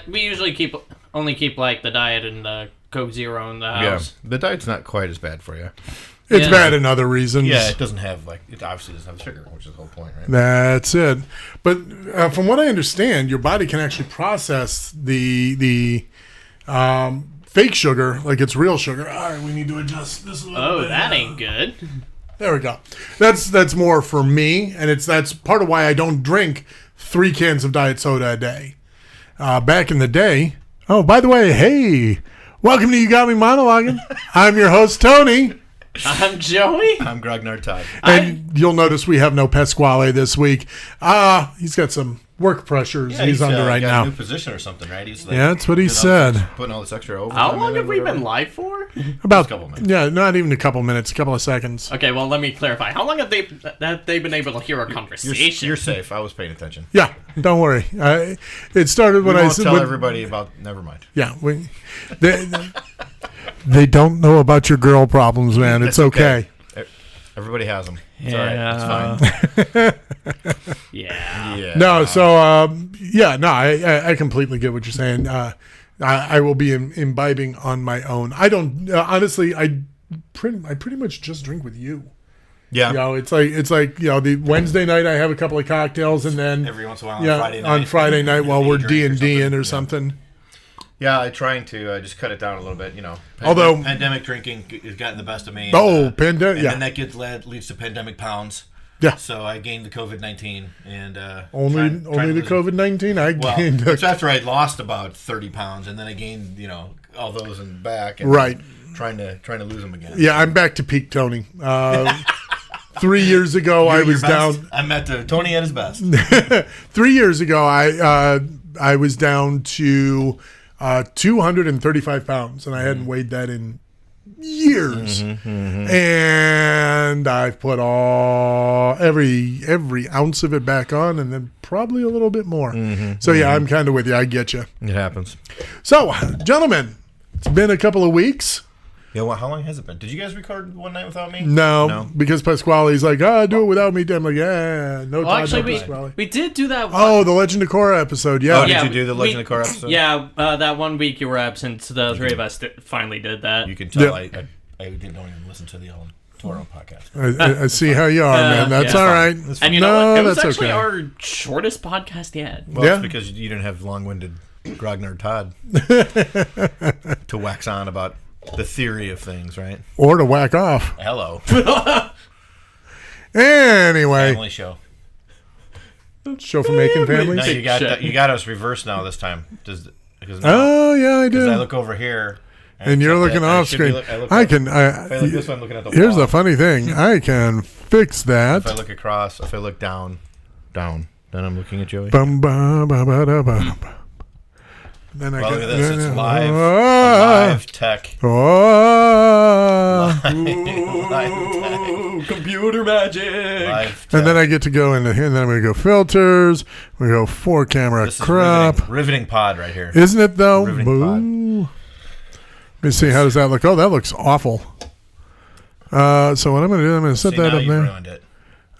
We usually only keep like the diet and the Coke Zero in the house. Yeah, the diet's not quite as bad for you. It's bad in other reasons. Yeah, it doesn't have it obviously doesn't have sugar, which is the whole point, right? That's it. But from what I understand, your body can actually process the fake sugar like it's real sugar. All right, we need to adjust this a little bit. Oh, that ain't good. There we go. That's more for me, and that's part of why I don't drink 3 cans of diet soda a day. Back in the day. Oh, by the way, hey, welcome to You Got Me Monologuing. I'm your host, Tony. I'm Joey. I'm Grognard Todd. And you'll notice we have no Pasquale this week. He's got some work pressures he's under right now. A new position or something, right? He's That's what he said. Putting all this extra over. How long have we been live for? About a couple minutes. Yeah, not even a couple minutes, a couple of seconds. Okay, well, let me clarify. How long have they been able to hear our conversation? You're safe. I was paying attention. Yeah, don't worry. It started when I said. Tell everybody about. Never mind. Yeah, they don't know about your girl problems, man. It's okay. Everybody has them. It's Yeah. all right. It's fine. Yeah. No, so I completely get what you're saying. I will be imbibing on my own. I don't honestly. I pretty much just drink with you. Yeah. You know, it's like the Wednesday night I have a couple of cocktails, and then every once in a while on Friday night while we're D&D'ing or something. Yeah, I'm trying to just cut it down a little bit. Although pandemic drinking has gotten the best of me. Pandemic, and then that leads to pandemic pounds. Yeah. So I gained the COVID-19 and only the COVID-19. I gained. It's after I lost about 30 pounds, and then I gained all those and back. And right. Trying to lose them again. Yeah, I'm back to peak Tony. 3 years ago, I was down. I'm at Tony at his best. 3 years ago, I was down to 235 pounds, and I hadn't weighed that in years. And I've put every ounce of it back on, and then probably a little bit more. So yeah, I'm kind of with you. I get you. It happens. So, gentlemen, it's been a couple of weeks. Yeah, well, how long has it been? Did you guys record one night without me? No. Because Pasquale's like, do it without me. I'm like, no. Well, actually, we did do that. The Legend of Korra episode. Yeah. Oh, did you do the Legend of Korra episode? Yeah, that 1 week you were absent. The three of us finally did that. You can tell I didn't even listen to the Toro podcast. I see how you are, man. That's all right. And you know what? It was actually our shortest podcast yet. Well, it's because you didn't have long-winded Grognard Todd to wax on about the theory of things, right? Or to whack off. Hello. Anyway. Family show. Show for making families? No, you got us reversed now this time. Yeah, I did. Because I look over here. And you're looking off screen. If I look this way, I'm looking at the wall. Here's the funny thing. I can fix that. If I look across, if I look down, then I'm looking at Joey. Bum, ba, ba, ba, da, ba. Then look at this. It's live tech. Live tech. Computer magic. Live tech. And then I get to go in here, and then we go filters. We go 4-camera this crop. Is riveting pod right here. Isn't it, though? Riveting pod. Let me see. How does that look? Oh, that looks awful. So what I'm going to do, I'm going to set that up there. Ruined it.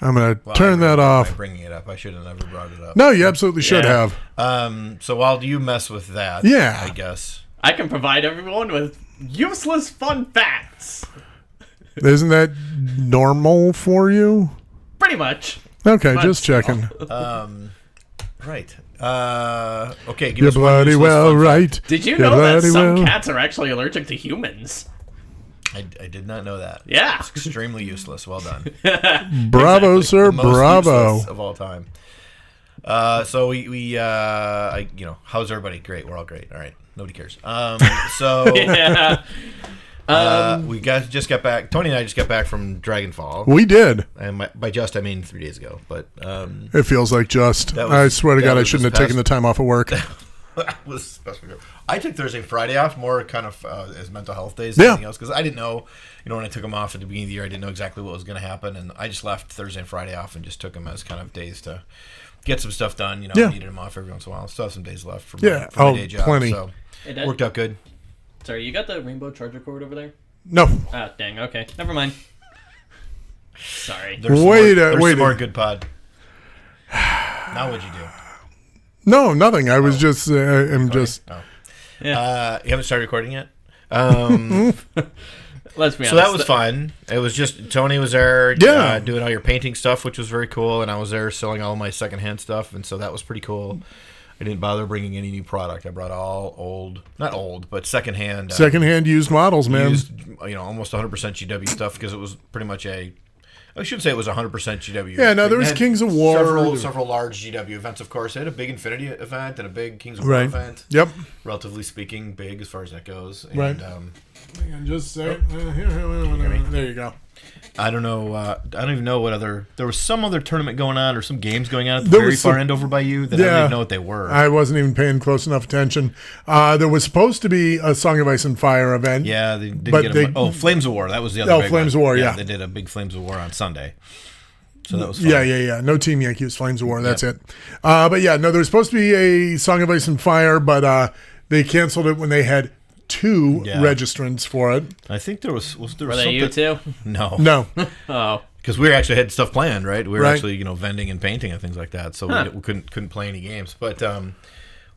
I'm going to turn that off. Bringing it up. I should have never brought it up. No, you absolutely should have. So while you mess with that, I guess I can provide everyone with useless fun facts. Isn't that normal for you? Pretty much. Okay, just checking. Right. Okay. You're bloody well right. Did you know that some cats are actually allergic to humans? I did not know that. Yeah. It's extremely useless. Well done. Bravo, exactly. sir. The most Bravo. useless of all time. So we how's everybody? Great. We're all great. All right. Nobody cares. So yeah. We just got back. Tony and I just got back from Dragonfall. We did. And by just, I mean 3 days ago. But it feels like just. I swear to God, I shouldn't have taken the time off of work. That was special. I took Thursday and Friday off more kind of as mental health days than anything else because I didn't know, when I took them off at the beginning of the year, I didn't know exactly what was going to happen, and I just left Thursday and Friday off and just took them as kind of days to get some stuff done. I needed them off every once in a while. Still have some days left for my day job. Plenty. So it worked out good. Sorry, you got the rainbow charger cord over there? No. Ah, dang. Okay, never mind. Sorry. There's some more good pod. Now what'd you do? No, nothing. I was just. I'm just. Oh. Yeah. You haven't started recording yet. Let's be honest. So that was fun. It was just Tony was there, doing all your painting stuff, which was very cool, and I was there selling all my secondhand stuff, and so that was pretty cool. I didn't bother bringing any new product. I brought all not old, but secondhand. Secondhand used models, man. Used, almost 100% GW stuff because it was pretty much I shouldn't say it was 100% GW. Yeah, no, there was Kings of War. Several large GW events, of course. They had a big Infinity event and a big Kings of War event. Yep. Relatively speaking, big as far as that goes. And, right. Hang on, just a second. There you go. I don't know. I don't even know what other. There was some other tournament going on or some games going on at the very far end over by you that I don't even know what they were. I wasn't even paying close enough attention. There was supposed to be a Song of Ice and Fire event. Yeah, they didn't get Flames of War. That was the other big Flames one. of War, yeah. They did a big Flames of War on Sunday. So that was fun. Yeah. No Team Yankee, it was Flames of War. That's it. But yeah, no, there was supposed to be a Song of Ice and Fire, but they canceled it when they had 2 registrants for it. I think there was Were something. they you too? No. Oh. Because we actually had stuff planned, right? We were actually, vending and painting and things like that, so we couldn't play any games. But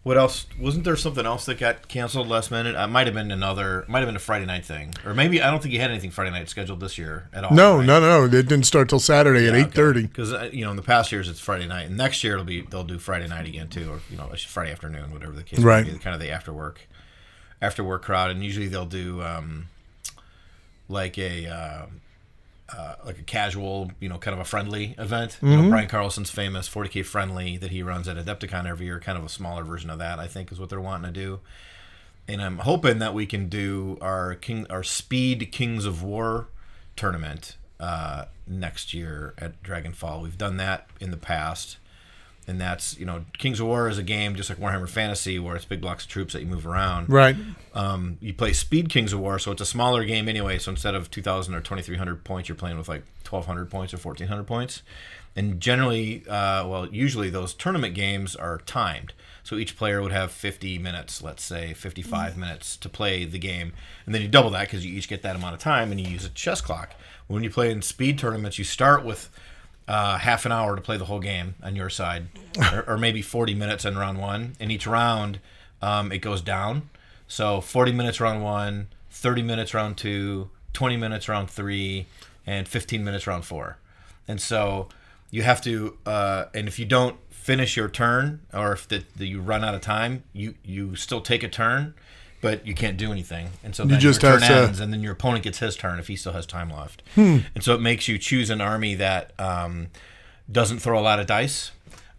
what else? Wasn't there something else that got canceled last minute? It might have been a Friday night thing, or maybe I don't think you had anything Friday night scheduled this year at all. No, right? no. It didn't start till Saturday at 8:30. Because in the past years it's Friday night, and next year they'll do Friday night again too, or Friday afternoon, whatever the case may be, kind of the after work crowd, and usually they'll do like a casual, kind of a friendly event. Brian Carlson's famous 40K friendly that he runs at Adepticon every year, kind of a smaller version of that, I think, is what they're wanting to do. And I'm hoping that we can do our Speed Kings of War tournament next year at Dragonfall. We've done that in the past. And that's, Kings of War is a game just like Warhammer Fantasy where it's big blocks of troops that you move around. Right. You play Speed Kings of War, so it's a smaller game anyway. So instead of 2,000 or 2,300 points, you're playing with like 1,200 points or 1,400 points. And generally, usually those tournament games are timed. So each player would have 50 minutes, let's say 55 minutes to play the game. And then you double that because you each get that amount of time and you use a chess clock. When you play in speed tournaments, you start with half an hour to play the whole game on your side, or maybe 40 minutes in round 1. And each round, it goes down. So 40 minutes round 1, 30 minutes round 2, 20 minutes round 3, and 15 minutes round 4. And so you have to, and if you don't finish your turn, or if you run out of time, you still take a turn, but you can't do anything. And so then your turn ends, and then your opponent gets his turn if he still has time left. And so it makes you choose an army that doesn't throw a lot of dice,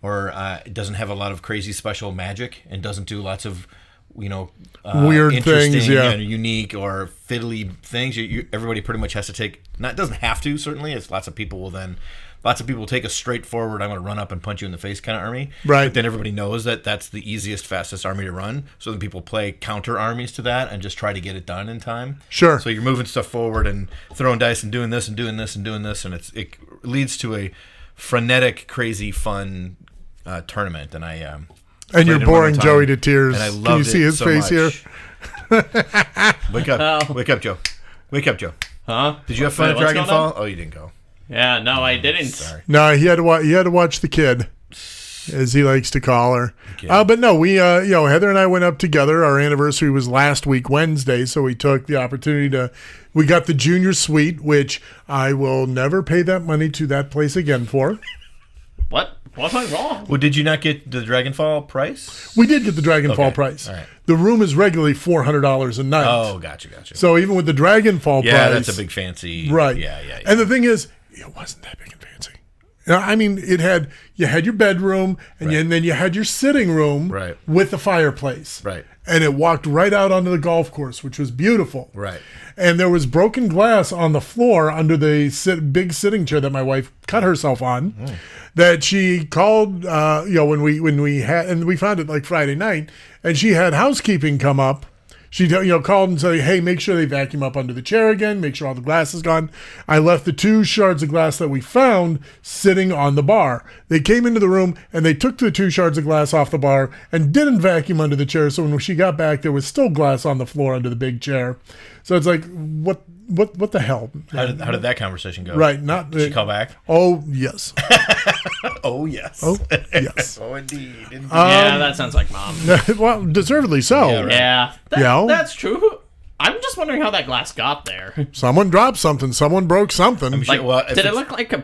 or doesn't have a lot of crazy special magic, and doesn't do lots of weird things, unique or fiddly things. Everybody pretty much has to take. Doesn't have to, certainly. It's lots of people will take a straightforward, I'm going to run up and punch you in the face kind of army. Right. But then everybody knows that that's the easiest, fastest army to run. So then people play counter armies to that and just try to get it done in time. Sure. So you're moving stuff forward and throwing dice and doing this and doing this and doing this, and it leads to a frenetic, crazy, fun tournament. And and you're boring Joey to tears. And I loved Can you see his so face much. here? Wake up, Joe. Wake up, Joe. Huh? Did you have fun at Dragonfall? Oh, you didn't go. Yeah, no, I didn't. Sorry. No, he had to watch the kid, as he likes to call her. But no, we Heather and I went up together. Our anniversary was last week Wednesday, so we took the opportunity we got the junior suite, which I will never pay that money to that place again for. What? What went wrong? Well, did you not get the Dragonfall price? We did get the Dragonfall price. All right. The room is regularly $400 a night. Oh, gotcha. So even with the Dragonfall price, that's a big fancy. Right. Yeah. And the thing is, it wasn't that big and fancy. I mean, you had your bedroom, and then you had your sitting room with the fireplace. Right. And it walked right out onto the golf course, which was beautiful. Right. And there was broken glass on the floor under the big sitting chair that my wife cut herself on. That she called, when we had, and we found it like Friday night, and she had housekeeping come up. She called and said, hey, make sure they vacuum up under the chair again, make sure all the glass is gone. I left the 2 shards of glass that we found sitting on the bar. They came into the room and they took the 2 shards of glass off the bar and didn't vacuum under the chair. So when she got back, there was still glass on the floor under the big chair. So it's like, what the hell? How did that conversation go? Right. Not Did she call back? Oh, yes. Oh, yes. Oh, yes. Oh, indeed. Yeah, that sounds like mom. Well, deservedly so. Yeah, right. Yeah, Yeah. that's true. I'm just wondering how that glass got there. Someone dropped something. Someone broke something. I'm sure- Like, well, if did it it's- look like a?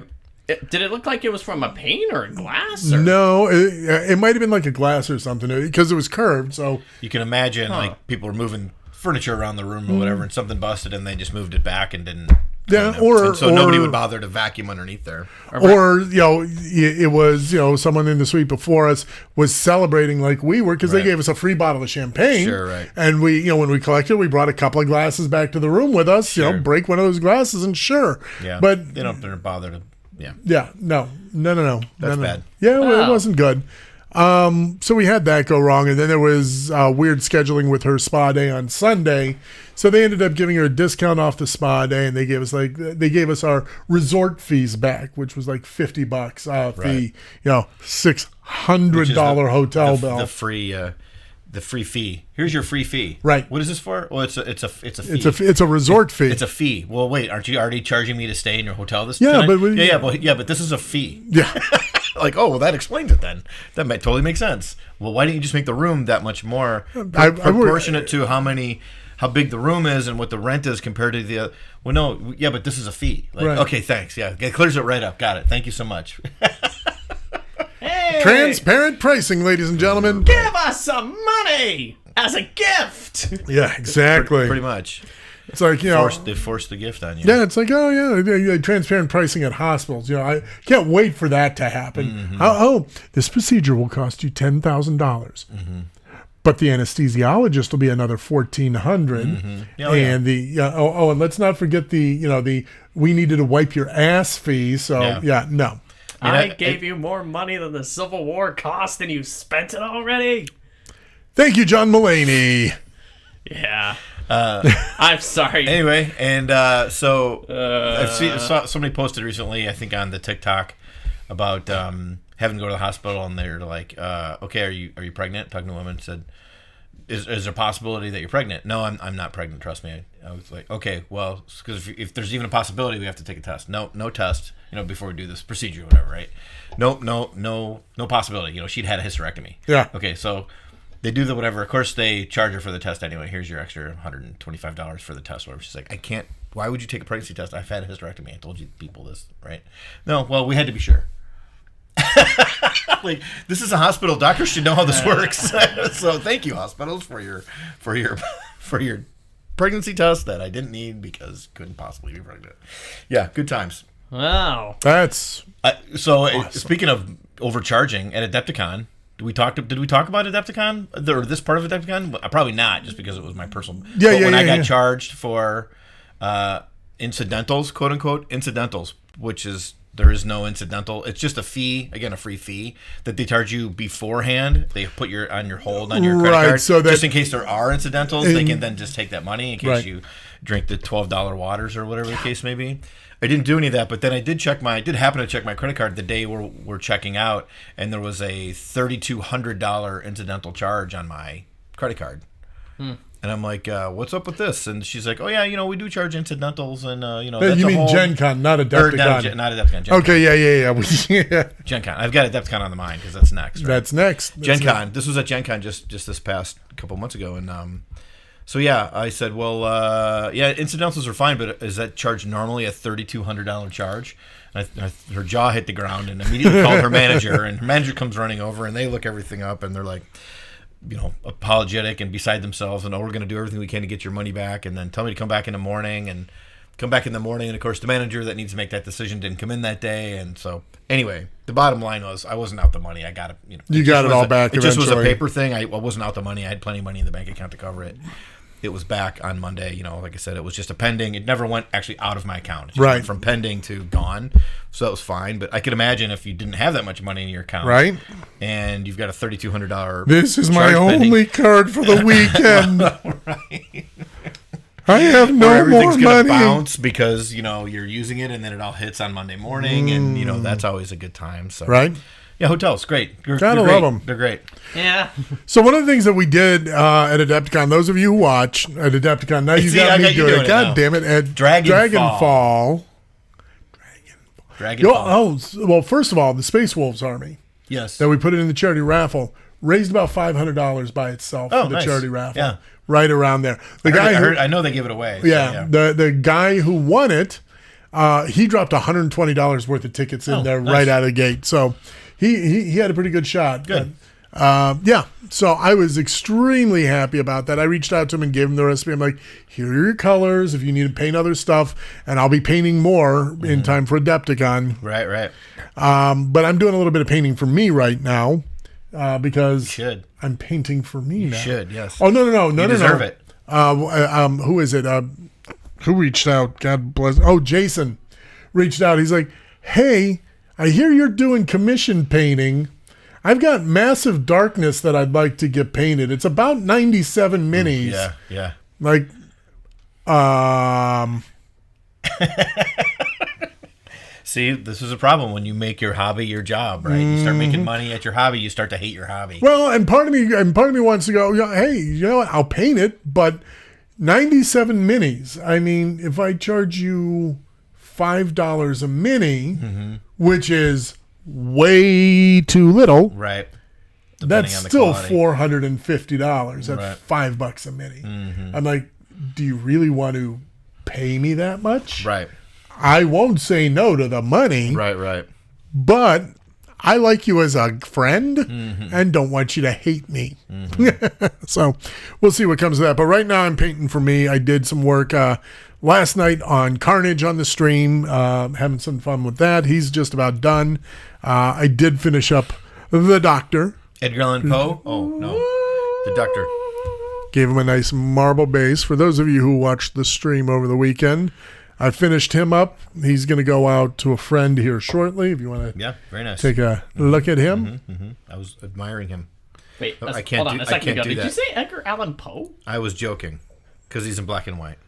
Did it look like it was from a pane or a glass? Or? No, it might have been like a glass or something because it was curved. So You can imagine, like, people were moving furniture around the room or whatever, and something busted, and they just moved it back and didn't. Yeah, and so nobody would bother to vacuum underneath there. or it was someone in the suite before us was celebrating like we were because they Right. gave us a free bottle of champagne. Sure, right. And we when we collected, we brought a couple of glasses back to the room with us. Sure. Break one of those glasses and sure. Yeah, but they don't bother to. Yeah, yeah, no. That's bad. Yeah, well, it Wow. wasn't good. So we had that go wrong, and then there was weird scheduling with her spa day on Sunday. So they ended up giving her a discount off the spa day, and they gave us our resort fees back, which was like $50 fee, $600 hotel bill. The free fee. Here's your free fee. Right. What is this for? Well, it's a fee. It's a resort fee. It's a fee. Well, wait, aren't you already charging me to stay in your hotel this Yeah, tonight? but but this is a fee. yeah. Like, oh, well, that explains it then. That might totally make sense. Well, why didn't you just make the room that much more proportionate to how big the room is and what the rent is compared to the? Well, no, yeah, but this is a fee. Like, Right. okay, thanks. Yeah, it clears it right up. Got it. Thank you so much. Hey, Transparent pricing, ladies and gentlemen. give us some money as a gift. Yeah, exactly. Pretty much. It's like They forced the gift on you. Yeah, it's like, oh yeah, transparent pricing at hospitals. I can't wait for that to happen. Oh, this procedure will cost you $10,000, but the anesthesiologist will be another $1,400, Oh, yeah. and and let's not forget the we needed to wipe your ass fee. So no, I gave you more money than the Civil War cost, and you spent it already. thank you, John Mulaney. Yeah. I'm sorry. Anyway, and so saw somebody posted recently, I think on the TikTok, about having to go to the hospital, and they're like, "Okay, are you pregnant?" Talking to a woman, said, "Is there a possibility that you're pregnant?" No, I'm not pregnant. Trust me. I was like, "Okay, well, because if there's even a possibility, we have to take a test." No test. Before we do this procedure, or whatever, right? No possibility. She'd had a hysterectomy. Yeah. Okay, so. They do the whatever. Of course, they charge her for the test anyway. Here's your extra $125 for the test. Whatever. She's like, I can't. Why would you take a pregnancy test? I've had a hysterectomy. I told you people this, right? No. Well, we had to be sure. Like, this is a hospital. Doctors should know how this works. So thank you, hospitals, for your pregnancy test that I didn't need because couldn't possibly be pregnant. Yeah, good times. Wow. That's Speaking of overcharging at Adepticon. Did we talk about Adepticon or this part of Adepticon? Probably not, just because it was my personal. Yeah, but when I got yeah. charged for incidentals, quote unquote incidentals, which is there is no incidental. It's just a fee, again, a free fee that they charge you beforehand. They put on your hold on your credit card, so that, just in case there are incidentals. They can then just take that money in case Right. you drink the $12 waters or whatever the case may be. I didn't do any of that, but then I did happen to check my credit card the day we're checking out, and there was a $3,200 incidental charge on my credit card. And I'm like, what's up with this? And she's like, oh yeah, we do charge incidentals, and that's you a mean whole... Gen Con, not Adepticon. Not Adepticon. Gen Okay, yeah. Con. Gen Con. I've got Adepticon on the mind because that's next. Right? That's next. Gen Con. This was at Gen Con just this past couple months ago, and so yeah, I said, well, incidentals are fine, but is that charged normally a $3,200 charge? And her jaw hit the ground, and immediately called her manager, and her manager comes running over, and they look everything up, and they're like, apologetic and beside themselves, and we're going to do everything we can to get your money back, and then tell me to come back in the morning, and of course the manager that needs to make that decision didn't come in that day, and so anyway, the bottom line was I wasn't out the money. I got it. You got it all back. It just was a eventually. paper thing. I wasn't out the money. I had plenty of money in the bank account to cover it. It was back on Monday. Like I said, it was just a pending. It never went actually out of my account. It just went from pending to gone. So that was fine. But I could imagine if you didn't have that much money in your account, right? And you've got a $3,200. This is my only card for the weekend. Right. I have no everything's more gonna money. bounce because you're using it, and then it all hits on Monday morning, and that's always a good time. So Right. Yeah, hotels, great. Gotta great. love them. They're great. Yeah. So one of the things that we did at Adepticon, those of you who watch at Adepticon, now you got me doing it. God damn it. At Dragonfall. Well, first of all, the Space Wolves Army. Yes. That we put it in the charity raffle raised about $500 by itself for the charity raffle. Yeah. Right around there. I know they give it away. Yeah. The guy who won it, he dropped $120 worth of tickets in there right out of the gate. So he had a pretty good shot. Good. Yeah. So I was extremely happy about that. I reached out to him and gave him the recipe. I'm like, here are your colors if you need to paint other stuff, and I'll be painting more in time for Adepticon. Right. But I'm doing a little bit of painting for me right now because I'm painting for me now. You should, yes. Oh, no. You deserve it. Who is it? Who reached out? God bless. Oh, Jason reached out. He's like, hey, I hear you're doing commission painting. I've got Massive Darkness that I'd like to get painted. It's about 97 minis. Yeah. Like, See, this is a problem when you make your hobby your job, right? You start making money at your hobby, you start to hate your hobby. Well, and part of me wants to go, hey, you know what? I'll paint it, but 97 minis. I mean, if I charge you $5 a mini, which is way too little, right? That's still $450 at $5 a mini. I'm like, do you really want to pay me that much? Right. I won't say no to the money. Right. But I like you as a friend and don't want you to hate me. So we'll see what comes of that. But right now I'm painting for me. I did some work last night on Carnage on the stream, having some fun with that. He's just about done. I did finish up The Doctor. Edgar Allan Poe? Oh, no. The Doctor. Gave him a nice marble base. For those of you who watched the stream over the weekend, I finished him up. He's going to go out to a friend here shortly. If you want to very nice. Take a look at him. I was admiring him. Wait, I can't hold on do, a second ago. I can't do Did that. you say Edgar Allan Poe? I was joking because he's in black and white.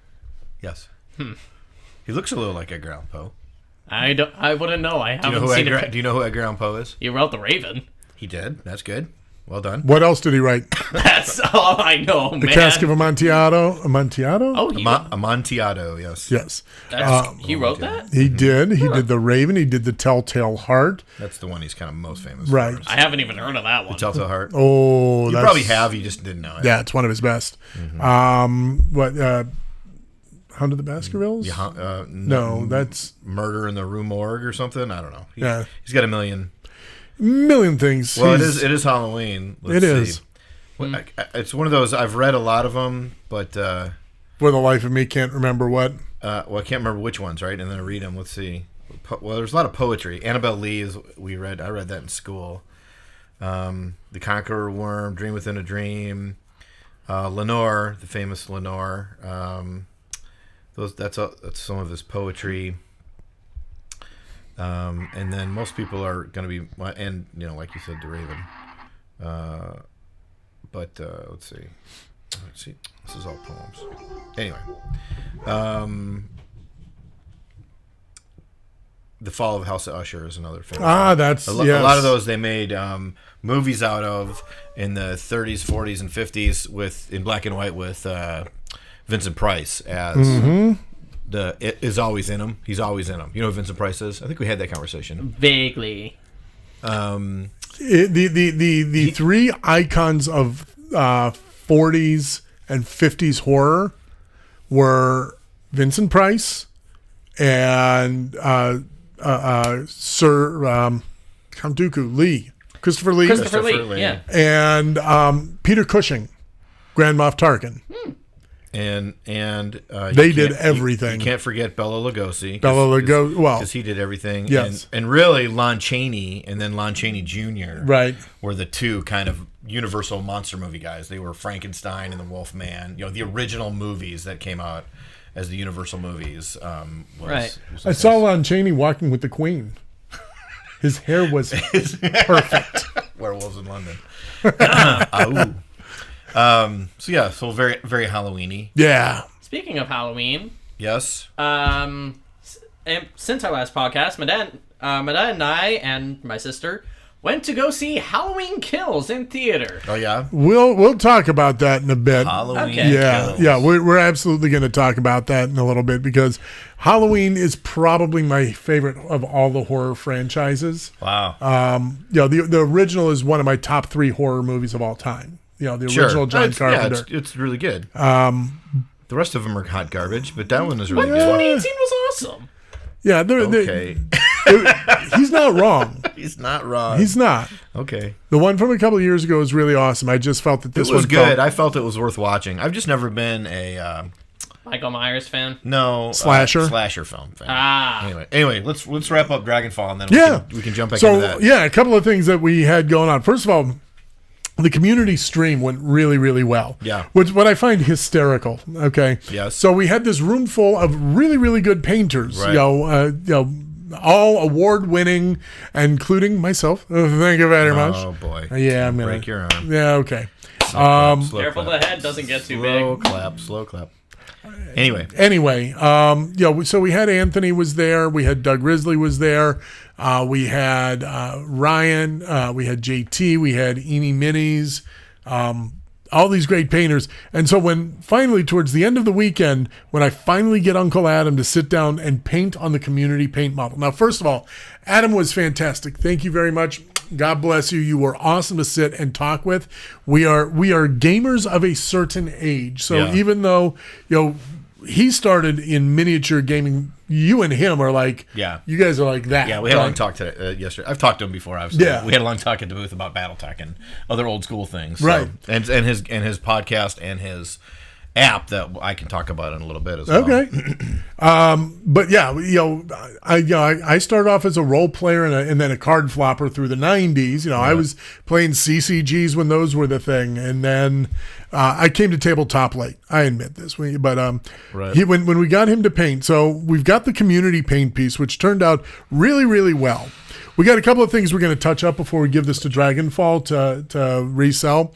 Yes. He looks a little like Edgar Allan Poe. I wouldn't know. I haven't Do seen you know who Edgar Allan Poe is? He wrote The Raven. He did. That's good. Well done. What else did he write? That's all I know, man. The Cask of Amontillado. Amontillado? Oh, he Amontillado, yes. Yes. he wrote that? He did. He did The Raven. He did The Telltale Heart. That's the one he's kind of most famous right. for. I haven't even heard of that one. The Telltale Heart. Oh, you probably have. You just didn't know it. Yeah, it's one of his best. Hound of the Baskervilles? Yeah, no, that's Murder in the Rue Morgue or something. I don't know. He's got a million things. Well, it is Halloween. It is. It's one of those. I've read a lot of them, but for the life of me, can't remember what. I can't remember which ones. Right, and then I read them. Let's see. Well, there's a lot of poetry. Annabelle Lee I read that in school. The Conqueror Worm, Dream Within a Dream, Lenore, the famous Lenore. That's some of his poetry. And then most people are going to be, and like you said, The Raven. But let's see. This is all poems. Anyway, The Fall of House of Usher is another famous. That's a lot of those they made movies out of in the 30s, 40s, and 50s in black and white with Vincent Price as is always in them. He's always in them. You know who Vincent Price is? I think we had that conversation vaguely. The three icons of 40s and 50s horror were Vincent Price and Sir Count Dooku Lee. Christopher Lee. Yeah. And Peter Cushing, Grand Moff Tarkin. And they did everything. You can't forget Bela Lugosi. Because he did everything. Yes. And really, Lon Chaney and then Lon Chaney Jr. Right. were the two kind of universal monster movie guys. They were Frankenstein and the Wolfman. The original movies that came out as the Universal movies. Right. I saw Lon Chaney walking with the Queen. His hair was perfect. Werewolves in London. So very, very Halloween-y. Yeah. Speaking of Halloween. Yes. Since our last podcast, my dad and I and my sister went to go see Halloween Kills in theater. Oh yeah, We'll talk about that in a bit. Halloween. Okay. Yeah, Kills. we're absolutely going to talk about that in a little bit because Halloween is probably my favorite of all the horror franchises. Wow. The original is one of my top 3 horror movies of all time. The original John Carpenter. Yeah, it's really good. The rest of them are hot garbage, but that one is really good. 2018 was awesome. Yeah, Okay. he's not wrong. He's not wrong. He's not. Okay. The one from a couple of years ago was really awesome. I just felt that this It was one good. I felt it was worth watching. I've just never been a Michael Myers fan. Slasher film fan. Anyway, let's wrap up Dragonfall and then we can jump back into that. Yeah, a couple of things that we had going on. First of all, the community stream went really, really well. Yeah. Which what I find hysterical. Okay. Yes. So we had this room full of really, really good painters. Right. All award-winning, including myself. Thank you very much. Oh boy. Yeah, I'm gonna break your arm. Yeah. Okay. Slow Careful clap. the head doesn't get too big. Slow clap. Anyway, so we had Anthony was there, we had Doug Risley was there, we had Ryan, we had JT, we had Eenie Minis, all these great painters. And so when finally towards the end of the weekend, when I finally get Uncle Adam to sit down and paint on the community paint model. Now, first of all, Adam was fantastic. Thank you very much. God bless you. You were awesome to sit and talk with. We are gamers of a certain age. So even though, he started in miniature gaming, you and him are like, you guys are like that. Yeah, we had a long talk today, yesterday. I've talked to him before, obviously. Yeah. We had a long talk at the booth about BattleTech and other old school things. So, right. And his podcast and his app that I can talk about in a little bit as well. Okay. But yeah, I started off as a role player and then a card flopper through the 90s. I was playing CCGs when those were the thing. And then I came to tabletop late. I admit this. But when we got him to paint, so we've got the community paint piece, which turned out really, really well. We got a couple of things we're going to touch up before we give this to Dragonfall to resell.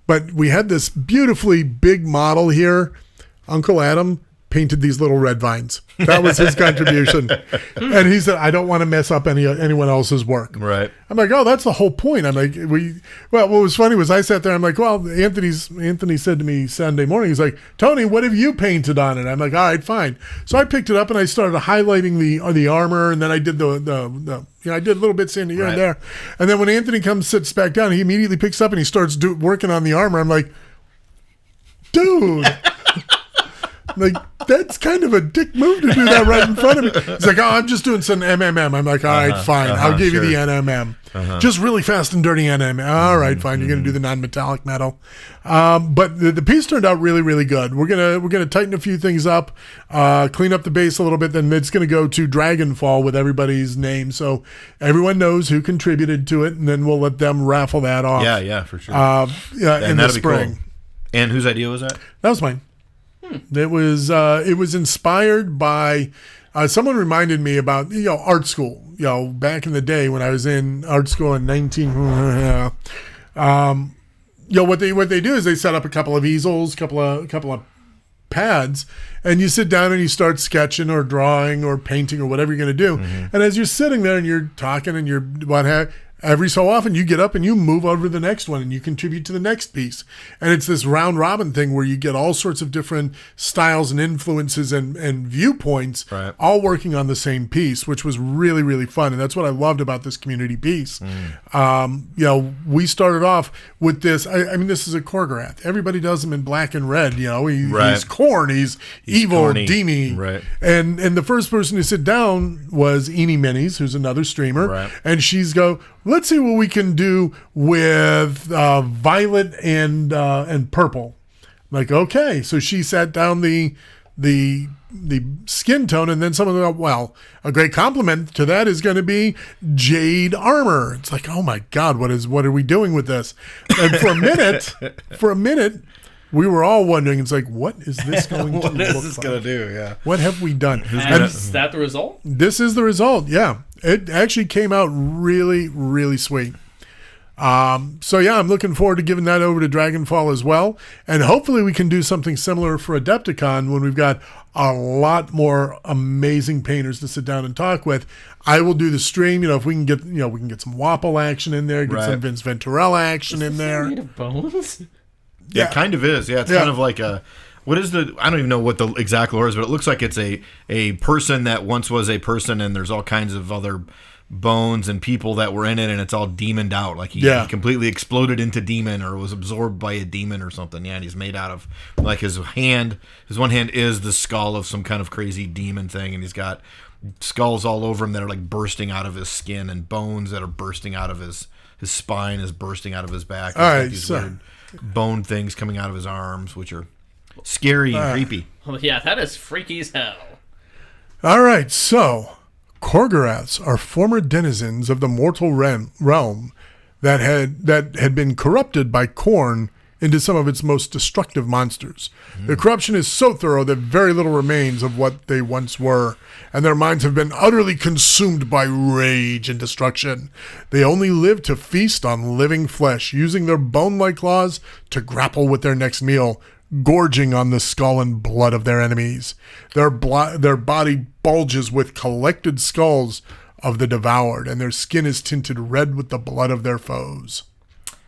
But we had this beautifully big model here. Uncle Adam painted these little red vines. That was his contribution. And he said, I don't want to mess up anyone else's work. Right. I'm like, oh, that's the whole point. I'm like, what was funny was I sat there, I'm like, well, Anthony said to me Sunday morning, he's like, Tony, what have you painted on it? I'm like, all right, fine. So I picked it up and I started highlighting the armor, and then I did I did little bits in here and there. And then when Anthony sits back down, he immediately picks up and he starts working on the armor. I'm like, dude. Like, that's kind of a dick move to do that right in front of me. He's like, oh, I'm just doing some MMM. I'm like, all right, fine. I'll give you the NMM. Just really fast and dirty NMM. All right, fine. You're going to do the non-metallic metal. But the piece turned out really, really good. We're gonna tighten a few things up, clean up the base a little bit. Then it's going to go to Dragonfall with everybody's name, so everyone knows who contributed to it, and then we'll let them raffle that off. Yeah, for sure. In the spring. Cool. And whose idea was that? That was mine. It was inspired by someone reminded me about art school. Back in the day when I was in art school in 19. What they do is they set up a couple of easels, couple of pads, and you sit down and you start sketching or drawing or painting or whatever you're going to do. And as you're sitting there and you're talking and you're every so often you get up and you move over to the next one and you contribute to the next piece. And it's this round robin thing where you get all sorts of different styles and influences and viewpoints all working on the same piece, which was really, really fun. And that's what I loved about this community piece. We started off with this. I mean, this is a Korgorath. Everybody does them in black and red. He's Korn. He's evil, corny. Demi. Right. And the first person to sit down was Eenie Minis, who's another streamer. Right. And she's let's see what we can do with violet and purple. I'm like, okay. So she sat down the skin tone, and then someone go, well, a great compliment to that is going to be jade armor. It's like, oh my God, what are we doing with this? And for a minute, we were all wondering, it's like, what is this going to look like? What is this going to do? Yeah. What have we done? And is that the result? This is the result, yeah. It actually came out really, really sweet. So yeah, I'm looking forward to giving that over to Dragonfall as well. And hopefully we can do something similar for Adepticon when we've got a lot more amazing painters to sit down and talk with. I will do the stream, if we can get, we can get some Wapple action in there, get some Vince Venturella action in there. Made of bones? Yeah, it kind of is. Yeah, it's kind of like a... What is the... I don't even know what the exact lore is, but it looks like it's a person that once was a person, and there's all kinds of other bones and people that were in it, and it's all demoned out. Like he completely exploded into demon or was absorbed by a demon or something. Yeah, and he's made out of... Like his one hand is the skull of some kind of crazy demon thing, and he's got skulls all over him that are like bursting out of his skin, and bones that are bursting out of his spine is bursting out of his back. All right, these weird bone things coming out of his arms, which are scary and creepy. Oh, yeah, that is freaky as hell. All right, so Korgoraths are former denizens of the mortal realm that had been corrupted by Khorne into some of its most destructive monsters. The corruption is so thorough that very little remains of what they once were, and their minds have been utterly consumed by rage and destruction. They only live to feast on living flesh, using their bone-like claws to grapple with their next meal, gorging on the skull and blood of their enemies. Their body bulges with collected skulls of the devoured, and their skin is tinted red with the blood of their foes.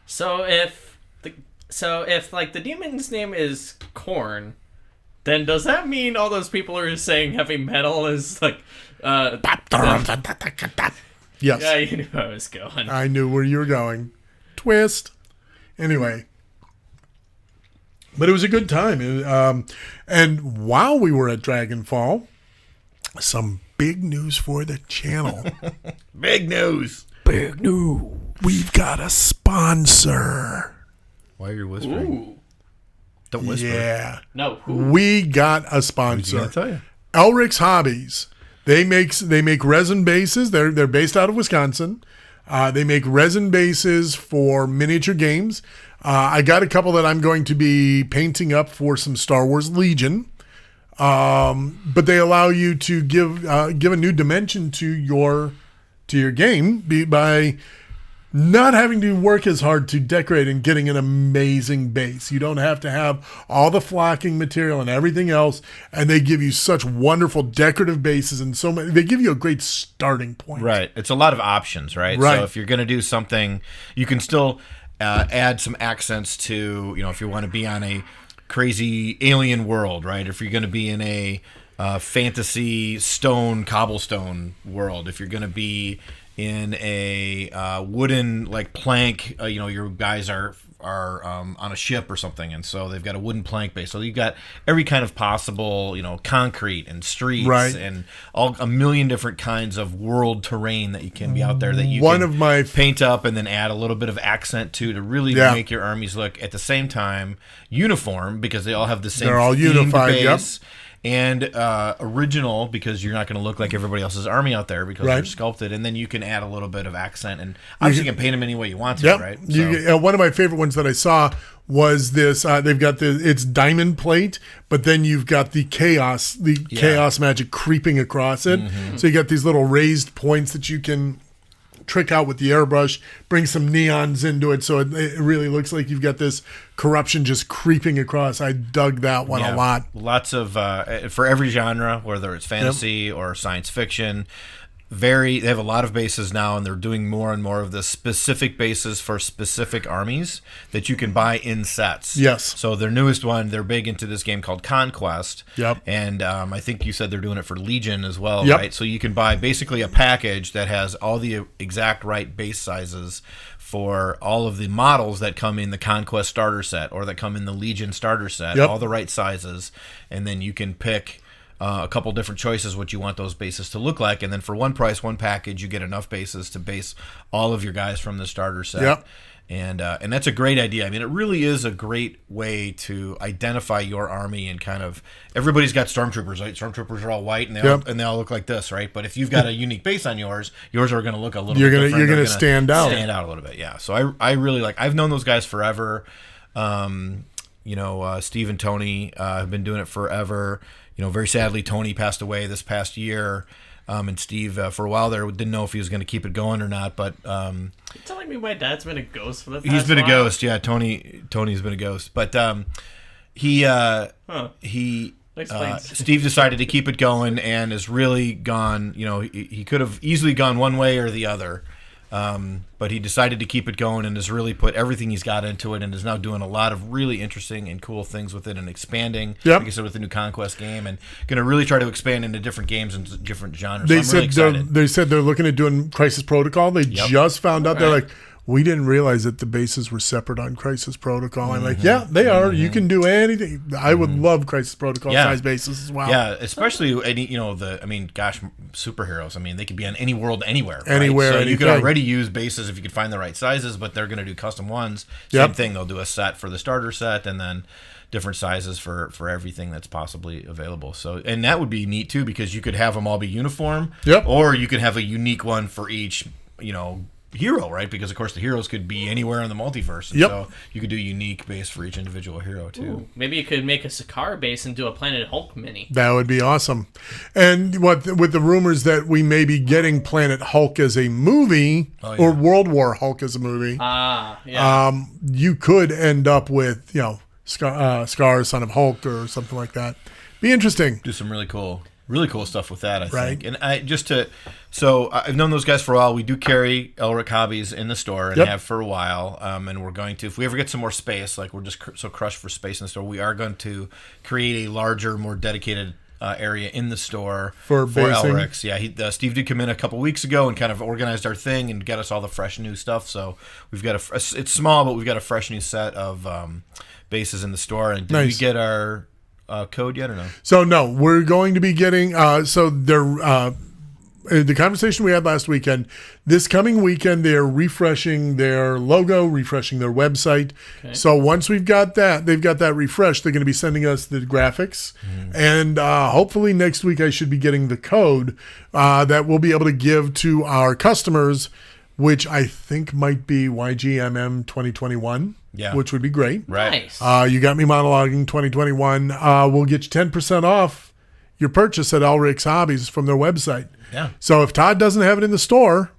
So if the demon's name is Khorne, then does that mean all those people who are saying heavy metal is like Yes. Yeah, you knew where I was going. I knew where you were going. Twist. Anyway. But it was a good time. And while we were at Dragonfall, some big news for the channel. Big news. Big news. We've got a sponsor. Why are you whispering? Ooh. Don't whisper. Yeah. No. We got a sponsor. Who's gonna tell you? Elric's Hobbies. They make resin bases. They're based out of Wisconsin. They make resin bases for miniature games. I got a couple that I'm going to be painting up for some Star Wars Legion. But they allow you to give a new dimension to your game by not having to work as hard to decorate and getting an amazing base. You don't have to have all the flocking material and everything else, and they give you such wonderful decorative bases and so many. They give you a great starting point. Right. It's a lot of options, right? Right. So if you're going to do something, you can still add some accents to, if you want to be on a crazy alien world, right? If you're going to be in a fantasy cobblestone world, if you're going to be in a wooden plank, your guys are on a ship or something, and so they've got a wooden plank base. So you've got every kind of possible, concrete and streets, right, and a million different kinds of world terrain that you can be out there that you paint up and then add a little bit of accent to really make your armies look at the same time uniform, because they all have the same. They're all unified. Base. Yep. And original, because you're not going to look like everybody else's army out there because they're sculpted, and then you can add a little bit of accent, and obviously you can paint them any way you want to, right? So. One of my favorite ones that I saw was this. They've got it's diamond plate, but then you've got the chaos magic creeping across it. Mm-hmm. So you got these little raised points that you can trick out with the airbrush, bring some neons into it, so it really looks like you've got this corruption just creeping across. I dug that one a lot. Lots of for every genre, whether it's fantasy or science fiction. They have a lot of bases now, and they're doing more and more of the specific bases for specific armies that you can buy in sets. Yes. So their newest one, they're big into this game called Conquest. Yep. And I think you said they're doing it for Legion as well, yep, right? So you can buy basically a package that has all the exact right base sizes for all of the models that come in the Conquest starter set or that come in the Legion starter set, all the right sizes, and then you can pick a couple different choices what you want those bases to look like, and then for one price, one package, you get enough bases to base all of your guys from the starter set. Yep. And that's a great idea. I mean, it really is a great way to identify your army, and kind of everybody's got stormtroopers, right? Stormtroopers are all white and they all look like this, right? But if you've got a unique base on yours are going to look a little bit different. You're going to stand out. Stand out a little bit, yeah. So I really I've known those guys forever. Steve and Tony have been doing it forever. Very sadly, Tony passed away this past year. And Steve, for a while there, didn't know if he was going to keep it going or not. But You're telling me my dad's been a ghost for the past he's been a while? ghost. Yeah, Tony's been a ghost. But he Explains. Steve decided to keep it going and has really gone. He could have easily gone one way or the other. But he decided to keep it going and has really put everything he's got into it and is now doing a lot of really interesting and cool things with it and expanding, Yep. like I said, with the new Conquest game and going to really try to expand into different games and different genres. They So I'm said really excited. they said they're looking at doing Crisis Protocol. They just found out. They're Right. like, we didn't realize that the bases were separate on Crisis Protocol. I'm Mm-hmm. like, yeah, they are. You can do anything. I would love Crisis Protocol Yeah. size bases as well. Yeah, especially superheroes. I mean, they could be on any world, anywhere. Right? Anywhere, So you could anything. already use bases if you could find the right sizes, but they're going to do custom ones. Same Yep. thing. They'll do a set for the starter set, and then different sizes for everything that's possibly available. So, and that would be neat too because you could have them all be uniform. Yep. Or you could have a unique one for each. Hero, right? Because of course the heroes could be anywhere in the multiverse. And Yep. So you could do unique base for each individual hero too. Ooh, maybe you could make a Sakaar base and do a Planet Hulk mini. That would be awesome. And with the rumors that we may be getting Planet Hulk as a movie or World War Hulk as a movie, Yeah. you could end up with, Scar, Son of Hulk or something like that. Be interesting. Do some really cool stuff with that, I Right. think. And I've known those guys for a while. We do carry Elric Hobbies in the store and Yep. have for a while. And we're going to, if we ever get some more space, like we're just so crushed for space in the store, we are going to create a larger, more dedicated area in the store For basing. Elric's. Yeah, Steve did come in a couple weeks ago and kind of organized our thing and get us all the fresh new stuff. So we've got it's small, but we've got a fresh new set of bases in the store. And did we Nice. get our code yet or no? So no, we're going to be getting. The conversation we had last weekend. This coming weekend, they're refreshing their logo, refreshing their website. Okay. So once we've got that, they've got that refreshed. They're going to be sending us the graphics, and hopefully next week I should be getting the code that we'll be able to give to our customers, which I think might be YGMM 2021. Yeah. Which would be great. Right. Nice. You got me monologuing 2021. We'll get you 10% off your purchase at Elric's Hobbies from their website. Yeah. So if Todd doesn't have it in the store,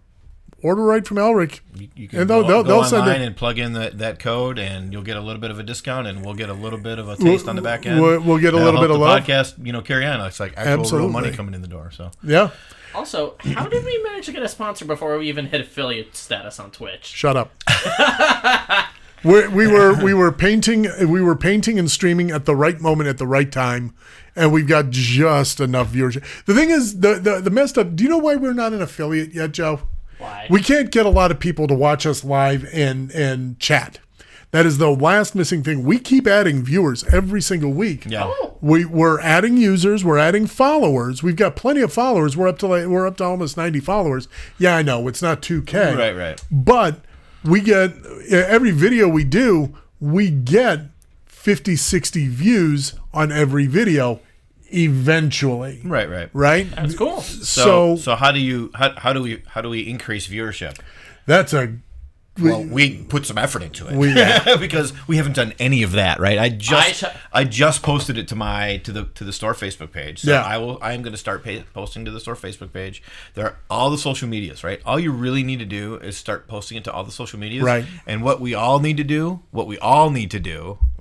order right from Elric. You can And go they'll send online it. and plug in that code, and you'll get a little bit of a discount, and we'll get a little bit of a taste on the back end. We'll get a little That'll bit of help love. the podcast, carry on. It's like actual real Absolutely. money coming in the door. So Yeah. Also, how did we manage to get a sponsor before we even hit affiliate status on Twitch? Shut up. we were painting and streaming at the right moment at the right time, and we've got just enough viewership. The thing is, the messed up. Do you know why we're not an affiliate yet, Joe? Why? We can't get a lot of people to watch us live and chat. That is the last missing thing. We keep adding viewers every single week. yeah, Oh, We're adding users. We're adding followers. We've got plenty of followers. We're up to almost 90 followers. Yeah, I know it's not 2K. right. But we get every video we do. We get 50, 60 views on every video. Eventually, Right. right? that's cool. So how do we increase viewership? That's a Well, we put some effort into it because we haven't done any of that, right? I just posted it to the store Facebook page. So Yeah. I am going to start posting to the store Facebook page. There are all the social medias, right? All you really need to do is start posting it to all the social medias. Right. And what we all need to do,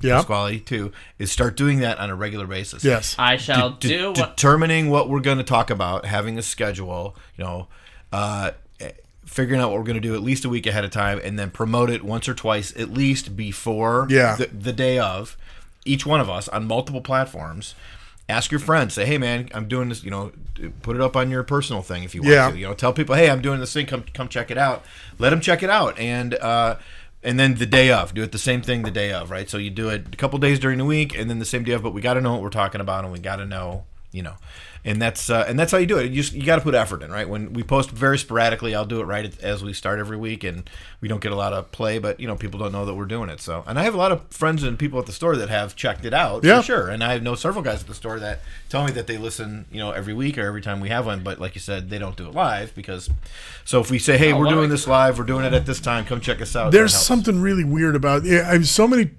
Yeah. Pasquale too, is start doing that on a regular basis. yes. I shall do what. Determining what we're going to talk about, having a schedule, figuring out what we're going to do at least a week ahead of time, and then promote it once or twice at least before the day of, each one of us on multiple platforms. Ask your friends, say, hey man, I'm doing this, put it up on your personal thing if you want to. Tell people, hey, I'm doing this thing, come check it out. Let them check it out. And then the day of, do it the same thing the day of, right? So you do it a couple days during the week, and then the same day of. But we got to know what we're talking about, and we got to know, and that's how you do it. You got to put effort in, right? When we post very sporadically, I'll do it right as we start every week, and we don't get a lot of play, but people don't know that we're doing it. So, and I have a lot of friends and people at the store that have checked it out, for sure. And I know several guys at the store that tell me that they listen, every week or every time we have one. But like you said, they don't do it live because. So if we say, hey, we're doing this live, we're doing it at this time, come check us out. There's something really weird about it. I have so many.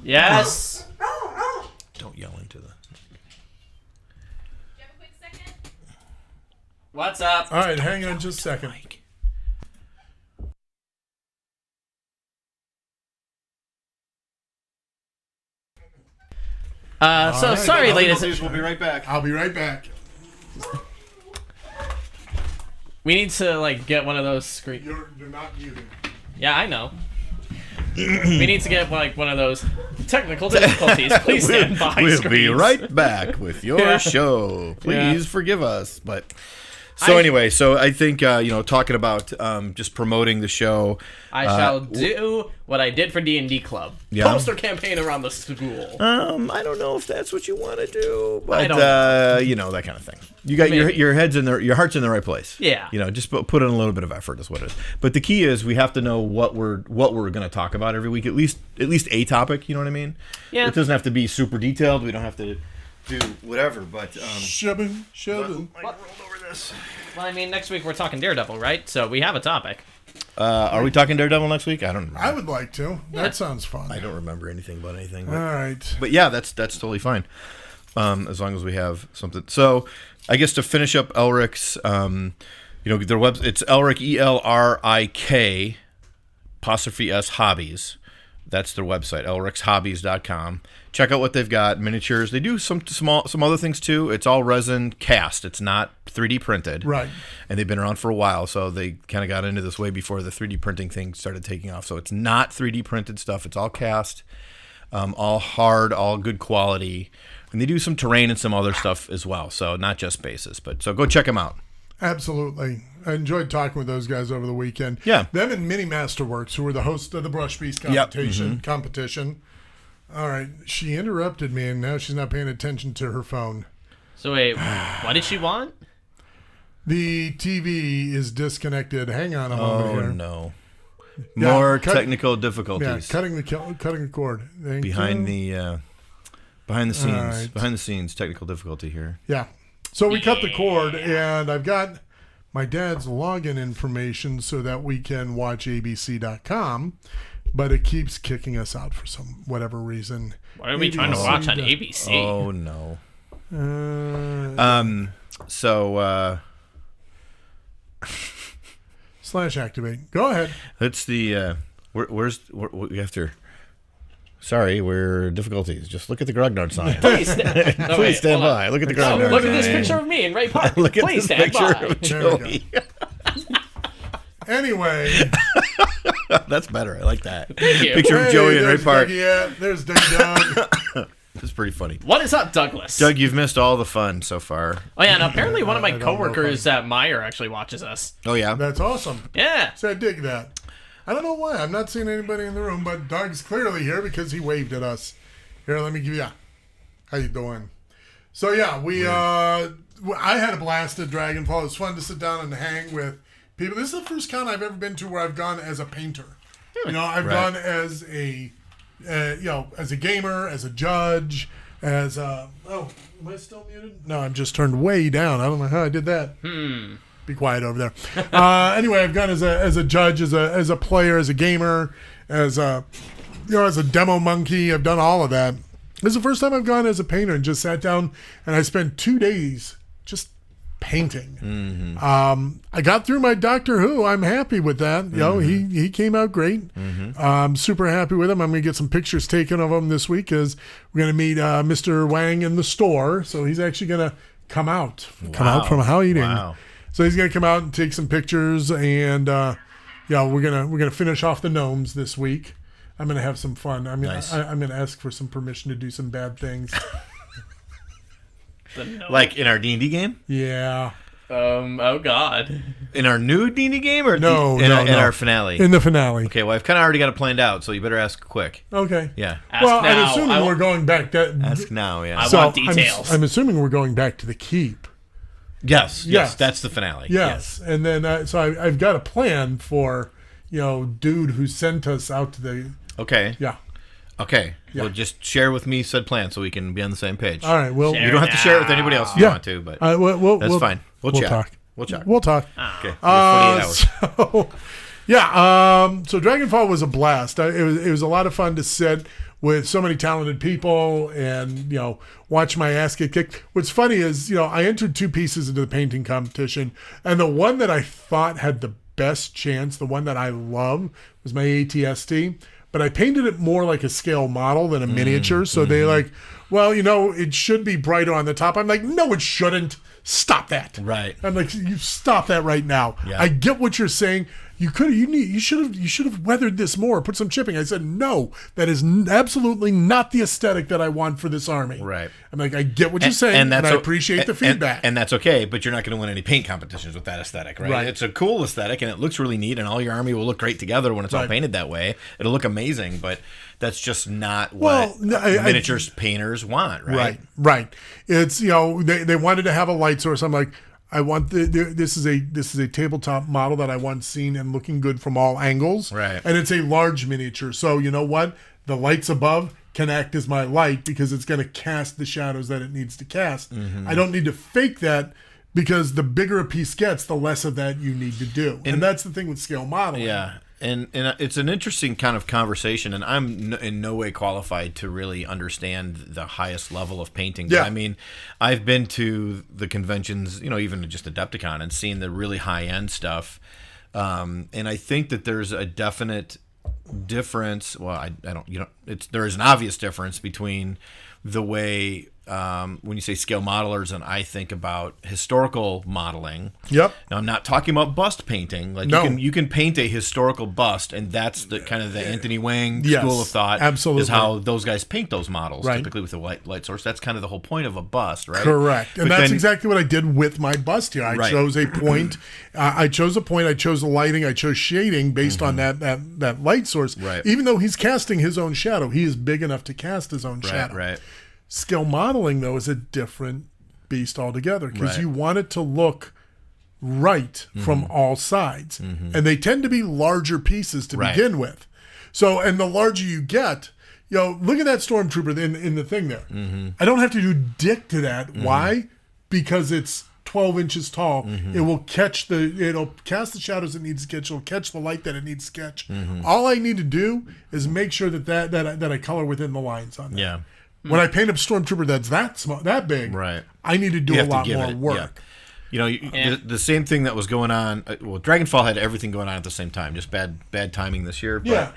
Yes. Don't yell into the. Do you have a quick second? What's up? All right, hang on just a second. So sorry, ladies. We'll be right back. I'll be right back. We need to like get one of those screen. You're not muted. Yeah, I know. We need to get like one of those technical difficulties. Please stand by. We'll be screens. right back with your Yeah. show. Please Yeah. forgive us. But so anyway, so I think talking about just promoting the show. I shall do what I did for D&D Club. Yeah. Poster campaign around the school. I don't know if that's what you want to do, but I don't that kind of thing. You got your head's in your heart's in the right place. Yeah. Just put in a little bit of effort is what it is. But the key is we have to know what we're going to talk about every week. At least a topic. You know what I mean? Yeah. It doesn't have to be super detailed. We don't have to do whatever. But Shoving. I rolled over this. Well, I mean, next week we're talking Daredevil, right? So we have a topic. Are we talking Daredevil next week? I don't remember. I would like to. That sounds fun. I don't remember anything about anything. All right. But yeah, that's totally fine. As long as we have something. So I guess to finish up Elric's, their web, it's Elric, ELRIK, apostrophe S hobbies. That's their website, elricshobbies.com. Check out what they've got, miniatures. They do some other things too. It's all resin cast. It's not 3D printed. Right. And they've been around for a while, so they kind of got into this way before the 3D printing thing started taking off. So it's not 3D printed stuff. It's all cast, all hard, all good quality. And they do some terrain and some other stuff as well. So not just bases, so go check them out. Absolutely. I enjoyed talking with those guys over the weekend. Yeah. Them and Mini Masterworks, who were the host of the Brush Beast Yep. competition. All right. She interrupted me, and now she's not paying attention to her phone. So wait, what did she want? The TV is disconnected. Hang on a moment here. Oh, no. Yeah, More technical difficulties. Yeah, cutting the cord. Thank behind you. the scenes. right. Behind the scenes, technical difficulty here. Yeah. So we cut the cord, and I've got my dad's login information so that we can watch abc.com, but it keeps kicking us out for whatever reason. Why are we trying to watch on ABC? Oh, no. Uh, So / activate. Go ahead. that's the we have to. Sorry, we're difficulties. Just look at the Grognard sign. Please, Please stand by. Look at the Grognard Look at this sign. picture of me in Ray Park. Look at Please this stand picture by. of There we Joey. Anyway. That's better. I like that. Thank you. Picture of Joey in Ray there's Park. Dougie, yeah, there's Doug. That's pretty funny. What is up, Douglas? Doug, you've missed all the fun so far. Oh yeah, and apparently one of I my don't know coworkers at Meyer actually watches us. Oh, yeah? That's awesome. Yeah. So I dig that. I don't know why. I'm not seeing anybody in the room, but Doug's clearly here because he waved at us. Here, let me give you. How you doing? So yeah, I had a blast at Dragonfall. It was fun to sit down and hang with people. This is the first con I've ever been to where I've gone as a painter. I've Right. gone as a, as a gamer, as a judge, as a. Oh, am I still muted? No, I'm just turned way down. I don't know how I did that. Be quiet over there. Anyway, I've gone as a judge, as a player, as a gamer, as a demo monkey. I've done all of that. This is the first time I've gone as a painter and just sat down and I spent 2 days just painting. Mm-hmm. I got through my Doctor Who. I'm happy with that. He came out great. I'm super happy with him. I'm going to get some pictures taken of him this week because we're going to meet Mr. Wang in the store. So he's actually going to come out from hiding. Wow. So he's going to come out and take some pictures, and we're gonna finish off the gnomes this week. I'm going to have some fun. Nice. I'm going to ask for some permission to do some bad things. Like in our D&D game? Yeah. Oh God. In our new D&D game or No, in no. our finale? In the finale. Okay, well, I've kind of already got it planned out, so you better ask quick. Okay. Yeah. Ask Well, now. I'm assuming we're going back to. Ask now, yeah. I want details. I'm assuming we're going back to the keep. Yes, Yes. that's the finale. Yes. And then I've got a plan for dude who sent us out to the. Okay. Yeah. Okay. Yeah. Well, just share with me said plan so we can be on the same page. All right. Well, Share. You don't have to share it with anybody else if you want to, but that's fine. We'll chat. Talk. We'll chat. We'll talk. Okay. 48 hours. So Dragonfall was a blast. It was a lot of fun to sit with so many talented people and, watch my ass get kicked. What's funny is, I entered 2 pieces into the painting competition, and the one that I thought had the best chance, the one that I love, was my ATST. But I painted it more like a scale model than a miniature. So they it should be brighter on the top. I'm like, no, it shouldn't. Stop that. Right. I'm like, you stop that right now. Yeah. I get what you're saying. You should have weathered this more. Put some chipping. I said, no, that is absolutely not the aesthetic that I want for this army. Right. I'm like, I get what you're saying, and I appreciate the feedback. And that's okay, but you're not going to win any paint competitions with that aesthetic, right? It's a cool aesthetic, and it looks really neat, and all your army will look great together when it's all painted that way. It'll look amazing, but that's just not what miniatures painters want, right? Right. It's, they wanted to have a light source. I'm like, I want this is a tabletop model that I want seen and looking good from all angles. Right. And it's a large miniature. So you know what? The lights above can act as my light because it's going to cast the shadows that it needs to cast. Mm-hmm. I don't need to fake that because the bigger a piece gets, the less of that you need to do. And that's the thing with scale modeling. Yeah. And it's an interesting kind of conversation, and I'm in no way qualified to really understand the highest level of painting. Yeah. But I mean, I've been to the conventions, even just Adepticon, and seen the really high-end stuff. And I think that there's a definite difference. Well, there is an obvious difference between the way when you say scale modelers, and I think about historical modeling. Yep. Now, I'm not talking about bust painting. Like you can paint a historical bust, and that's the kind of the Anthony Wang school of thought. Absolutely. Is how those guys paint those models, right. typically with a light source. That's kind of the whole point of a bust, right? Correct. And that's exactly what I did with my bust here. I chose a point. I chose the lighting. I chose shading based on that light source. Right. Even though he's casting his own shadow, he is big enough to cast his own shadow. Right. Scale modeling, though, is a different beast altogether because you want it to look right from all sides. And they tend to be larger pieces to begin with. So, and the larger you get, look at that stormtrooper in the thing there. I don't have to do dick to that. Why? Because it's 12 inches tall. It will it'll cast the shadows it needs to catch. It'll catch the light that it needs to catch. All I need to do is make sure that I color within the lines on that. Yeah. When I paint a stormtrooper that's that small, that big, I need to do a lot more work. Yeah. The same thing that was going on. Well, Dragonfall had everything going on at the same time. Just bad timing this year. But,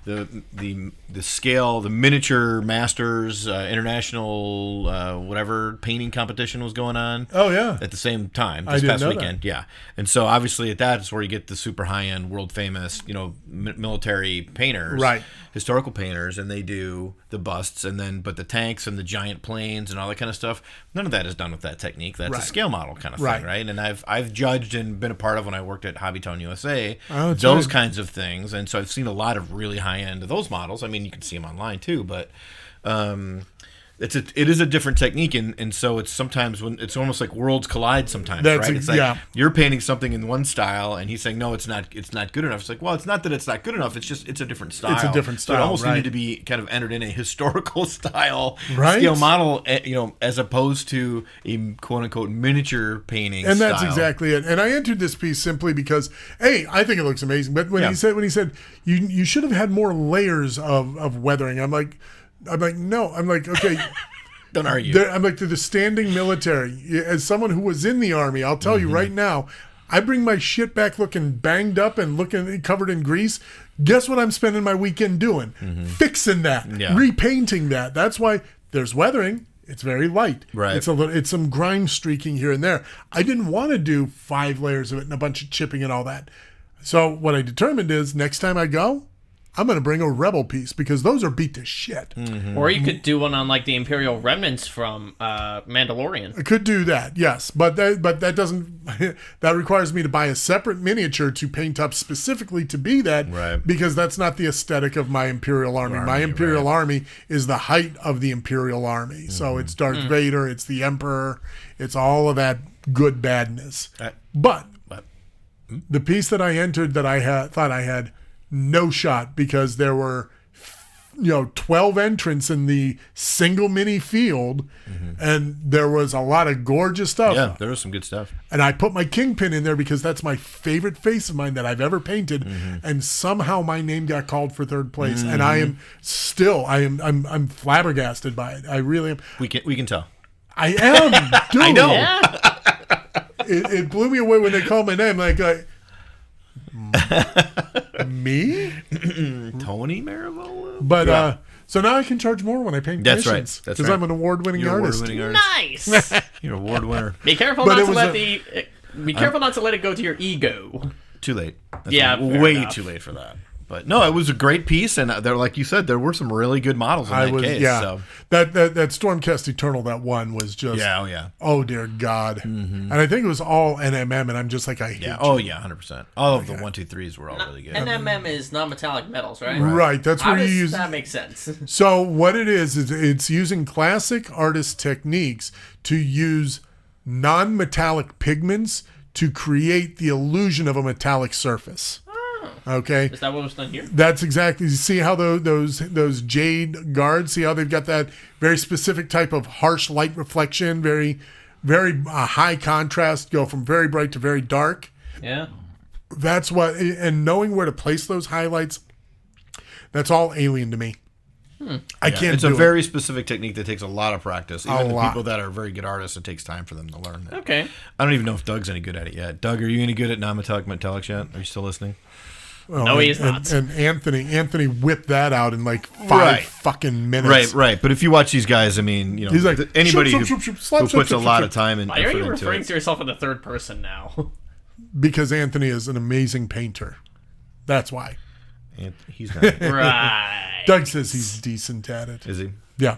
the scale, the miniature masters, international whatever painting competition was going on. Oh yeah, at the same time this past weekend. Yeah, and so obviously at that is where you get the super high end, world famous, military painters, historical painters, and they do the busts, but the tanks and the giant planes and all that kind of stuff. None of that is done with that technique. That's a scale model kind of thing, right? And I've judged and been a part of when I worked at Hobbytown USA those kinds of things, and so I've seen a lot of really high end of those models. I mean, you can see them online too, but it is a different technique, and so it's sometimes when it's almost like worlds collide sometimes, right? It's like you're painting something in one style, and he's saying no, it's not good enough. It's like, well, it's not that it's not good enough. It's just it's a different style. It's a different style. So it almost needed to be kind of entered in a historical style scale model, as opposed to a quote unquote miniature painting. And that's exactly it. And I entered this piece simply because I think it looks amazing. But when he said you should have had more layers of weathering, I'm like no. I'm like, okay. Don't argue. I'm like, to the standing military. As someone who was in the Army, I'll tell you right now, I bring my shit back looking banged up and looking covered in grease. Guess what I'm spending my weekend doing? Fixing that, repainting that. That's why there's weathering. It's very light. Right. It's some grime streaking here and there. I didn't want to do 5 layers of it and a bunch of chipping and all that. So what I determined is next time I go, I'm going to bring a rebel piece because those are beat to shit. Or you could do one on like the Imperial remnants from Mandalorian. I could do that, yes, but that doesn't. That requires me to buy a separate miniature to paint up specifically to be that, because that's not the aesthetic of my Imperial Army. My Imperial Army is the height of the Imperial Army, so it's Darth Vader, it's the Emperor, it's all of that good badness. But the piece that I entered that I thought I had no shot because there were 12 entrants in the single mini field, and there was a lot of gorgeous stuff. Yeah, there was some good stuff. And I put my Kingpin in there because that's my favorite face of mine that I've ever painted, and somehow my name got called for third place, and I am still I'm flabbergasted by it. I really am. We can tell. I am. Dude, I know. Yeah. It blew me away when they called my name. Like, me? Tony Maravola? But so now I can charge more when I paint That's right. commissions. That's Because right. I'm an award-winning You're an artist. award-winning artist. Nice. You're an award winner. Be careful But not it to was let be careful not to let it go to your ego. Too late. That's Yeah, fair way enough. too late for that. But no, it was a great piece, and there, like you said, there were some really good models in that case. Yeah. So. That Stormcast Eternal, that one was just. Yeah, oh yeah. Oh dear God! And I think it was all NMM, and I'm just like, I hate Yeah. you. Oh yeah, 100%. All of the 1, 2, 3s were all really good. NMM is non-metallic metals, right? Right, that's How where you does use. that make sense? So what it is it's using classic artist techniques to use non-metallic pigments to create the illusion of a metallic surface. Okay. Is that what was done here? That's exactly. You see how those jade guards? See how they've got that very specific type of harsh light reflection, very, very high contrast, go from very bright to very dark. Yeah. That's what, and knowing where to place those highlights, that's all alien to me. I can't. It's do a it. very specific technique that takes a lot of practice. Even the lot. people that are very good artists, it takes time for them to learn that. Okay. I don't even know if Doug's any good at it yet. Doug, are you any good at non-metallic metallics yet? Are you still listening? Well, No, he is and, not. And Anthony whipped that out in like 5 Right. fucking minutes. Right. But if you watch these guys, I mean, He's like, anybody shoop, who, shoop, shoop, slap, who slap, puts slap, a lot slap. of time and Why are effort you into referring it. to yourself in the third person now? Because Anthony is an amazing painter. That's why. And he's not. Right. Doug says he's decent at it. Is he? Yeah.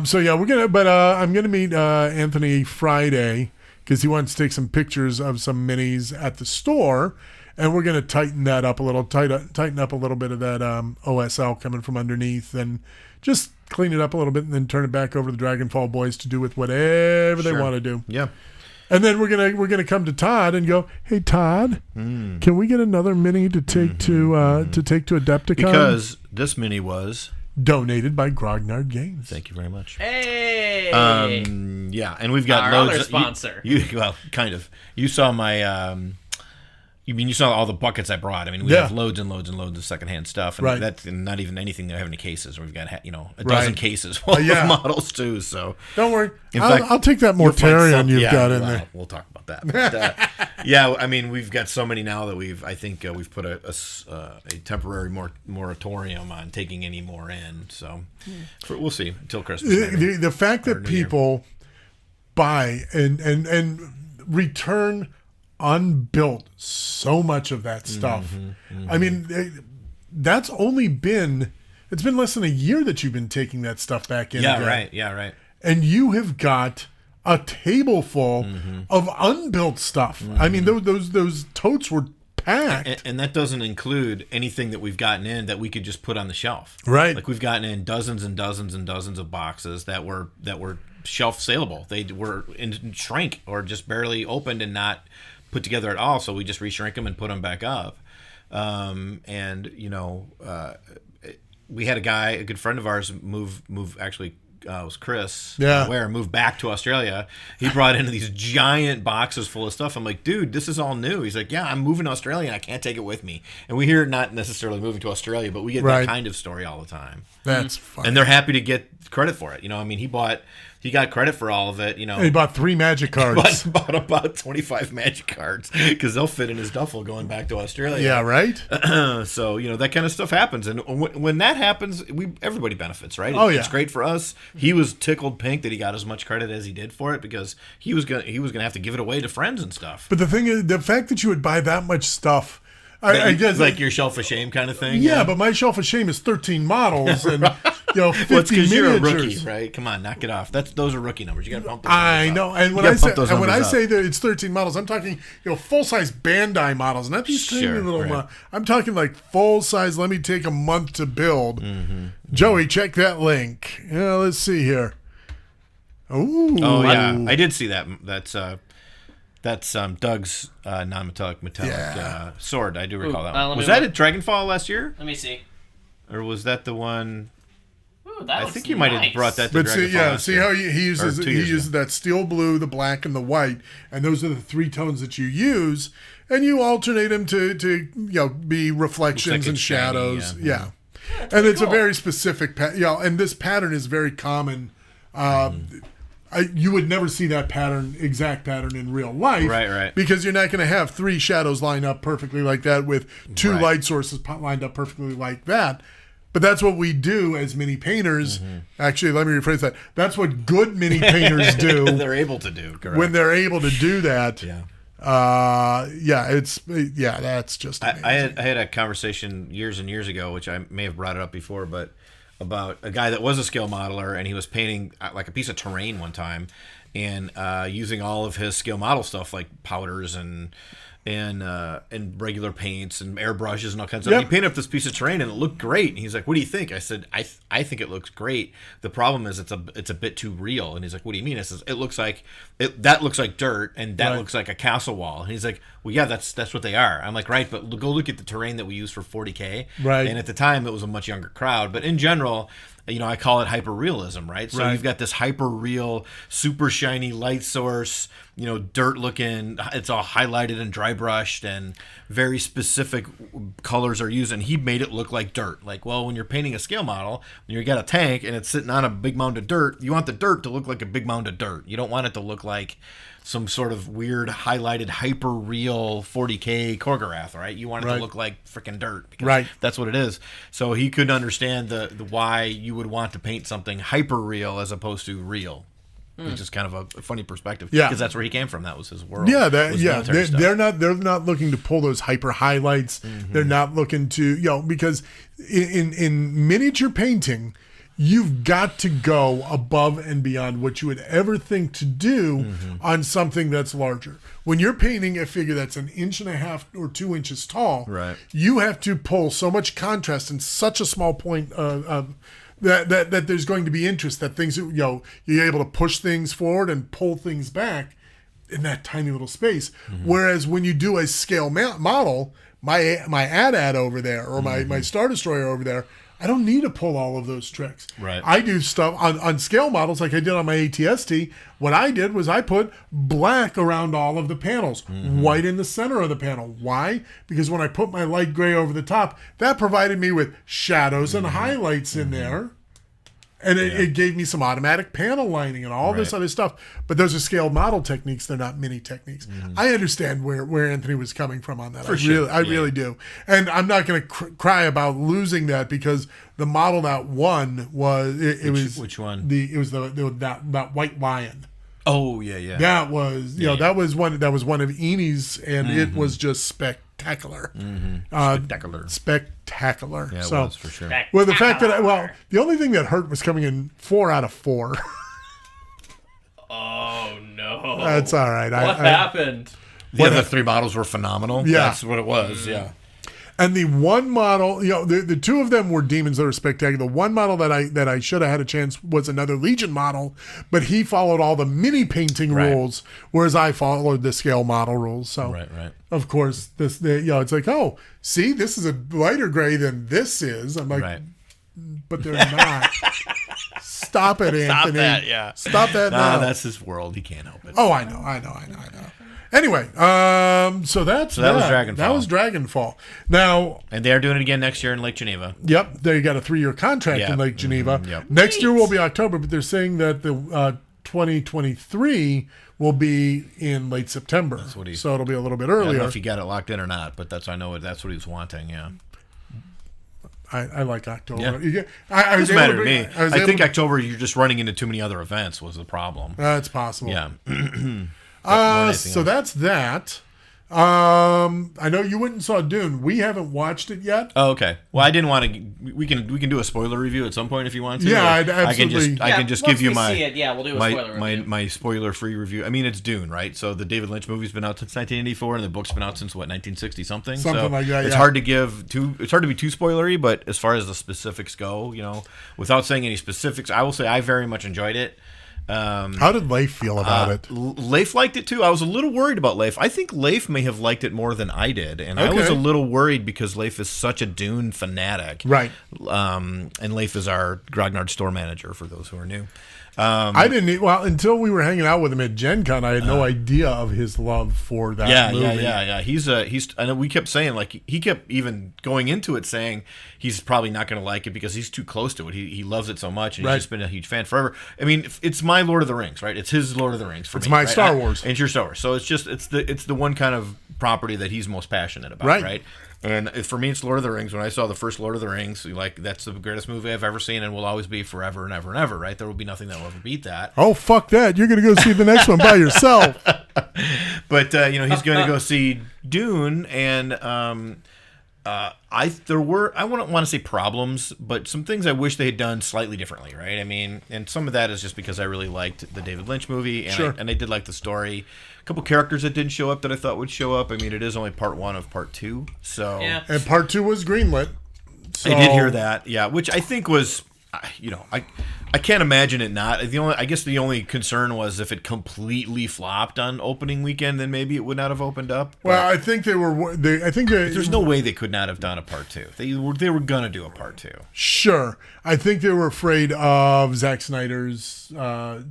So yeah, I'm gonna meet Anthony Friday because he wants to take some pictures of some minis at the store, and we're gonna tighten that up a little, tighten up a little bit of that OSL coming from underneath, and just clean it up a little bit, and then turn it back over to the Dragonfall boys to do with whatever they Sure. want to do. Yeah. And then we're gonna come to Todd and go, hey Todd, can we get another mini to take to Adepticon? Because this mini was. Donated by Grognard Games. Thank you very much. Hey. Yeah, and we've got Our loads. other sponsor. Well, kind of. You saw my. You saw all the buckets I brought. I mean, we Yeah. have loads and loads and loads of secondhand stuff, and Right. that's not even anything that I have any cases. We've got a dozen Right. cases full Yeah. of models too. So Don't worry. In fact, I'll take that you'll find Mortarion some- you've yeah, got in well, there. We'll talk about that. But, yeah, I mean, we've got so many now that we've put a temporary moratorium on taking any more in. So we'll see until Christmas. maybe. The fact Or that New Year. people buy and return unbuilt so much of that stuff. I mean, that's only been it's been less than a year that you've been taking that stuff back in. Yeah, again. right. Yeah, right. And you have got a table full of unbuilt stuff. I mean, those totes were packed. And that doesn't include anything that we've gotten in that we could just put on the shelf. Right. Like we've gotten in dozens and dozens and dozens of boxes that were shelf saleable. They were in shrink or just barely opened and not put together at all. So we just reshrink them and put them back up. We had a good friend of ours move actually. It was Chris. Yeah. Ware moved back to Australia. He brought in these giant boxes full of stuff. I'm like, dude, this is all new. He's like, yeah, I'm moving to Australia and I can't take it with me. And we hear not necessarily moving to Australia, but we get Right. that kind of story all the time. That's fun. And they're happy to get credit for it. You know, I mean, he got credit for all of it. You know, he bought 3 magic cards. bought about 25 magic cards because they'll fit in his duffel going back to Australia. Yeah, right? So that kind of stuff happens, and when that happens, everybody benefits, right? Oh, yeah. It's great for us. He was tickled pink that he got as much credit as he did for it because he was gonna have to give it away to friends and stuff. But the thing is, the fact that you would buy that much stuff, I guess like your shelf of shame kind of thing. Yeah, but my shelf of shame is 13 models and 50 well, it's because you're a miniatures. rookie, right? Come on, knock it off. Those are rookie numbers. You got to bump those. I numbers know, up. and when You I gotta say bump those numbers up. that it's 13 models, I'm talking full size Bandai models, not these tiny Sure, little. right. I'm talking like full size. Let me take a month to build. Mm-hmm. Joey, check that link. Yeah, let's see here. Ooh, Oh yeah, I did see that. That's Doug's non-metallic Yeah. sword. I do recall that let one. me Was that look. at Dragonfall last year? Let me see. Or was that the one? Ooh, that I looks think you might have nice. brought that to But Dragonfall see, yeah, last see year. how he uses Or 2 he years uses ago. that steel blue, the black, and the white, and those are the 3 tones that you use, and you alternate them to be reflections like and it's shiny, shadows, yeah. and it's cool. a very specific and this pattern is very common. You would never see that exact pattern in real life, Right. Because you're not going to have 3 shadows lined up perfectly like that with 2 Right. light sources lined up perfectly like that. But that's what we do as mini painters. Actually, let me rephrase that. That's what good mini painters do They're able to do, correct. when they're able to do that. Yeah. That's just amazing. I had a conversation years and years ago, which I may have brought it up before, but about a guy that was a scale modeler, and he was painting like a piece of terrain one time, and using all of his scale model stuff like powders and regular paints and airbrushes and all kinds of stuff. Yep. He painted up this piece of terrain and it looked great. And he's like, "What do you think?" I said, "I think it looks great. The problem is it's a bit too real." And he's like, "What do you mean?" I says, "It looks like that looks like dirt and that Right. looks like a castle wall." And he's like, "Well, yeah, that's what they are." I'm like, "Right, but go look at the terrain that we use for 40K." Right. And at the time, it was a much younger crowd, but in general, I call it hyper-realism, right? So Right. you've got this hyper-real, super shiny light source, dirt looking, it's all highlighted and dry brushed, and very specific colors are used, and he made it look like dirt. Like, well, when you're painting a scale model, when you got a tank and it's sitting on a big mound of dirt, you want the dirt to look like a big mound of dirt. You don't want it to look like some sort of weird highlighted hyper real 40K choreograph, right? You want it Right. to look like freaking dirt, because Right. that's what it is. So he couldn't understand the why you would want to paint something hyper real as opposed to real, which is kind of a funny perspective. Yeah. because that's where he came from. That was his world. Yeah, was military stuff. they're not looking to pull those hyper highlights. They're not looking to because in miniature painting, you've got to go above and beyond what you would ever think to do on something that's larger. When you're painting a figure that's 1.5 or 2 inches tall, Right. you have to pull so much contrast in such a small point that there's going to be interest, that things you're able to push things forward and pull things back in that tiny little space. Whereas when you do a scale model, my AT-AT over there or my Star Destroyer over there, I don't need to pull all of those tricks. Right. I do stuff on scale models like I did on my ATST. What I did was I put black around all of the panels, white in the center of the panel. Why? Because when I put my light gray over the top, that provided me with shadows and highlights in there. And it gave me some automatic panel lining and all this Right. other stuff. But those are scaled model techniques. They're not mini techniques. I understand where Anthony was coming from on that. I really do. And I'm not going to cry about losing that, because the model that won was Which one? It was that white lion. Oh yeah. That was that was one of Enie's, and it was just spectacular. Spectacular. Spectacular. Yeah, it So, was for sure. well, the fact that the only thing that hurt was coming in 4 out of 4. Oh no. That's all right. What happened? The other 3 models were phenomenal. Yeah. That's what it was. Yeah. And the one model, the 2 of them were demons that were spectacular. The one model that I should have had a chance was another Legion model, but he followed all the mini painting rules, whereas I followed the scale model rules. So, Right. of course, it's like, oh, see, this is a lighter gray than this is. I'm like, Right. but they're not. Stop it, Anthony. Stop that. Yeah. Stop that now. That's his world. He can't help it. Oh, I know. Anyway, so that was Dragonfall. That was Dragonfall. Now, And they are doing it again next year in Lake Geneva. yep, they got a 3-year contract Yeah. in Lake Geneva. Yep. Next year will be October, but they're saying that the 2023 will be in late September. So it'll be a little bit I don't earlier. know if you got it locked in or not, but that's what he was wanting. Yeah. I like October. Yeah. I was Doesn't able matter to to bring- me. I was I able think to- October you're just running into too many other events was the problem. That's possible. Yeah. So that's that. I know you went and saw Dune. We haven't watched it yet. Oh, okay. Well, I didn't want to. We can do a spoiler review at some point if you want to. Yeah, or I'd absolutely- I can just give you my we'll do a spoiler review. my spoiler free review. I mean, it's Dune, right? So the David Lynch movie's been out since 1984, and the book's been out since 1960 something. Something so like that, It's yeah. hard to give too. It's hard to be too spoilery, but as far as the specifics go, without saying any specifics, I will say I very much enjoyed it. How did Leif feel about it? Leif liked it too. I was a little worried about Leif. I think Leif may have liked it more than I did, and I was a little worried because Leif is such a Dune fanatic. Right. And Leif is our Grognard store manager, for those who are new. I didn't. Well, until we were hanging out with him at Gen Con, I had no idea of his love for that movie. Yeah. He's. And we kept saying, like, he kept even going into it saying he's probably not going to like it because he's too close to it. He loves it so much, and he's just been a huge fan forever. I mean, it's my Lord of the Rings, right? It's his Lord of the Rings for me. It's my right? Star Wars. It's your Star Wars. So it's the one kind of property that he's most passionate about, right? And for me, it's Lord of the Rings. When I saw the first Lord of the Rings, like, that's the greatest movie I've ever seen and will always be forever and ever and ever, right? There will be nothing that will ever beat that. Oh, fuck that. You're going to go see the next one by yourself. But, he's going to go see Dune, and I wouldn't want to say problems, but some things I wish they had done slightly differently, right? I mean, and some of that is just because I really liked the David Lynch movie, and I did like the story. A couple characters that didn't show up that I thought would show up. I mean, it is only part 1 of part 2, so and part 2 was greenlit. So. I did hear that, which I think was, I can't imagine it not. I guess the only concern was if it completely flopped on opening weekend, then maybe it would not have opened up. Well, I think there's no way they could not have done a part 2. They were gonna do a part 2. Sure, I think they were afraid of Zack Snyder's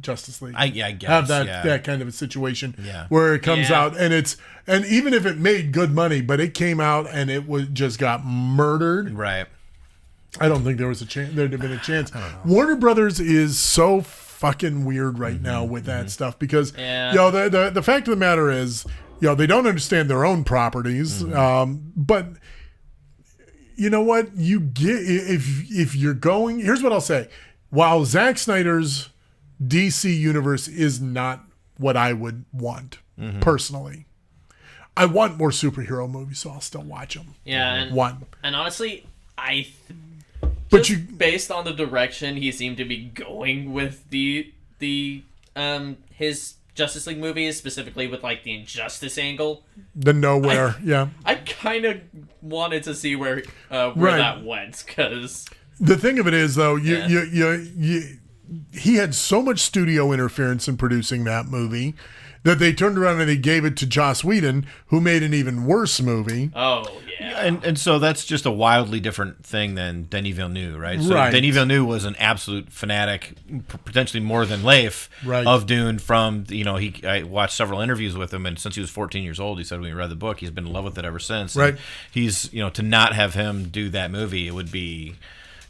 Justice League. I guess have that kind of a situation where it comes out and even if it made good money, but it came out and it just got murdered. Right. I don't think there was a chance. There'd have been a chance. Warner Brothers is so fucking weird right now with that stuff because, the fact of the matter is, they don't understand their own properties. But you know what? You get if you're going. Here's what I'll say: while Zack Snyder's DC universe is not what I would want personally, I want more superhero movies, so I'll still watch them. Yeah, and honestly, based on the direction he seemed to be going with his Justice League movies, specifically with like the Injustice angle, the nowhere, I kind of wanted to see where that went, because the thing of it is, though, he had so much studio interference in producing that movie that they turned around and they gave it to Joss Whedon, who made an even worse movie. Oh, yeah. And so that's just a wildly different thing than Denis Villeneuve, right? So Denis Villeneuve was an absolute fanatic, potentially more than Leif, of Dune from, I watched several interviews with him, and since he was 14 years old, he said when he read the book, he's been in love with it ever since. Right. And he's, to not have him do that movie, it would be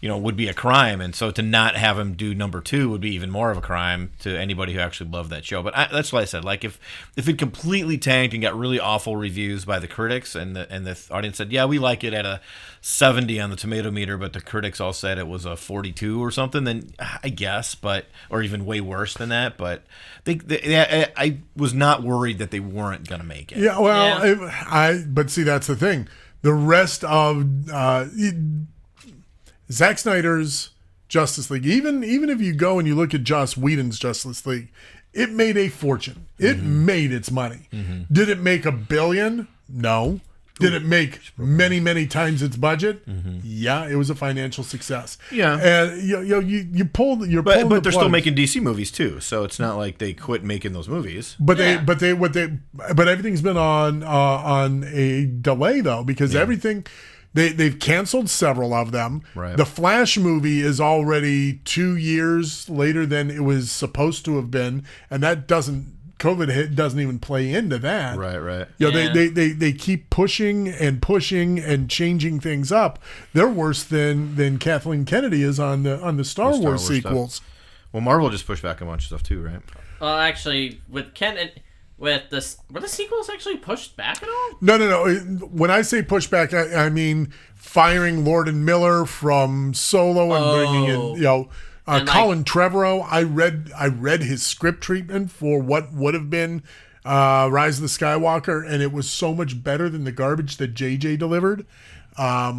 a crime. And so to not have him do number 2 would be even more of a crime to anybody who actually loved that show. But that's what I said. Like, if it completely tanked and got really awful reviews by the critics, and the audience said, we like it at a 70 on the tomato meter, but the critics all said it was a 42 or something, then I guess, or even way worse than that. But I was not worried that they weren't going to make it. Yeah, well, but see, that's the thing. The rest of Zack Snyder's Justice League, even if you go and you look at Joss Whedon's Justice League, it made a fortune. It made its money. Did it make $1 billion? No. Did it make many, many times its budget? Yeah, it was a financial success. Yeah, and you pulled your but they're still making DC movies too, so it's not like they quit making those movies. But everything's been on a delay though, because everything. They've canceled several of them. Right. The Flash movie is already 2 years later than it was supposed to have been, and that COVID doesn't even play into that. Right. They keep pushing and changing things up. They're worse than Kathleen Kennedy is on the Star Wars sequels. Stuff. Well, Marvel just pushed back a bunch of stuff too, right? Well, actually, with Kennedy. Were the sequels actually pushed back at all? No. When I say push back, I mean firing Lord and Miller from Solo and bringing in Colin Trevorrow. I read his script treatment for what would have been Rise of the Skywalker, and it was so much better than the garbage that JJ delivered. I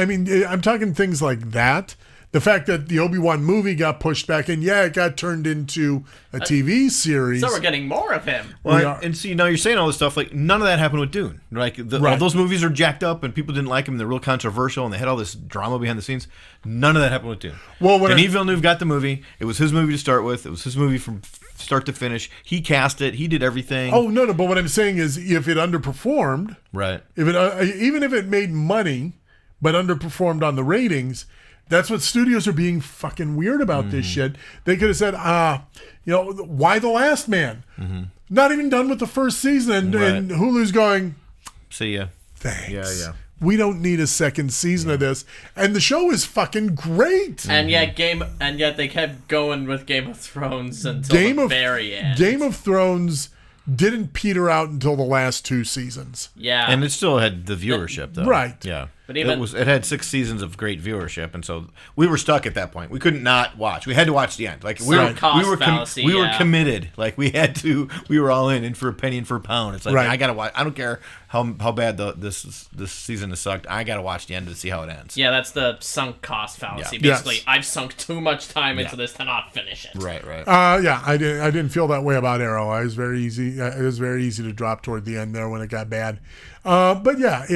mean, I'm talking things like that the fact that the Obi-Wan movie got pushed back, and it got turned into a TV series. So we're getting more of him. Well, and see, now you're saying all this stuff, like, none of that happened with Dune. Like, all those movies are jacked up, and people didn't like them, and they're real controversial, and they had all this drama behind the scenes. None of that happened with Dune. Well, Denis Villeneuve got the movie. It was his movie to start with. It was his movie from start to finish. He cast it. He did everything. Oh, no, but what I'm saying is if it underperformed, right? If it even if it made money but underperformed on the ratings, that's what studios are being fucking weird about this shit. They could have said, why The Last Man? Mm-hmm. Not even done with the first season, and Hulu's going, see ya. Thanks. Yeah. We don't need a second season of this, and the show is fucking great. And yet they kept going with Game of Thrones until the very end. Game of Thrones didn't peter out until the last 2 seasons. Yeah, and it still had the viewership, though. Right. Yeah. But it had 6 seasons of great viewership, and so we were stuck at that point. We couldn't not watch. We had to watch the end. Like we were committed. Like we had to. We were all in for a penny and for a pound. It's like I gotta watch. I don't care how bad this season has sucked. I gotta watch the end to see how it ends. Yeah, that's the sunk cost fallacy. Yeah. Basically, I've sunk too much time into this to not finish it. Right. I didn't feel that way about Arrow. It was very easy to drop toward the end there when it got bad. But yeah,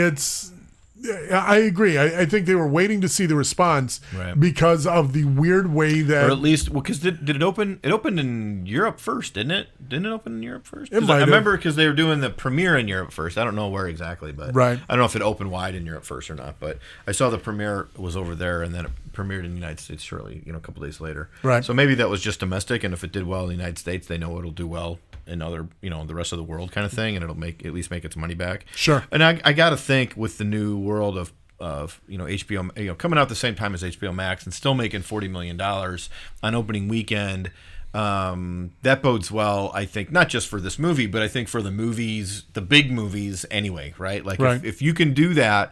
I agree. I think they were waiting to see the response because of the weird way that, or at least, because did it open? It opened in Europe first, didn't it? Didn't it open in Europe first? I remember because they were doing the premiere in Europe first. I don't know where exactly, but I don't know if it opened wide in Europe first or not. But I saw the premiere was over there, and then it premiered in the United States shortly, a couple days later. Right. So maybe that was just domestic, and if it did well in the United States, they know it'll do well in other, the rest of the world kind of thing, and it'll at least make its money back. Sure. And I got to think with the new world of HBO, coming out the same time as HBO Max and still making $40 million on opening weekend, that bodes well, I think, not just for this movie, but I think for the movies, the big movies anyway, right? Like if you can do that,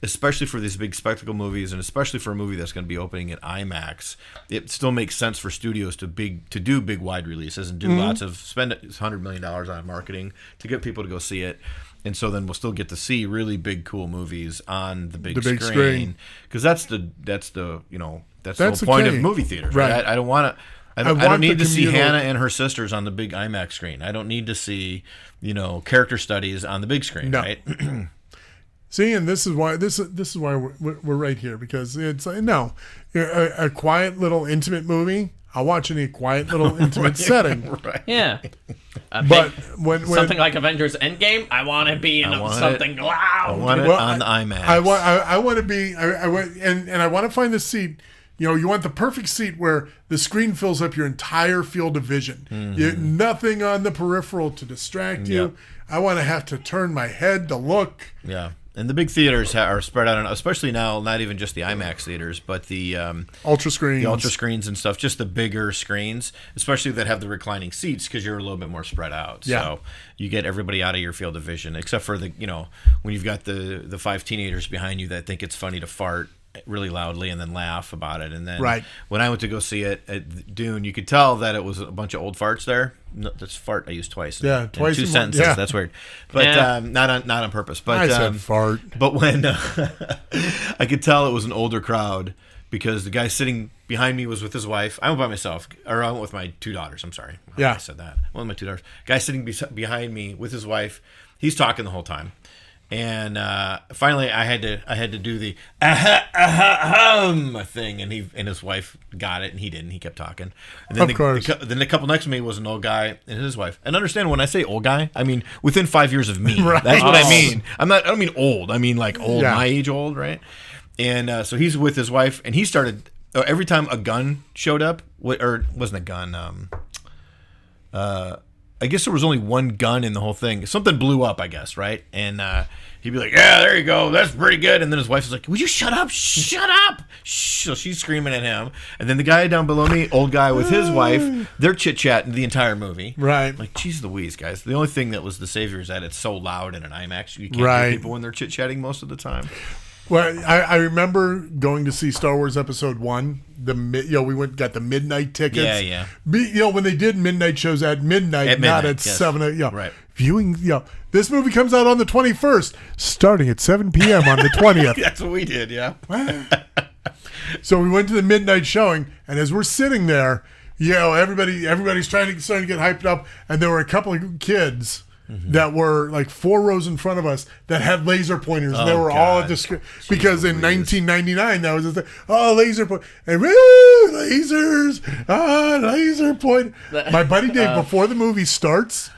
especially for these big spectacle movies, and especially for a movie that's going to be opening at IMAX, it still makes sense for studios to do big wide releases and do spend $100 million on marketing to get people to go see it. And so then we'll still get to see really big, cool movies on the big screen. Because that's the whole point of movie theaters, right? I don't want to. I don't need to see Hannah and her sisters on the big IMAX screen. I don't need to see, character studies on the big screen, right? See, and this is why we're right here, because it's a quiet little intimate movie. I'll watch in a quiet little intimate setting. Right. Yeah. But when something like Avengers Endgame, I want to be in something loud. I want it on the IMAX. I want to be. I want to find the seat. You want the perfect seat where the screen fills up your entire field of vision. Mm-hmm. Nothing on the peripheral to distract you. Yep. I want to have to turn my head to look. Yeah. And the big theaters are spread out, especially now, not even just the IMAX theaters, but the ultra screens. The ultra screens and stuff, just the bigger screens, especially that have the reclining seats, because you're a little bit more spread out. Yeah. So you get everybody out of your field of vision, except for when you've got the 5 teenagers behind you that think it's funny to fart really loudly and then laugh about it. And then when I went to go see it at Dune, you could tell that it was a bunch of old farts there. No, that's fart I used twice. Twice in 2 sentences. Yeah. That's weird, but not on purpose. But I said fart. But when I could tell it was an older crowd, because the guy sitting behind me was with his wife. I went by myself, or I went with my 2 daughters. I'm sorry. I said that. I went with my 2 daughters. Guy sitting behind me with his wife. He's talking the whole time. And finally, I had to do the thing, and his wife got it, and he didn't. He kept talking. And then of course. Then the couple next to me was an old guy and his wife. And understand, when I say old guy, I mean within 5 years of me. Right. That's what I mean. I don't mean old. I mean like old, my age old, right? And so he's with his wife, and he started every time a gun showed up, or it wasn't a gun. I guess there was only one gun in the whole thing. Something blew up, I guess, right? And he'd be like, "Yeah, there you go. That's pretty good." And then his wife was like, "Would you shut up? Shut up!" So she's screaming at him. And then the guy down below me, old guy with his wife, they're chit-chatting the entire movie. Right. Like, geez Louise, guys. The only thing that was the savior is that it's so loud in an IMAX. You can't hear people when they're chit-chatting most of the time. Well, I remember going to see Star Wars Episode 1. Got the midnight tickets. Yeah. When they did midnight shows at midnight, not at 7. Right. Viewing. This movie comes out on the 21st, starting at 7 p.m. on the 20th. That's what we did. Yeah. So we went to the midnight showing, and as we're sitting there, everybody's starting to get hyped up, and there were a couple of kids that were like 4 rows in front of us that had laser pointers, and they were all at the screen because in 1999 that was just laser point and lasers, laser point. My buddy Dave, before the movie starts,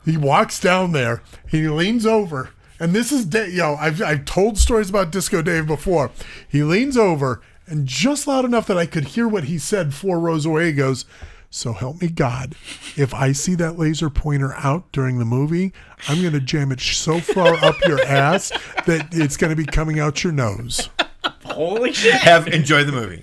he walks down there, he leans over, and this is I've told stories about Disco Dave before. He leans over, and just loud enough that I could hear what he said 4 rows away, he goes, "So help me God, if I see that laser pointer out during the movie, I'm going to jam it so far up your ass that it's going to be coming out your nose." Holy shit. Enjoy the movie.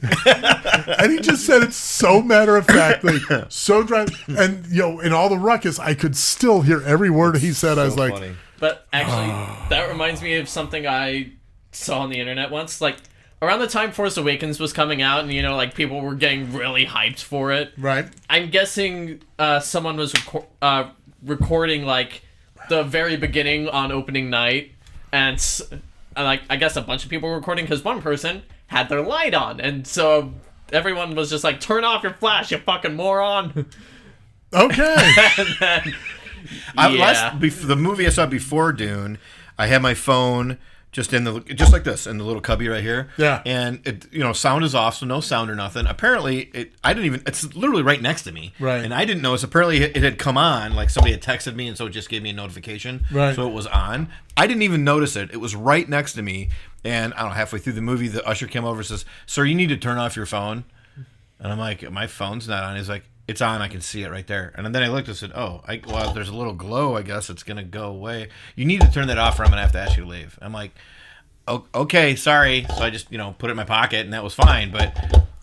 And he just said it so matter-of-factly, so dry. And, in all the ruckus, I could still hear every word he said. I was like... Funny. But actually, that reminds me of something I saw on the internet once. Like, around the time Force Awakens was coming out, and people were getting really hyped for it. Right. I'm guessing someone was recording like the very beginning on opening night, and I guess a bunch of people were recording because one person had their light on, and so everyone was just like, "Turn off your flash, you fucking moron." Okay. And then, The movie I saw before Dune, I had my phone just like this in the little cubby right here. Yeah. And it, sound is off, so no sound or nothing. Apparently, it's literally right next to me. Right. And I didn't notice. Apparently, it had come on, like somebody had texted me, and so it just gave me a notification. Right. So it was on. I didn't even notice it. It was right next to me. And I don't know, halfway through the movie, the usher came over and says, "Sir, you need to turn off your phone." And I'm like, "My phone's not on." He's like, "It's on. I can see it right there." And then I looked and said, well, there's a little glow. I guess it's going to go away. You need to turn that off or I'm going to have to ask you to leave. I'm like, okay, sorry. So I just, put it in my pocket and that was fine. But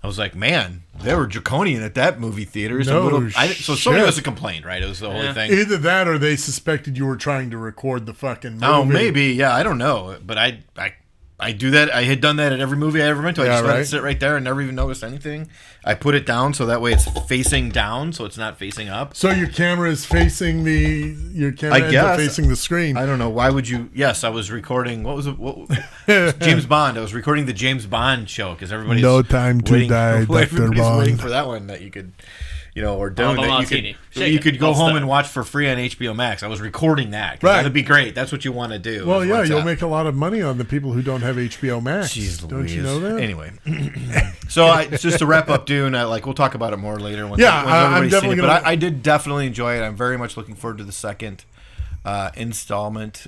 I was like, man, they were draconian at that movie theater. So somebody must have complained, right? It was the whole thing. Either that or they suspected you were trying to record the fucking movie. Oh, maybe. Yeah, I don't know. But I do that. I had done that at every movie I ever went to. I just let it sit right there and never even noticed anything. I put it down so that way it's facing down, so it's not facing up. So your camera is facing facing the screen. I don't know. Why would you? Yes, I was recording. What was it? James Bond. I was recording the James Bond show because everybody's No Time to Die, Dr. Everybody's Bond. waiting for that one that you could. Or Dune that you could go home and watch for free on HBO Max. I was recording that. Right. That'd be great. That's what you want to do. Well, yeah, you'll make a lot of money on the people who don't have HBO Max. Jeez don't Louise. you know that? Anyway, so just to wrap up Dune, we'll talk about it more later. Once I'm definitely going to. But I did definitely enjoy it. I'm very much looking forward to the second installment,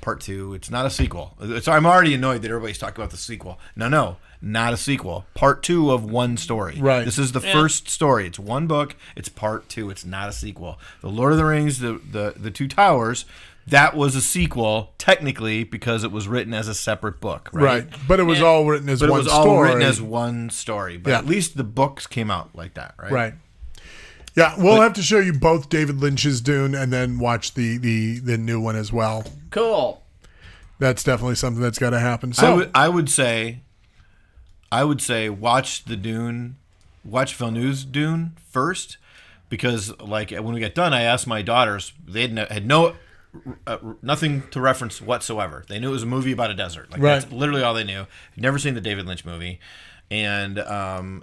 part 2. It's not a sequel. I'm already annoyed that everybody's talking about the sequel. No, not a sequel. Part 2 of one story. Right. This is the first story. It's one book. It's part 2. It's not a sequel. The Lord of the Rings, the Two Towers, that was a sequel technically because it was written as a separate book. Right. But it was all written as one story. But it was all written as one story. But at least the books came out like that. Right. Right. Yeah, we'll have to show you both David Lynch's Dune and then watch the new one as well. Cool. That's definitely something that's got to happen. So I would say watch Villeneuve's Dune first, because when we got done, I asked my daughters. They had nothing to reference whatsoever. They knew it was a movie about a desert. That's literally all they knew. Had never seen the David Lynch movie. And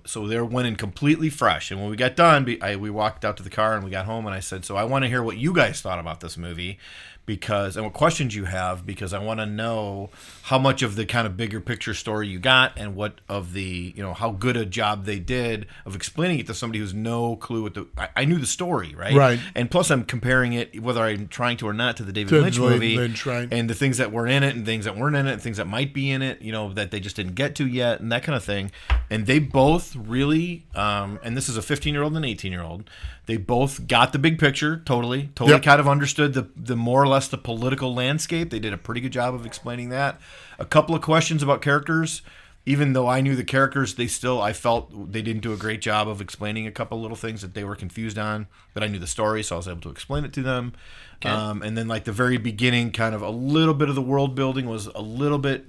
so they went in completely fresh. And when we got done, we walked out to the car and we got home. And I said, so I want to hear what you guys thought about this movie, and what questions you have, because I want to know how much of the kind of bigger picture story you got, and what of the, how good a job they did of explaining it to somebody who's no clue what I knew the story, right? Right. And plus I'm comparing it, whether I'm trying to or not, to the David Lynch movie, right. And the things that were in it and things that weren't in it and things that might be in it, that they just didn't get to yet, and that kind of thing. And they both really, and this is a 15-year-old and an 18-year-old, they both got the big picture, totally kind of understood the more or less the political landscape. They did a pretty good job of explaining that. A couple of questions about characters, even though I knew the characters, I felt they didn't do a great job of explaining a couple little things that they were confused on, but I knew the story, so I was able to explain it to them. Okay. And then the very beginning, kind of a little bit of the world building was a little bit,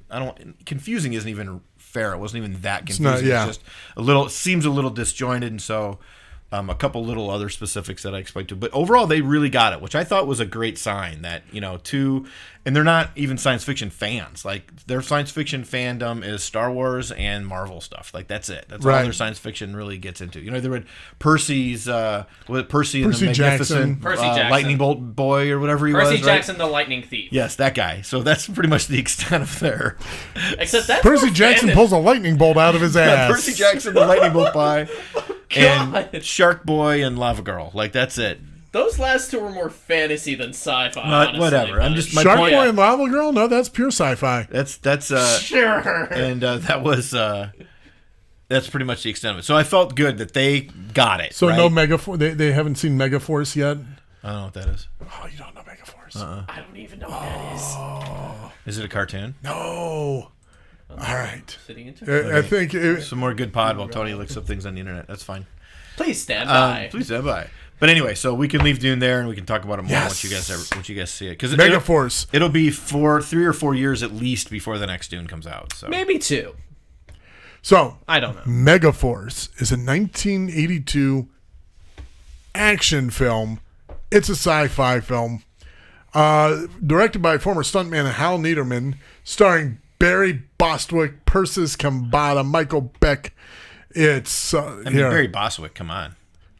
confusing isn't even fair. It wasn't even that confusing. It's just seems a little disjointed, and so A couple little other specifics that I explained to, but overall they really got it, which I thought was a great sign that, and they're not even science fiction fans. Like their science fiction fandom is Star Wars and Marvel stuff. Like that's it. That's all their science fiction really gets into. They read Percy and the Magnificent Percy Jackson. Lightning Bolt Boy or whatever he was. Percy Jackson, the Lightning Thief. Yes, that guy. So that's pretty much the extent of their. Except that Percy Jackson pulls a lightning bolt out of his ass. Percy Jackson, the Lightning Bolt Boy, and Shark Boy and Lava Girl. Like that's it. Those last two were more fantasy than sci-fi. Honestly, whatever. I'm just my Shark point. Boy and Lava Girl? No, that's pure sci-fi. That's Sure. and that was that's pretty much the extent of it. So I felt good that they got it. So right? no Megaforce. They haven't seen Megaforce yet. I don't know what that is. Oh, you don't know Megaforce? I don't even know what that Is it a cartoon? No. All right. is. Sitting into I think Some more good pod while Tony looks up things on the internet. That's fine. Please stand by. Please stand by. But anyway, so we can leave Dune there and we can talk about it more Yes. once you guys see it. Because Megaforce. it'll be 3 or 4 years at least before the next Dune comes out. So Maybe 2. So I don't know. Megaforce is a 1982 action film. It's a sci-fi film. Directed by former stuntman Hal Niederman, starring Barry Bostwick, Persis Kambata, Michael Beck. It's Barry Bostwick, come on.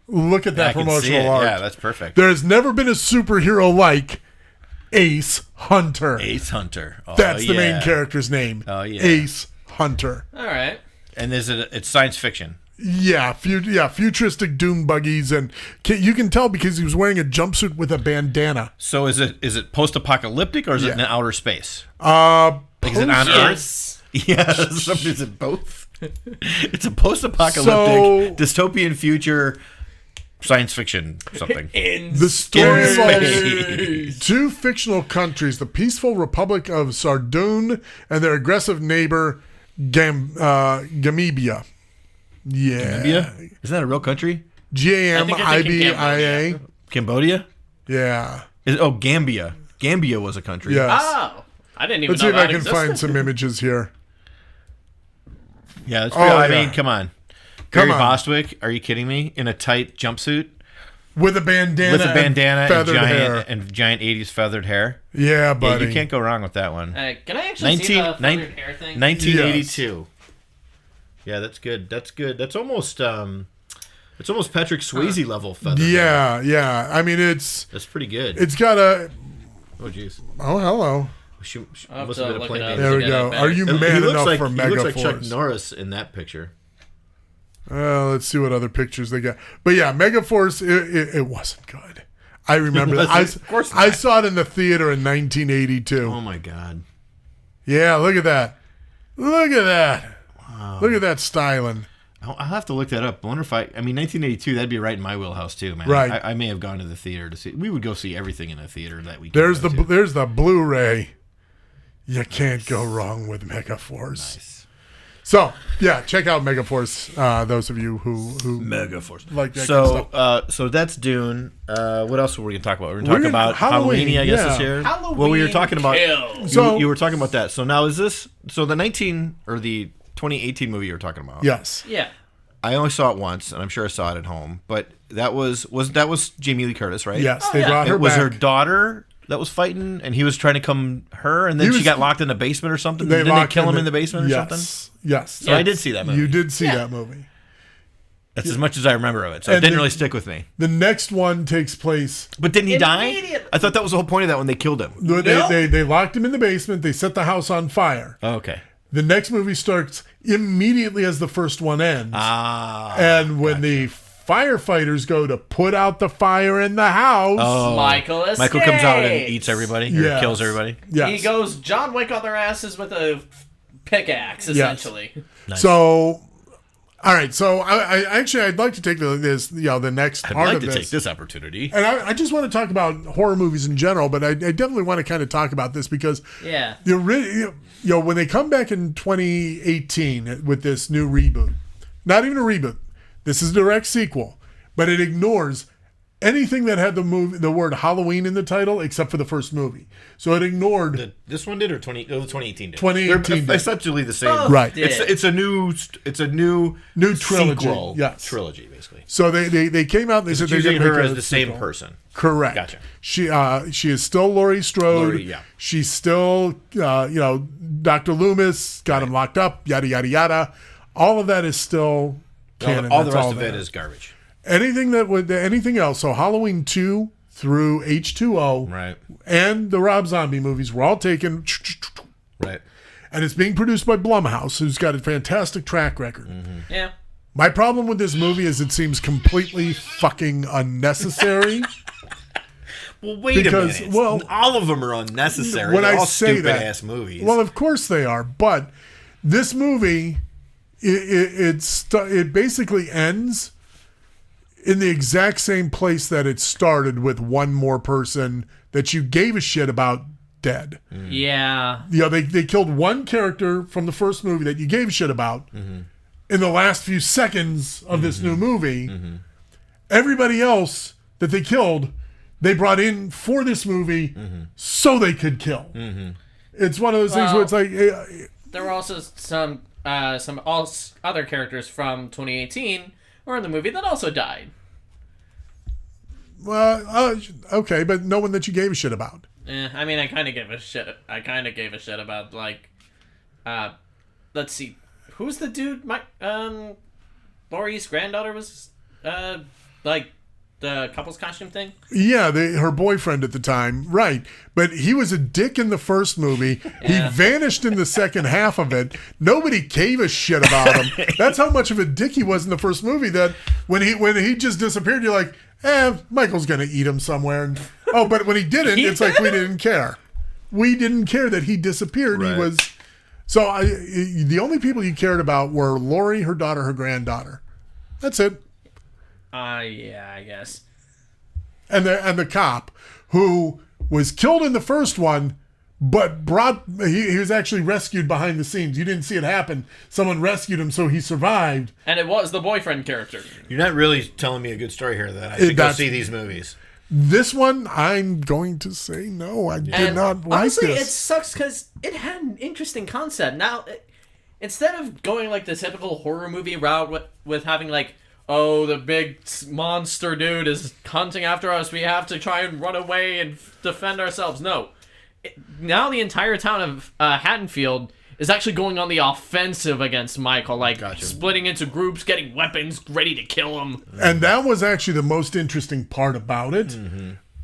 Look at that I can see promotional it. art. Yeah, that's perfect. There has never been a superhero like Ace Hunter. Ace Hunter. Oh, That's the yeah. main character's name. Oh, yeah. Ace Hunter. All right. And it's science fiction. Yeah, futuristic dune buggies, and you can tell because he was wearing a jumpsuit with a bandana. So is it post-apocalyptic or is it in outer space? Is it on Yes. Earth? Yes. Is it both? It's a post-apocalyptic dystopian future science fiction something. The story In involves space. two fictional countries, the peaceful Republic of Sardoon and their aggressive neighbor Gamibia. Yeah. Gambia? Isn't that a real country? Gamibia. Cambodia? Yeah. Gambia. Gambia was a country. Yes. Oh, I didn't even Let's know see if I that can existed. find some images here. Yeah, that's Oh, I yeah. mean, come on. Come Barry on. Bostwick, are you kidding me? In a tight jumpsuit? With a bandana, With a bandana and feathered hair. giant 80s feathered hair? Yeah, Yeah, buddy. you can't go wrong with that one. Can I actually see the feathered hair thing? 1982. Yeah, that's good. That's good. That's almost Patrick Swayze level feather. Yeah. I mean, it's That's pretty good. got a. Oh, jeez. Oh, hello. She I'll must have have to been a look it up. playmate. There we get go. it back. Are you He man looks enough like, for he looks like Chuck Megaforce? Norris in that picture. Let's see what other pictures they got. But yeah, Megaforce, it wasn't good. I remember that. Of course I not. saw it in the theater in 1982. Oh, my God. Yeah, look at that. Look at that. Wow. Look at that styling. I'll have to look that up. I wonder if I mean, 1982, that'd be right in my wheelhouse, too, man. Right. I may have gone to the theater to see. We would go see everything in a theater that weekend. There's the Blu-ray. You can't go wrong with Megaforce. Nice. So, yeah, check out Megaforce, those of you who Megaforce. like that kind of stuff. So that's Dune. What else were we going to talk about? We're going to talk We're gonna- about Halloween, I guess, yeah. this year. Halloween Well, we were talking about... Kills. So- you were talking about that. So now is this... So the 2018 movie you were talking about. Yes. Yeah. I only saw it once, and I'm sure I saw it at home. But that was Jamie Lee Curtis, right? Yes, Oh, they yeah. brought her It was back. her daughter that was fighting, and he was trying to come her, and then she got locked in the basement or something. Didn't they locked kill him in the basement or yes, something? Yes. So I did see that movie. You did see Yeah. that movie. That's as much as I remember of it. So it And didn't the- really stick with me. The next one takes place. But didn't he die? Immediately. I thought that was the whole point of that when they killed him. They locked him in the basement. They set the house on fire. Oh, okay. The next movie starts immediately as the first one ends. Ah. And when the firefighters go to put out the fire in the house, Michael escapes. Michael comes out and eats everybody, or Yes. kills everybody. yes. He goes John Wick on their asses with a pickaxe, essentially. Nice. So, all right. So I'd like to take the next I'd part like of to this. take this opportunity. And I just want to talk about horror movies in general, but I definitely want to kind of talk about this because Yeah. when they come back in 2018 with this new reboot, not even a reboot, this is a direct sequel, but it ignores anything that had the word Halloween in the title except for the first movie. So it ignored This one did, or 2018 did? 2018 They're did. essentially the same. Both Right. did. It's a new new trilogy. sequel Yes. trilogy, basically. So they came out and they said they're using going to her make as the sequel. same person. Correct. Gotcha. She is still Laurie Strode. Laurie, yeah. She's still Dr. Loomis got him locked up. Yada yada yada. All of that is still canon. All the That's rest of it there. is garbage. Anything else? So Halloween 2 through H2O, Right. and the Rob Zombie movies were all taken. Right. And it's being produced by Blumhouse, who's got a fantastic track record. Yeah. My problem with this movie is it seems completely fucking unnecessary. Well, wait Because, a minute. well, all of them are unnecessary. When They're I all say stupid that, ass movies. well, of course they are. But this movie, it basically ends in the exact same place that it started, with one more person that you gave a shit about dead. Yeah. They killed one character from the first movie that you gave a shit about in the last few seconds of this new movie. Everybody else that they killed, they brought in for this movie so they could kill. It's one of those things where it's like... There were also some other characters from 2018 were in the movie that also died. Well, okay, but no one that you gave a shit about. I mean, I kind of gave a shit about, like, let's see, who's the dude? Laurie's granddaughter was, like, the couple's costume thing. Yeah, her boyfriend at the time, right? But he was a dick in the first movie. Yeah. He vanished in the second half of it. Nobody gave a shit about him. That's how much of a dick he was in the first movie. That when he just disappeared, you're like, Michael's gonna eat him somewhere. And, but when he didn't, it's like we didn't care. We didn't care that he disappeared. Right. He was. So the only people you cared about were Laurie, her daughter, her granddaughter. That's it. Yeah, I guess. And the cop who was killed in the first one, but he was actually rescued behind the scenes. You didn't see it happen. Someone rescued him, so he survived. And it was the boyfriend character. You're not really telling me a good story here. That I should go see these movies. This one, I'm going to say no. I did not like honestly, this. it sucks because it had an interesting concept. Now, instead of going like the typical horror movie route with having like, oh, the big monster dude is hunting after us, we have to try and run away and defend ourselves. No. Now the entire town of Haddonfield is actually going on the offensive against Michael, like splitting into groups, getting weapons, ready to kill him. And that was actually the most interesting part about it.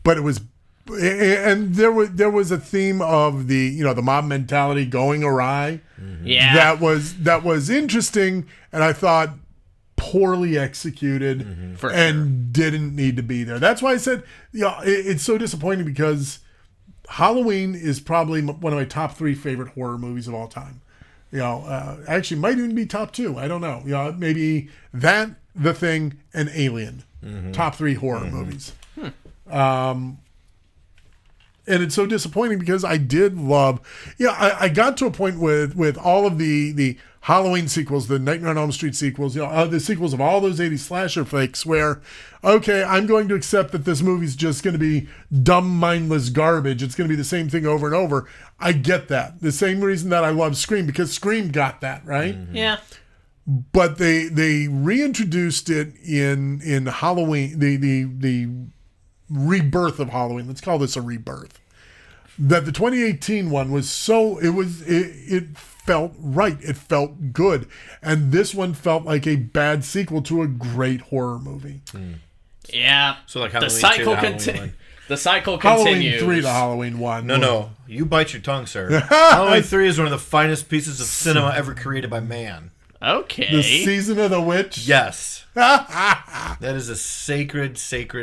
But it was... And there was a theme of the mob mentality going awry. Yeah. That was interesting, and I thought poorly executed and didn't need to be there. That's why I said, it's so disappointing because Halloween is probably one of my top 3 favorite horror movies of all time. Actually might even be top 2. I don't know. Maybe that, The Thing, and Alien. Top 3 horror movies. And it's so disappointing because I did love... I got to a point with all of the Halloween sequels, the Nightmare on Elm Street sequels, the sequels of all those 80s slasher flicks where, okay, I'm going to accept that this movie's just going to be dumb, mindless garbage. It's going to be the same thing over and over. I get that. The same reason that I love Scream, because Scream got that, right? Yeah. But they reintroduced it in Halloween, the rebirth of Halloween. Let's call this a rebirth. That the 2018 one was it felt right. It felt good. And this one felt like a bad sequel to a great horror movie. Yeah. So like Halloween the cycle 2 to Halloween 1. The cycle Halloween continues. 3 to Halloween 1. No. You bite your tongue, sir. Halloween 3 is one of the finest pieces of cinema ever created by man. Okay. The Season of the Witch. Yes. That is a sacred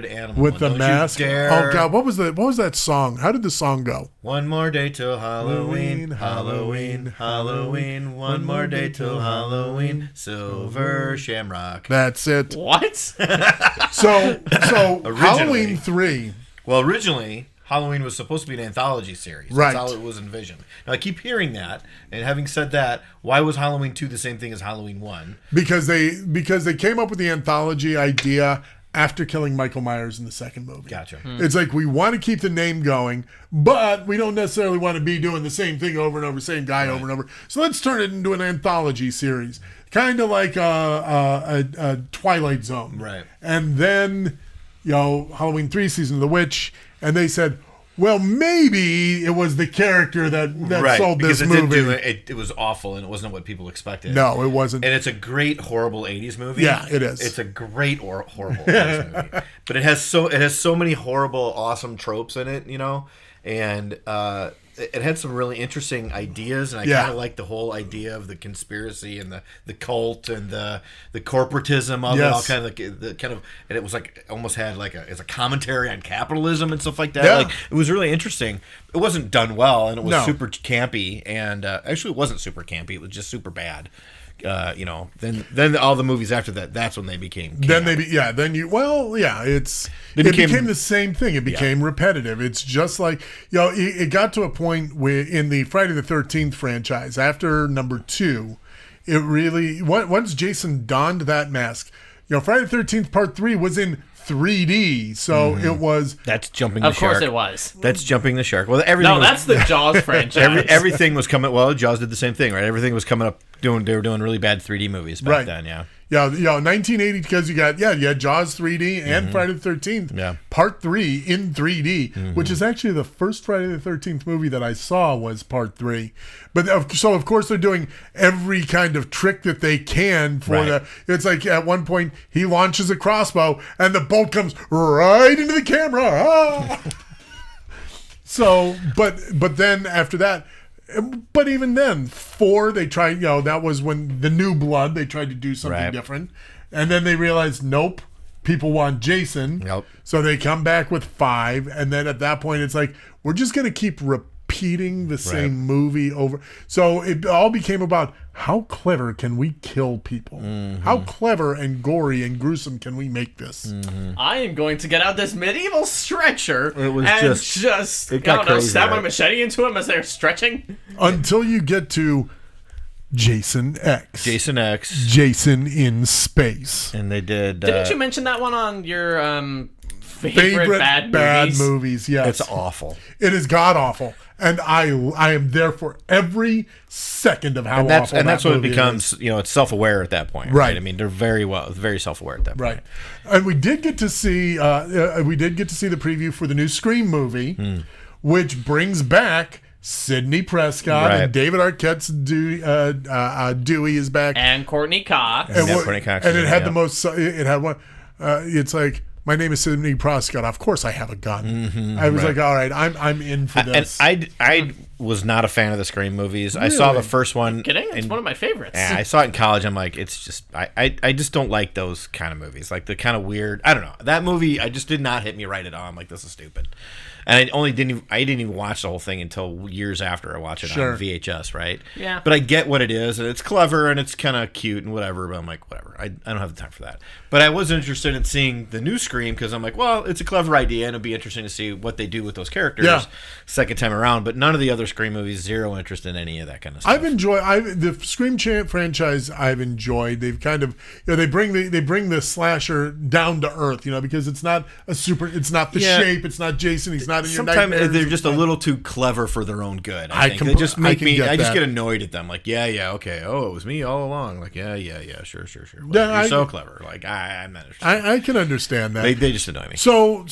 animal. With the Don't mask. You dare. Oh God, what was that song? How did the song go? One more day till Halloween, Halloween, Halloween. One more day till Halloween. Silver Shamrock. That's it. What? So Halloween 3. Well, originally Halloween was supposed to be an anthology series. Right. That's how it was envisioned. Now I keep hearing that, and having said that, why was Halloween 2 the same thing as Halloween 1? Because they came up with the anthology idea after killing Michael Myers in the second movie. Gotcha. It's like we want to keep the name going, but we don't necessarily want to be doing the same thing over and over, same guy over and over. So let's turn it into an anthology series, kind of like a Twilight Zone. Right. And then, Halloween 3, Season of the Witch, and they said, well, maybe it was the character that sold this movie. It was awful, and it wasn't what people expected. No, it wasn't. And it's a great, horrible 80s movie. Yeah, it is. It's a great, horrible 80s movie. But it has so many horrible, awesome tropes in it, and it had some really interesting ideas, and I kind of like the whole idea of the conspiracy and the cult and the corporatism of it, all kind of and it was like almost had like as a commentary on capitalism and stuff like that. Yeah. Like it was really interesting. It wasn't done well, and it was No. super campy, and actually it wasn't super campy. It was just super bad. Then all the movies after that, that's when they became camp. It became the same thing. It became repetitive. It's just like, it got to a point where in the Friday the 13th franchise, after number 2, it really, once Jason donned that mask, Friday the 13th part 3 was in 3D, so it was. That's jumping the shark. Of course it was. That's jumping the shark. Well, everything. That's the Jaws franchise. Everything was coming. Well, Jaws did the same thing, right? Everything was coming up. They were doing really bad 3D movies back then. Yeah. Yeah, 1980 because you got Jaws 3D and Friday the 13th Part 3 in 3D, which is actually the first Friday the 13th movie that I saw was Part 3. But so of course they're doing every kind of trick that they can for it's like at one point he launches a crossbow and the bolt comes right into the camera. Ah! So, but then after that. But even then, 4, they tried, that was when the New Blood, they tried to do something different. And then they realized, nope, people want Jason. Yep. So they come back with 5. And then at that point, it's like, we're just going to keep repeating the same movie over. So it all became about how clever can we kill people? How clever and gory and gruesome can we make this? I am going to get out this medieval stretcher It stab my machete into him as they're stretching. Until you get to Jason X. Jason in space. And they did. Didn't you mention that one on your favorite bad movies? Yes. It's awful. It is god awful. And I am there for every second of how awful and that's that when it movie becomes, is. it's self-aware at that point. Right. I mean, they're very self-aware at that point. Right. And we did get to see the preview for the new Scream movie, which brings back Sidney Prescott and David Arquette's Dewey is back, and Courtney Cox. And it had the most. It had one. It's like, my name is Sidney Prescott. Of course, I have a gun. I was like, all right, I'm in for this. And I was not a fan of the Scream movies. Really? I saw the first one. Kidding? It's one of my favorites. I saw it in college. I'm like, it's just I just don't like those kind of movies. Like the kind of weird. I don't know. That movie, I just did not hit me right at all. I'm like, this is stupid. And I didn't even watch the whole thing until years after I watched it on VHS, right? Yeah. But I get what it is, and it's clever, and it's kind of cute and whatever, but I'm like, whatever. I don't have the time for that. But I was interested in seeing the new Scream because I'm like, well, it's a clever idea, and it'll be interesting to see what they do with those characters second time around. But none of the other Scream movies, zero interest in any of that kind of stuff. I've enjoyed the Scream franchise. I've enjoyed. They've kind of they bring the slasher down to earth, because it's not it's not the shape, it's not Jason, he's not in your nightmares. Sometimes they're just a little too clever for their own good. I think. They just make me. I just get annoyed at them. Like, okay. Oh, it was me all along. Like, yeah, sure. Well, you're so clever. Like, I'm not interested. I can understand that. They just annoy me. So,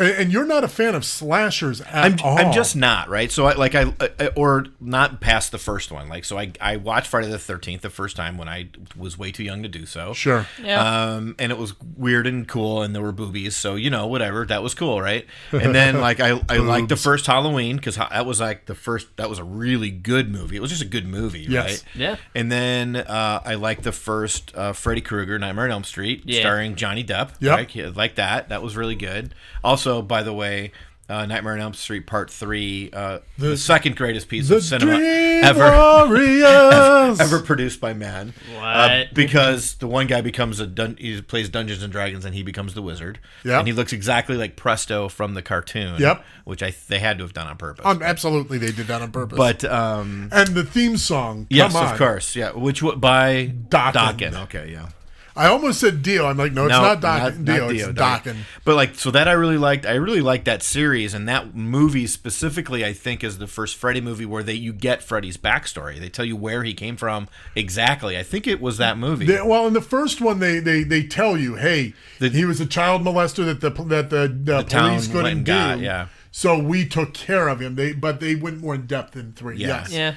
and you're not a fan of slashers at all. I'm just not, right? So, I or not past the first one. Like, so I watched Friday the 13th the first time when I was way too young to do so. Sure. Yeah. And it was weird and cool, and there were boobies. So, whatever. That was cool, right? And then, I liked the first Halloween because that was like the first. That was a really good movie. It was just a good movie, right? Yeah. And then I liked the first Freddy Krueger, Nightmare on Elm Street, starring Johnny Depp. Yep. Right? Like that. That was really good. Also, by the way, Nightmare on Elm Street Part 3, the second greatest piece of cinema ever produced by man. What? Because the one guy becomes he plays Dungeons and Dragons, and he becomes the wizard. Yep. And he looks exactly like Presto from the cartoon. Yep. Which they had to have done on purpose. Absolutely, they did that on purpose. But and the theme song, yes, come on. of course, yeah. By Dokken. Okay, yeah. I almost said Dio. I'm like, no, it's not Dio. Dio. It's Dokken. But like, so that I really liked. I really liked that series, and that movie specifically, I think, is the first Freddy movie where you get Freddy's backstory. They tell you where he came from exactly. I think it was that movie. Well, in the first one, they tell you, hey, he was a child molester that the police couldn't do. Yeah. So we took care of him. But they went more in depth in 3. Yeah. Yes. Yeah.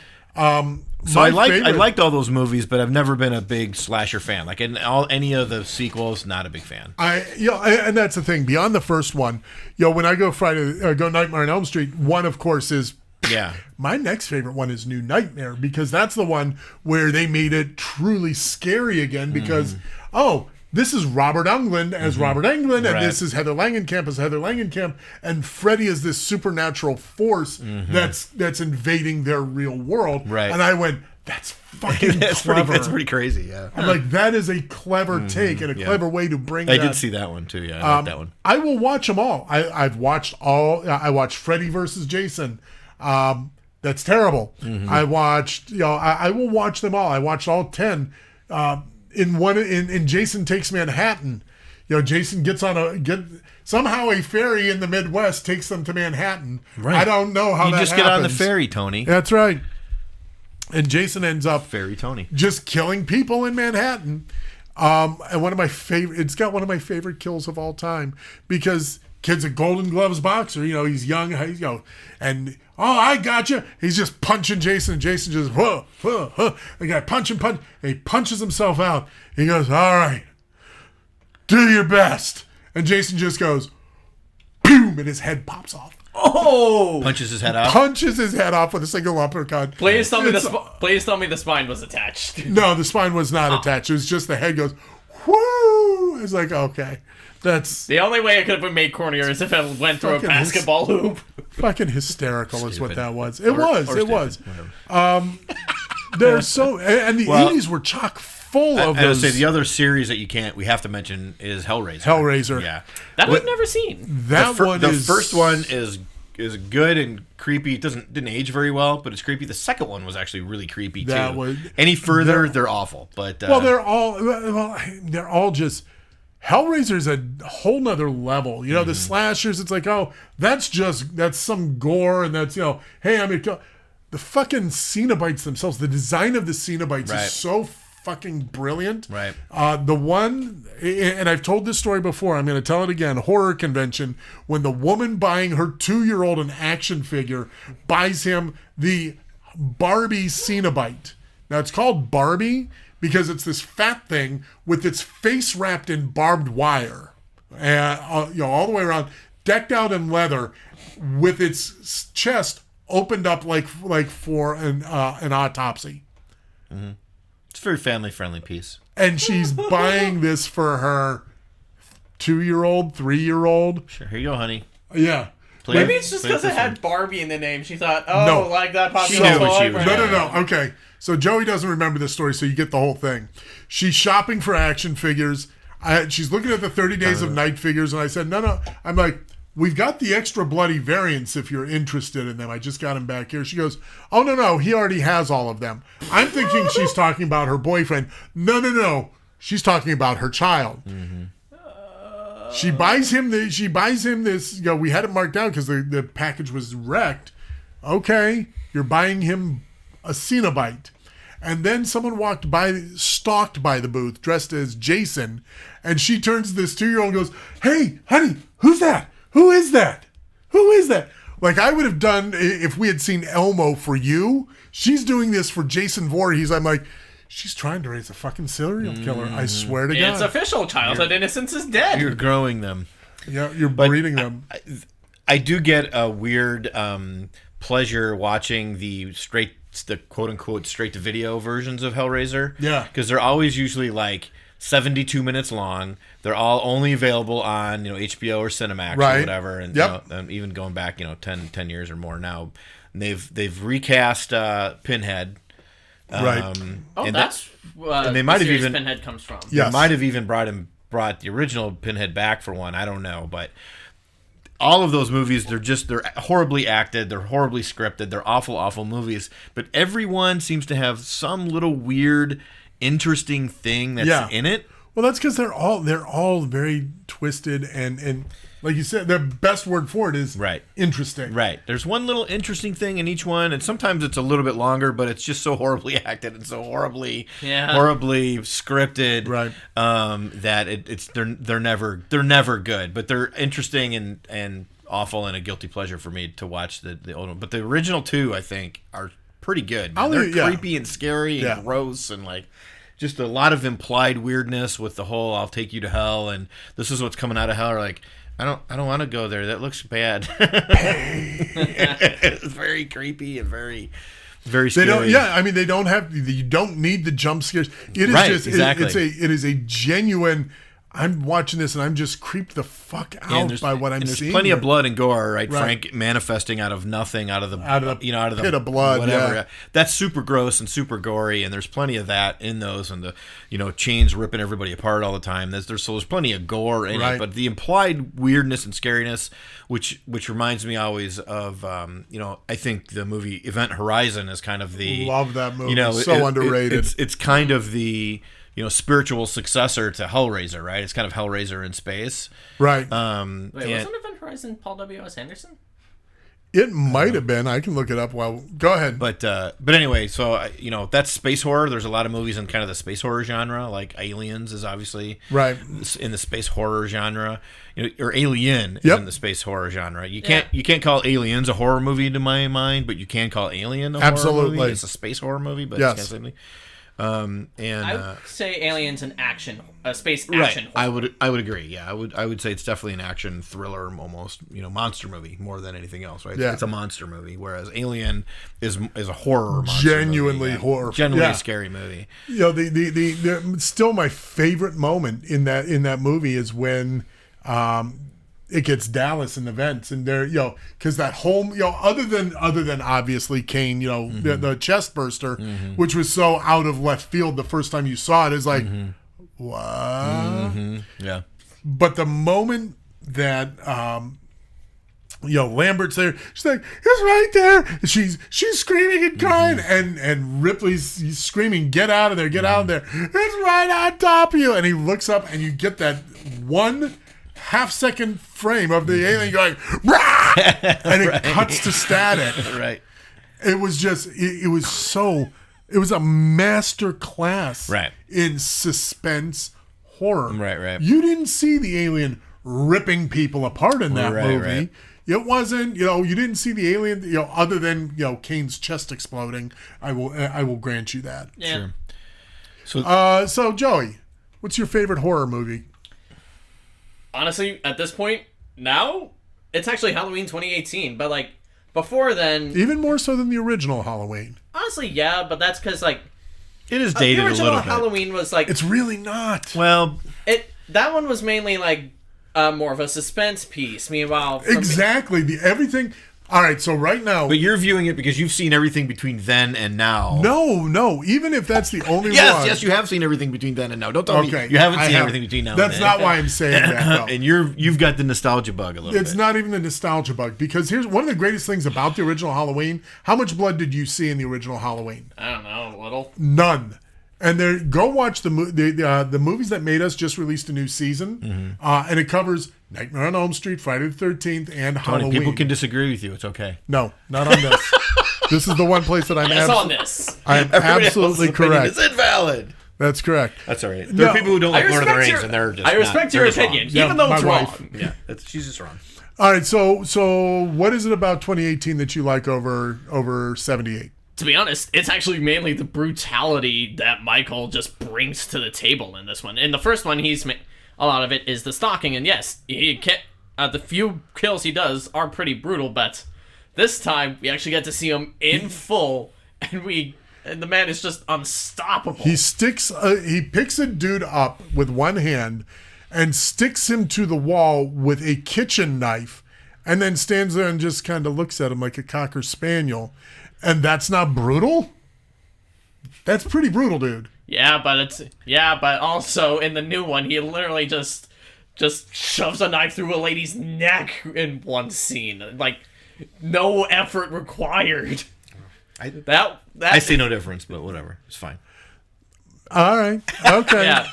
So I liked all those movies, but I've never been a big slasher fan. Like any of the sequels, not a big fan. And that's the thing. Beyond the first one, when I go go Nightmare on Elm Street, one of course is. Yeah. My next favorite one is New Nightmare, because that's the one where they made it truly scary again, because this is Robert Englund as Robert Englund, and this is Heather Langenkamp as Heather Langenkamp, and Freddy is this supernatural force that's invading their real world. Right. And I went, that's fucking clever. That's pretty crazy, yeah. I'm like, that is a clever take and a clever way to bring I did see that one, too, yeah. I like that one. I will watch them all. I've watched all. I watched Freddy versus Jason. That's terrible. I watched, I will watch them all. I watched all 10. In Jason Takes Manhattan, Jason gets on somehow a ferry in the Midwest takes them to Manhattan. Right. I don't know how you that just happens. get on the ferry, Tony. That's right. And Jason ends up Ferry Tony just killing people in Manhattan. And it's got one of my favorite kills of all time, because kid's a Golden Gloves boxer. He's young. And I got you. He's just punching Jason. And Jason just The guy punch. And he punches himself out. He goes, all right, do your best. And Jason just goes, boom, and his head pops off. Oh! Punches his head off. Punches his head off with a single uppercut. Please tell me the spine was attached. No, the spine was not attached. It was just the head goes, whoo! It's like, okay. That's the only way it could have been made cornier is if it went through a basketball hoop. Fucking hysterical is what that was. It Or was. There's and the 80s were chock full of those. I would say the other series that we have to mention is Hellraiser. Hellraiser. Yeah. That I've never seen. The first one is good and creepy. It didn't age very well, but it's creepy. The second one was actually really creepy too. Any further, they're awful. But they're all just. Hellraiser's a whole nother level. The slashers, it's like, that's some gore, and that's, hey, I'm gonna kill. The fucking Cenobites themselves, the design of the Cenobites is so fucking brilliant. Right. The one, and I've told this story before, I'm going to tell it again, horror convention, when the woman buying her 2-year-old an action figure buys him the Barbie Cenobite. Now, it's called Barbie because it's this fat thing with its face wrapped in barbed wire, all the way around, decked out in leather, with its chest opened up like for an autopsy. Mm-hmm. It's a very family-friendly piece. And she's buying this for her 2-year-old, 3-year-old. Sure, here you go, honey. Yeah. Maybe it's just because it had Barbie in the name. She thought, like that popular knew what toy. she was No. Okay. So Joey doesn't remember this story, so you get the whole thing. She's shopping for action figures. She's looking at the 30 Days of Night figures, and I said, no. I'm like, we've got the extra bloody variants if you're interested in them. I just got them back here. She goes, oh, no. He already has all of them. I'm thinking she's talking about her boyfriend. No. She's talking about her child. Mm-hmm. She buys him this. We had it marked down because the package was wrecked. Okay, you're buying him a Cenobite. And then someone stalked by the booth dressed as Jason, and she turns to this 2-year-old and goes, hey, honey, who's that? Who is that? Who is that? Like I would have done if we had seen Elmo for you. She's doing this for Jason Voorhees. I'm like, she's trying to raise a fucking serial killer. I swear to God. It's official. Childhood innocence is dead. You're growing them. Yeah, you're breeding them. I do get a weird pleasure watching the quote-unquote straight-to-video versions of Hellraiser. Yeah. Because they're always usually like 72 minutes long. They're all only available on HBO or Cinemax or whatever. And and even going back 10 years or more now. And they've recast Pinhead. Right. That's and they might have even Pinhead comes from. Yes. They might have even brought the original Pinhead back for one. I don't know, but all of those movies, they're horribly acted, they're horribly scripted, they're awful movies. But everyone seems to have some little weird, interesting thing that's in it. Well, that's because they're all very twisted and like you said, the best word for it is Right. interesting. Right. There's one little interesting thing in each one, and sometimes it's a little bit longer, but it's just so horribly acted and so horribly scripted, Right. That they're never good, but they're interesting and awful and a guilty pleasure for me to watch the old one. But the original two, I think, are pretty good. They're creepy and scary and gross and like just a lot of implied weirdness with the whole "I'll take you to hell" and "this is what's coming out of hell." Or like, I don't want to go there. That looks bad. It's very creepy and very scary. They don't have. You don't need the jump scares. It is just exactly. It is a genuine. I'm watching this and I'm just creeped the fuck out by what I'm there's seeing. There's plenty here. of blood and gore, right? Frank manifesting out of nothing, out of the pit of blood, whatever. yeah. That's super gross and super gory, and there's plenty of that in those, and the chains ripping everybody apart all the time. There's plenty of gore in it, but the implied weirdness and scariness, which reminds me always of I think the movie Event Horizon is kind of the love that movie. So underrated. It's kind of the spiritual successor to Hellraiser, right? It's kind of Hellraiser in space. Right. Wait, wasn't Event Horizon Paul W.S. Anderson? It might have been. I can look it up. Well, go ahead. But anyway, so that's space horror. There's a lot of movies in kind of the space horror genre, like Aliens is obviously in the space horror genre, or Alien is in the space horror genre. You can't call Aliens a horror movie to my mind, but you can call Alien a horror movie. It's a space horror movie, but it's kind of something. I would say Alien's an space action. Right. I would agree. Yeah, I would say it's definitely an action thriller, almost monster movie more than anything else. Right. Yeah. It's a monster movie, whereas Alien is a horror monster genuinely movie. horror, genuinely a scary movie. The still my favorite moment in that movie is when it gets Dallas in the vents, and they're because that whole other than obviously Kane, the chest burster, which was so out of left field the first time you saw it, is like what? Yeah. But the moment that Lambert's there, she's like, it's right there. She's screaming and crying, and Ripley's screaming, get out of there, get out of there. It's right on top of you. And he looks up, and you get that 1/2 second frame of the alien going, rah! And it cuts to static. Right. It was just, it was a master class in suspense horror. Right. You didn't see the alien ripping people apart in that movie. Right. It wasn't, you didn't see the alien, other than, Kane's chest exploding. I will grant you that. Yeah. Sure. So Joey, what's your favorite horror movie? Honestly, at this point, now, it's actually Halloween 2018, but, before then... Even more so than the original Halloween. Honestly, yeah, but that's because, it is dated a little bit. The original Halloween was, It's really not. Well... That one was mainly, more of a suspense piece, meanwhile... Exactly. Everything... All right, so right now... But you're viewing it because you've seen everything between then and now. No. Even if that's the only one... Yes, you have seen everything between then and now. Don't tell me you haven't seen everything between now and then. That's not why I'm saying that, no. And you've got the nostalgia bug a little bit. It's not even the nostalgia bug, because here's one of the greatest things about the original Halloween. How much blood did you see in the original Halloween? I don't know, a little. None. And go watch the movies that made us just released a new season, and it covers Nightmare on Elm Street, Friday the 13th, and Tony, Halloween. people can disagree with you. It's okay. No, not on this. This is the one place that I'm on this. I'm absolutely correct. It's invalid. That's correct. That's all right. There are people who don't like Lord of the Rings, and they're just I respect your opinion, even though it's wrong. Yeah, she's just wrong. All right, so what is it about 2018 that you like over 78? To be honest, it's actually mainly the brutality that Michael just brings to the table in this one. In the first one, a lot of it is the stalking, and yes, he can't. The few kills he does are pretty brutal, but this time we actually get to see him in full, and the man is just unstoppable. He picks a dude up with one hand and sticks him to the wall with a kitchen knife, and then stands there and just kind of looks at him like a cocker spaniel. And that's not brutal? That's pretty brutal, dude. Yeah, but also in the new one, he literally just shoves a knife through a lady's neck in one scene. No effort required. I see no difference, but whatever. It's fine. All right. Okay. Yeah,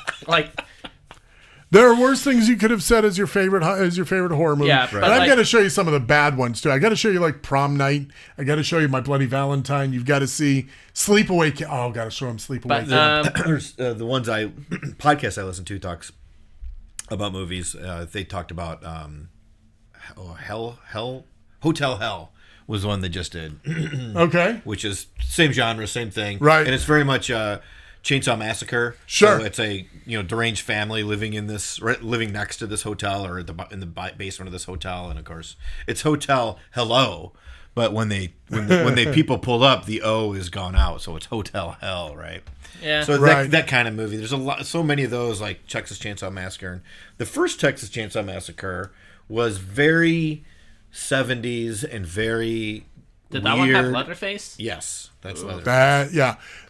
There are worse things you could have said as your favorite horror movie. Yeah, but but I've like- got to show you some of the bad ones too. I got to show you like Prom Night. I got to show you My Bloody Valentine. You've got to see Sleepaway. Got to show him Sleepaway. But There's the ones podcasts I listen to talks about movies. They talked about Hotel Hell was one they just did, okay. which is same genre, same thing, Right. And it's very much Chainsaw Massacre. Sure. So it's a deranged family living next to this hotel or in the basement of this hotel, and of course it's Hotel Hello. But when they people pull up, the O is gone out, so it's Hotel Hell, right? Yeah. So Right. that kind of movie. There's so many of those, like Texas Chainsaw Massacre. And the first Texas Chainsaw Massacre was very 70s and very did that weird. one have Leatherface? Yes, that's Leatherface.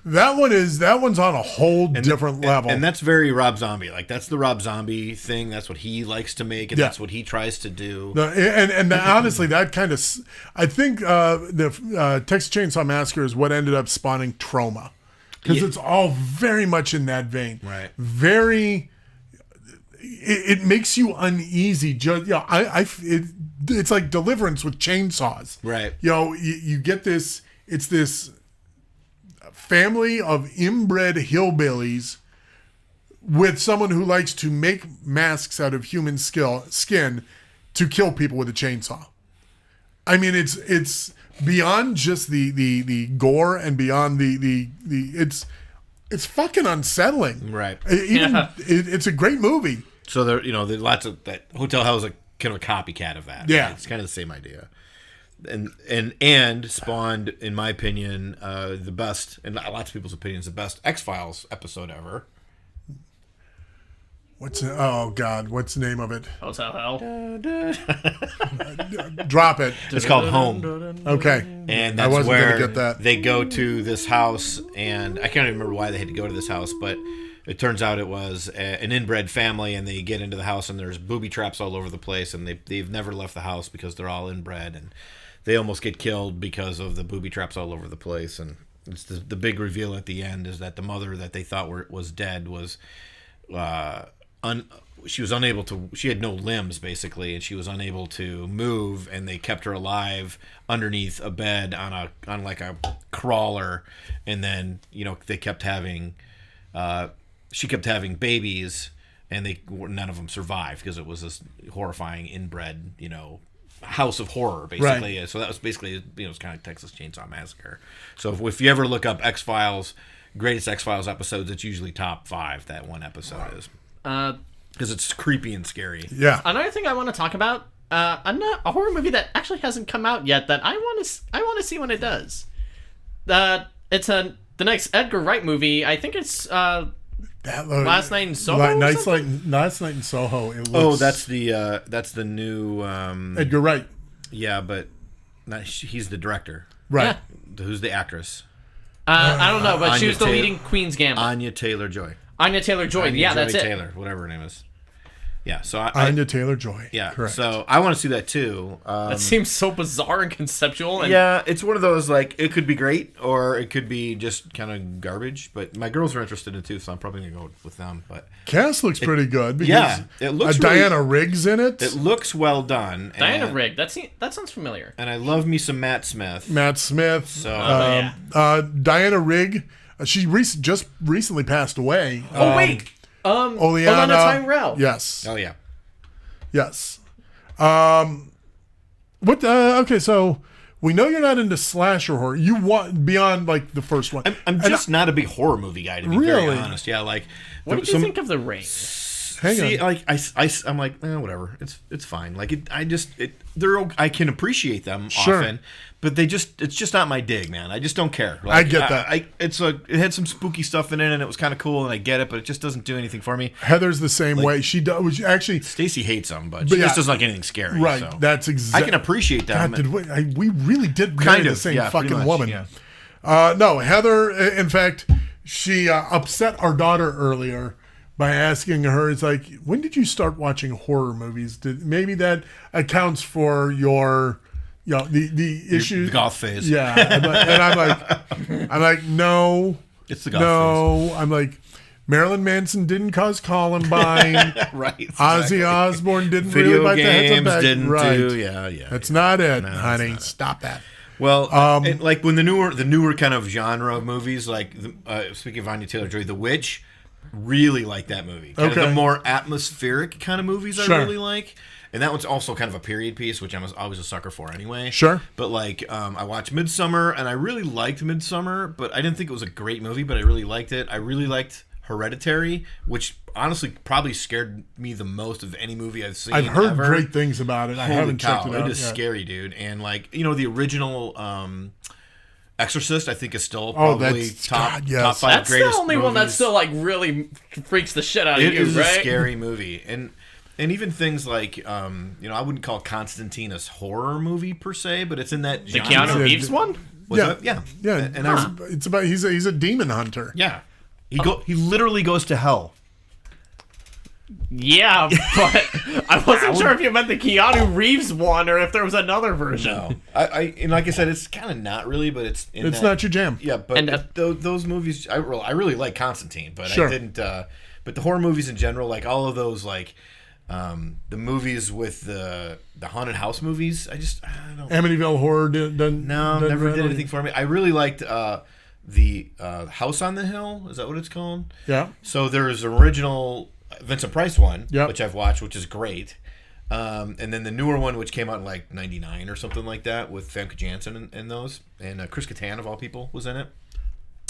That one's on a whole different level. And that's very Rob Zombie. Like that's the Rob Zombie thing. That's what he likes to make, and that's what he tries to do. And honestly, that kind of, I think the Texas Chainsaw Massacre is what ended up spawning Trauma, because it's all very much in that vein. Right. Very. It makes you uneasy. It's like Deliverance with chainsaws. Right. You get this. It's this family of inbred hillbillies with someone who likes to make masks out of human skin to kill people with a chainsaw. I mean, it's beyond just the gore and beyond the it's fucking unsettling. Right. It's a great movie. So there's lots of that. Hotel Hell is like kind of a copycat of that. Yeah. Right? It's kind of the same idea. And spawned, in my opinion, the best, in lots of people's opinions, the best X-Files episode ever. What's the name of it? Hotel Hell. Drop it. It's called Home. Okay. And I that's wasn't gonna where get that. they go to this house, and I can't even remember why they had to go to this house, but it turns out it was an inbred family, and they get into the house, and there's booby traps all over the place, and they've never left the house because they're all inbred, and they almost get killed because of the booby traps all over the place. And it's the big reveal at the end is that the mother that they thought was dead was she was unable to. She had no limbs basically, and she was unable to move. And they kept her alive underneath a bed on like a crawler. And then they kept having. She kept having babies, and none of them survived because it was this horrifying inbred house of horror basically. Right. So that was basically it's kind of Texas Chainsaw Massacre. So if you ever look up X-Files, greatest X-Files episodes, it's usually top 5. That one episode is. Because it's creepy and scary. Yeah. Another thing I want to talk about, a horror movie that actually hasn't come out yet that I want to see when it does. It's the next Edgar Wright movie. I think it's Last Night in Soho. Last Night in Soho. It looks, that's the new Edgar Wright. Yeah, but he's the director. Right. Yeah. Who's the actress? I don't know, but she Anya was the Taylor- leading Queen's Gambit. Anya Taylor-Joy. Anya Taylor-Joy. Yeah, that's it. Taylor, whatever her name is. Yeah, so Anya Taylor-Joy. Yeah, correct. So I want to see that too. That seems so bizarre and conceptual. And Yeah, it's one of those like it could be great or it could be just kind of garbage. But my girls are interested in it too, so I'm probably gonna go with them. But Cast looks pretty good. Because yeah, it looks Diana Riggs in it. it looks well done. Diana and, Rigg. That sounds familiar. and I love me some Matt Smith. Matt Smith. So yeah. Diana Rigg. She just recently passed away. Oh wait. Oleana Tyrell. Yes. oh yeah, Yes. Okay, so we know you're not into slasher horror. You want beyond like the first one. I'm just not a big horror movie guy to be Really? very honest. Yeah, like What did you think of The Ring? Hang on. like I'm like whatever. It's fine. Like I can appreciate them Sure. often, but it's just not my dig, man. I just don't care. Like, I get that. It had some spooky stuff in it, and it was kind of cool, and I get it, but it just doesn't do anything for me. Heather's the same way. She does actually. Stacy hates them, but she yeah. just doesn't like anything scary. Right. So. That's I exactly. can appreciate them. God, we really did marry Kind the of, same yeah, pretty fucking much, woman. yeah. No, Heather. In fact, she upset our daughter earlier by asking her. It's like, when did you start watching horror movies? Maybe that accounts for your, the issue. The goth phase. Yeah, I'm like, no. It's the goth phase. I'm like, Marilyn Manson didn't cause Columbine. Right. Ozzy Osbourne didn't Video really bite the heads of games back. didn't Right. do. Yeah. That's not it, No, that's honey. not it. Stop that. Well, and, like when the newer kind of genre movies, like speaking of Anya Taylor-Joy, The Witch, really like that movie. Kind of Okay. the more atmospheric kind of movies Sure. I really like. And that one's also kind of a period piece, which I'm always a sucker for anyway. Sure. But like, I watched Midsummer, and I really liked Midsummer, but I didn't think it was a great movie, but I really liked it. I really liked Hereditary, which honestly probably scared me the most of any movie I've seen. I've heard ever. great things about it. I Holy haven't cow, checked it out. It is yet. scary, dude. And like, the original Exorcist, I think is still Oh, probably that's- top God, yes. top five That's the greatest only one that movies. still like really freaks the shit out of It you, is right? a scary movie, and even things like I wouldn't call Constantine a horror movie per se, but it's in that The genre. Keanu Reeves one? Yeah. yeah. And I was, It's about he's a demon hunter. yeah, he literally goes to hell. Yeah, but I wasn't sure if you meant the Keanu Reeves one or if there was another version. No, and like I said, it's kind of not really, but it's in It's that, not your jam. Yeah, but And, those movies, I really like Constantine, but Sure. I didn't. But the horror movies in general, like all of those, like the movies with the haunted house movies, I don't. Amityville Horror done. No, never did anything for me. I really liked the House on the Hill. Is that what it's called? Yeah. So there's an original Vincent Price one, Yep. which I've watched, which is great. And then the newer one, which came out in like '99 or something like that, with Famke Janssen and those, and Chris Kattan of all people was in it.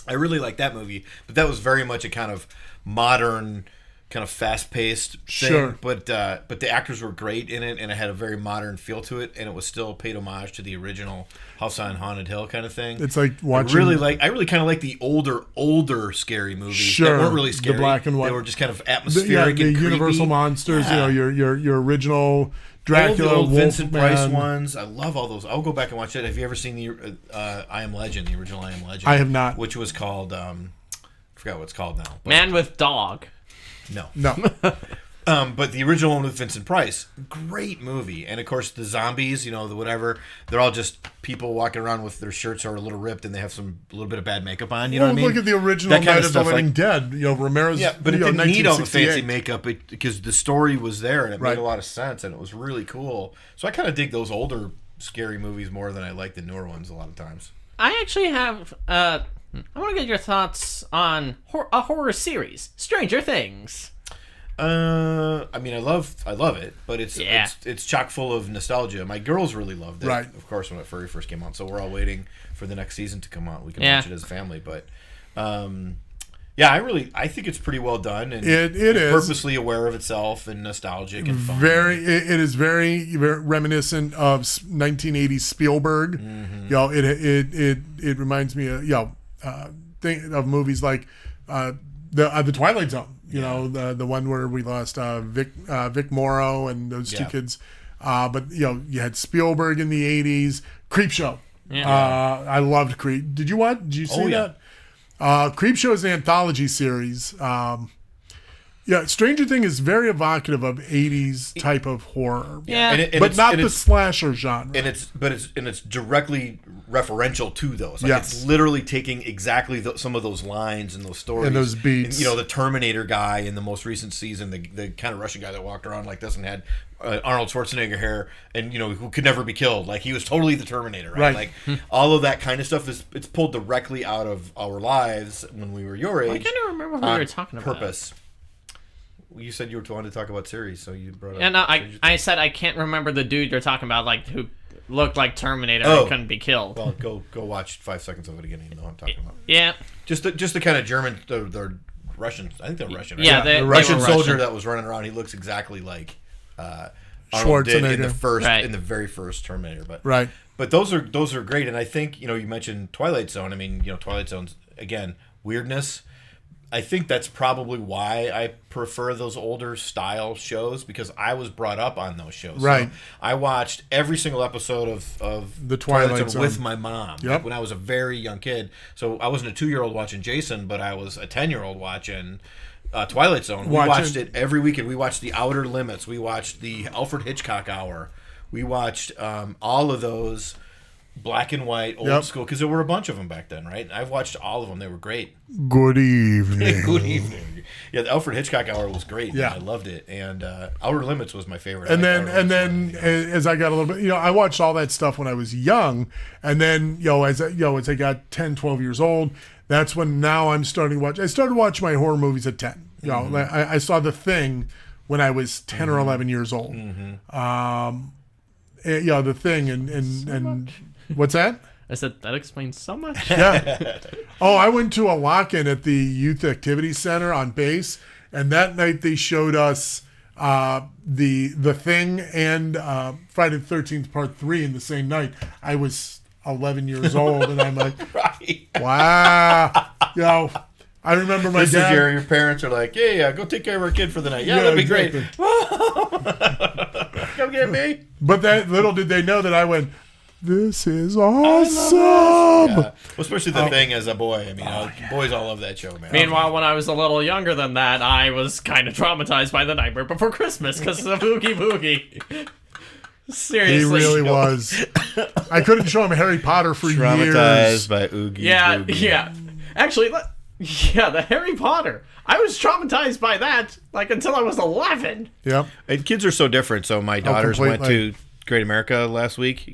I really liked that movie, but that was very much a kind of modern, kind of fast-paced thing. Sure. But the actors were great in it, and it had a very modern feel to it, and it was still paid homage to the original House on Haunted Hill kind of thing. It's like watching. I really kind of like the older scary movies Sure, that weren't really the scary. black and white. They were just kind of the atmospheric and creepy. Universal monsters. Yeah. Your original Dracula, Old Vincent Wolfman. Price ones. I love all those. I'll go back and watch it. Have you ever seen the I Am Legend, the original I Am Legend? I have not. Which was called I forgot what it's called now. But Man with Dog. no. No. But the original one with Vincent Price, great movie. And of course the zombies, the whatever, they're all just people walking around with their shirts are a little ripped and they have a little bit of bad makeup on. You know Well, what I mean? look at the original That kind Night of of the stuff, Living like- Dead. Romero's. Yeah, but it didn't need all the fancy 1968. makeup because the story was there and it Right. made a lot of sense and it was really cool. So I kind of dig those older scary movies more than I like the newer ones a lot of times. I actually have. I want to get your thoughts on a horror series, Stranger Things. I mean, I love it, but Yeah. it's chock full of nostalgia. My girls really loved it, Right. of course, when it first came out. So we're all waiting for the next season to come out. We can Yeah. watch it as a family, but yeah, I think it's pretty well done and It is. purposely aware of itself and nostalgic and fun. It is very, very reminiscent of 1980s Spielberg. Mm-hmm. It reminds me of of movies like the Twilight Zone. The one where we lost Vic Morrow and those two Yeah. kids. But you had Spielberg in the 80s. Creepshow. Yeah. I loved Creep. Did you see Oh, yeah. that? Creepshow is an anthology series. Stranger Thing is very evocative of 80s type of horror. Yeah. But not the slasher genre. And it's directly referential to those. Like Yes. it's literally taking exactly some of those lines and those stories And those beats. And, the Terminator guy in the most recent season, the kind of Russian guy that walked around like this and had Arnold Schwarzenegger hair, and who could never be killed. Like he was totally the Terminator, right? Right. Like all of that kind of stuff it's pulled directly out of our lives when we were your age. I kind of remember who you were talking about. Purpose. You said you were wanting to talk about series, so you brought up. And Stranger Things. I said I can't remember the dude you're talking about, like who looked like Terminator Oh. and couldn't be killed. Well, go watch 5 seconds of it again. You know what I'm talking about. Yeah. Just the kind of German, the Russian. I think they're Russian. Right? Yeah, they Russian were soldier Russian. that was running around. He looks exactly like Arnold did in the Schwarzenegger. Right. in the very first Terminator. But Right. But those are great, and I think you mentioned Twilight Zone. I mean, Twilight Zone's again weirdness. I think that's probably why I prefer those older style shows because I was brought up on those shows. Right. So I watched every single episode of The Twilight Zone. with my mom Yep. when I was a very young kid. So I wasn't a 2-year-old watching Jason, but I was a 10-year-old watching Twilight Zone. We watched it every weekend. We watched The Outer Limits. We watched the Alfred Hitchcock Hour. We watched all of those black and white, old school, because there were a bunch of them back then, right? I've watched all of them. They were great. Good evening. Good evening. Yeah, the Alfred Hitchcock hour was great. Yeah. I loved it, and Outer Limits was my favorite. And I liked Outer then Limits more, as I got a little bit, I watched all that stuff when I was young, and then as I got 10, 12 years old, that's when now I'm starting to watch. I started watching my horror movies at 10. I saw The Thing when I was 10 or 11 years old. The Thing and what's that? I said that explains so much. Yeah. Oh, I went to a lock-in at the Youth Activity Center on base, and that night they showed us the Thing and Friday the 13th Part 3 in the same night. I was 11 years old, and I'm like, right. wow. I remember my This dad. is your parents are like, yeah, go take care of our kid for the night. Yeah, that'd be exactly. great. Come get me. But that little did they know that I went, this is awesome. Yeah. Well, especially The Thing as a boy. I mean, boys all love that show, man. Meanwhile, when I was a little younger than that, I was kind of traumatized by The Nightmare Before Christmas because of Oogie Boogie. Seriously. He really was. I couldn't show him Harry Potter for Traumatized years. by Oogie Yeah, Boogie. yeah. Actually, the Harry Potter. I was traumatized by that until I was 11. Yep. And kids are so different. So my daughters went completely. to Great America last week.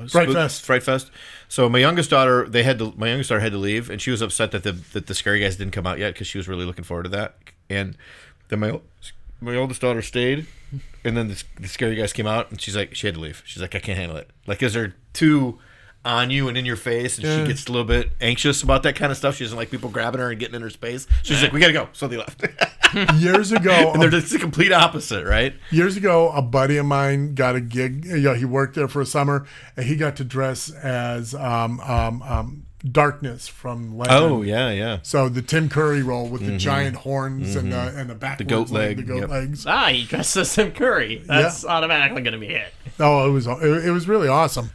Fright Fest. So my youngest daughter, had to leave, and she was upset that the Scary Guys didn't come out yet because she was really looking forward to that. And then my oldest daughter stayed, and then the Scary Guys came out, and she had to leave. She's like, I can't handle it. Because they're too on you and in your face, and she gets a little bit anxious about that kind of stuff. She doesn't like people grabbing her and getting in her space. So she's like, we gotta go. So they left. Years ago, And they're just the complete opposite, right? Years ago, a buddy of mine got a gig. He worked there for a summer, and he got to dress as Darkness from Legend. Oh yeah. So the Tim Curry role with the giant horns and the backwards goat leg, the goat yep. legs. He dressed as Tim Curry. That's automatically going to be hit. Oh, it was really awesome.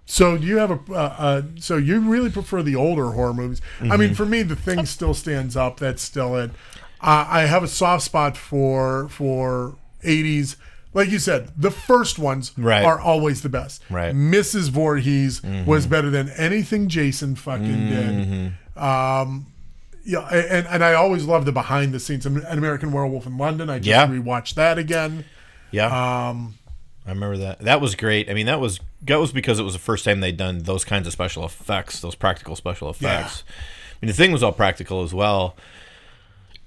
So do you have so you really prefer the older horror movies? I mean, for me, The Thing still stands up. That's still it. I have a soft spot for 80s. Like you said, the first ones are always the best. Right. Mrs. Voorhees was better than anything Jason fucking did. And I always love the behind the scenes. An American Werewolf in London. I just rewatched that again. Yeah. I remember that. That was great. I mean, that was because it was the first time they'd done those kinds of special effects, those practical special effects. I mean, the Thing was all practical as well,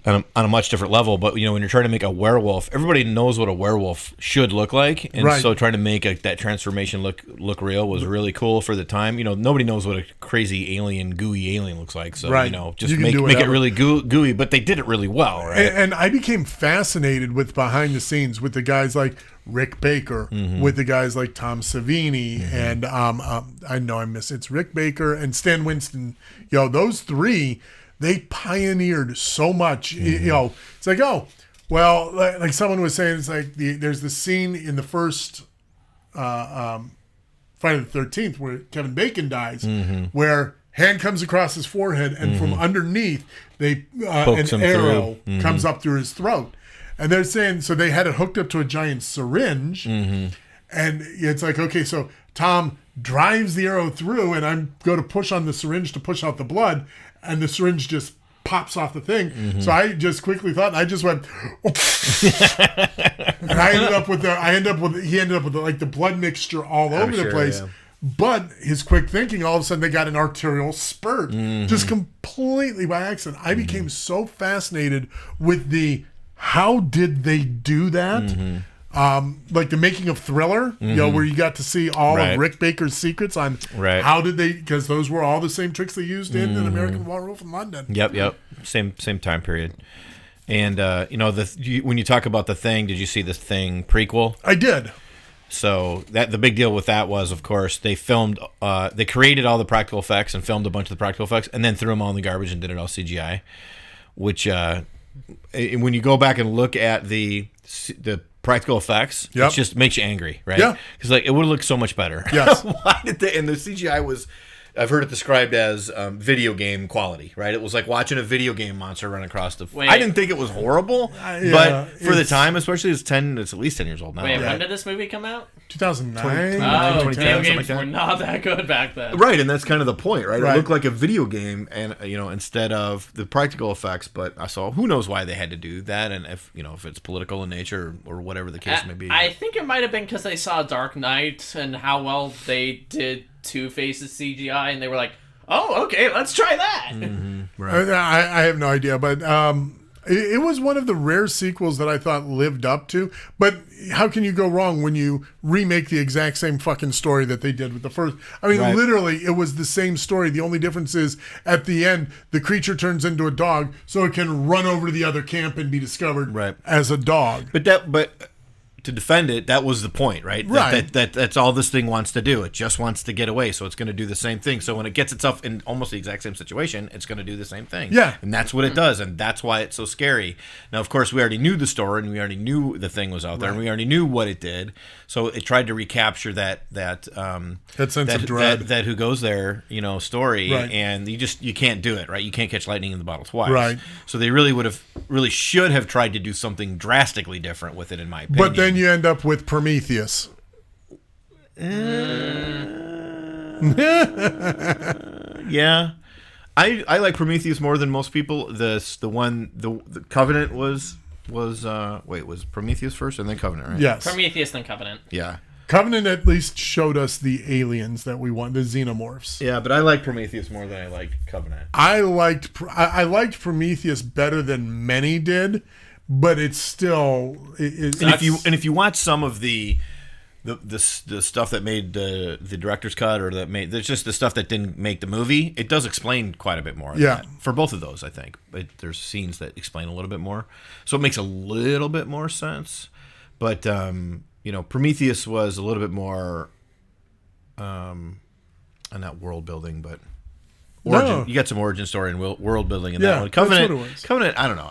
on a much different level. But when you're trying to make a werewolf, everybody knows what a werewolf should look like, and so trying to make that transformation look real was really cool for the time. Nobody knows what a crazy gooey alien looks like. So just make it really gooey. But they did it really well, right? And I became fascinated with behind the scenes with the guys like Rick Baker, with the guys like Tom Savini, and I know it's Rick Baker and Stan Winston. Those three, they pioneered so much. It's like, like someone was saying, it's like there's the scene in the first Friday the 13th where Kevin Bacon dies, where hand comes across his forehead, and from underneath they an arrow comes up through his throat. And they're saying, so they had it hooked up to a giant syringe. And it's like, okay, so Tom drives the arrow through, and I'm going to push on the syringe to push out the blood, and the syringe just pops off the thing. So I just quickly thought, I just went, and he ended up with the blood mixture all over the place. Yeah. But his quick thinking, all of a sudden they got an arterial spurt, just completely by accident. I became so fascinated with how did they do that? Like the making of Thriller, where you got to see all of Rick Baker's secrets on how did they, because those were all the same tricks they used in An American Werewolf in London. Yep. Same time period. And when you talk about The Thing, did you see the Thing prequel? I did. So the big deal with that was, of course, they created all the practical effects and filmed a bunch of the practical effects, and then threw them all in the garbage and did it all CGI, which when you go back and look at the practical effects, it just makes you angry, right? Yeah. Because it would have looked so much better. Yes. Why did they? And the CGI was I've heard it described as video game quality, right? It was like watching a video game monster run across the. Wait. I didn't think it was horrible, Yeah, but for the it's- time, especially it's at least 10 years old now. Wait, right? when did this movie come out? 2009. Oh, 2010, video something games like that. were not that good back then. Right, and that's kind of the point, right? Right. It looked like a video game, and instead of the practical effects. But I saw who knows why they had to do that, and if it's political in nature or whatever the case may be. I think it might have been because they saw Dark Knight and how well they did Two-Face's CGI, and they were like, "Oh, okay, let's try that." Right. I have no idea, but it was one of the rare sequels that I thought lived up to. But how can you go wrong when you remake the exact same fucking story that they did with the first? I mean, Right. literally, it was the same story. The only difference is at the end, the creature turns into a dog, so it can run over to the other camp and be discovered Right. as a dog. But to defend it, that was the point, right? Right. That's all this thing wants to do. It just wants to get away, so it's going to do the same thing. So when it gets itself in almost the exact same situation, it's going to do the same thing. Yeah. And that's what it does, and that's why it's so scary. Now, of course, we already knew the story, and we already knew the thing was out there, and we already knew what it did. So it tried to recapture that That sense of dread. that who goes there, story, Right. and you can't do it, right? You can't catch lightning in the bottle twice. Right. So they really should have tried to do something drastically different with it, in my opinion. But then you end up with Prometheus. Yeah, I like Prometheus more than most people. The Covenant was Prometheus first and then Covenant, right? Yes. Prometheus then Covenant. Yeah. Covenant at least showed us the aliens that we want, the xenomorphs. Yeah, but I like Prometheus more than I like Covenant. I liked Prometheus better than many did, but it's still And if you watch some of the stuff that made the director's cut, or there's just the stuff that didn't make the movie, it does explain quite a bit more. Yeah. That. For both of those, I think, but there's scenes that explain a little bit more, so it makes a little bit more sense. But Prometheus was a little bit more, not world building, but origin. No. You got some origin story and world building in Yeah, that one. that's Covenant, what it was. Covenant. I don't know.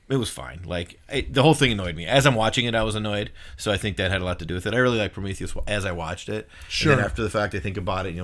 It was fine. Like the whole thing annoyed me. As I'm watching it, I was annoyed. So I think that had a lot to do with it. I really like Prometheus as I watched it. Sure. And then after the fact, I think about it. You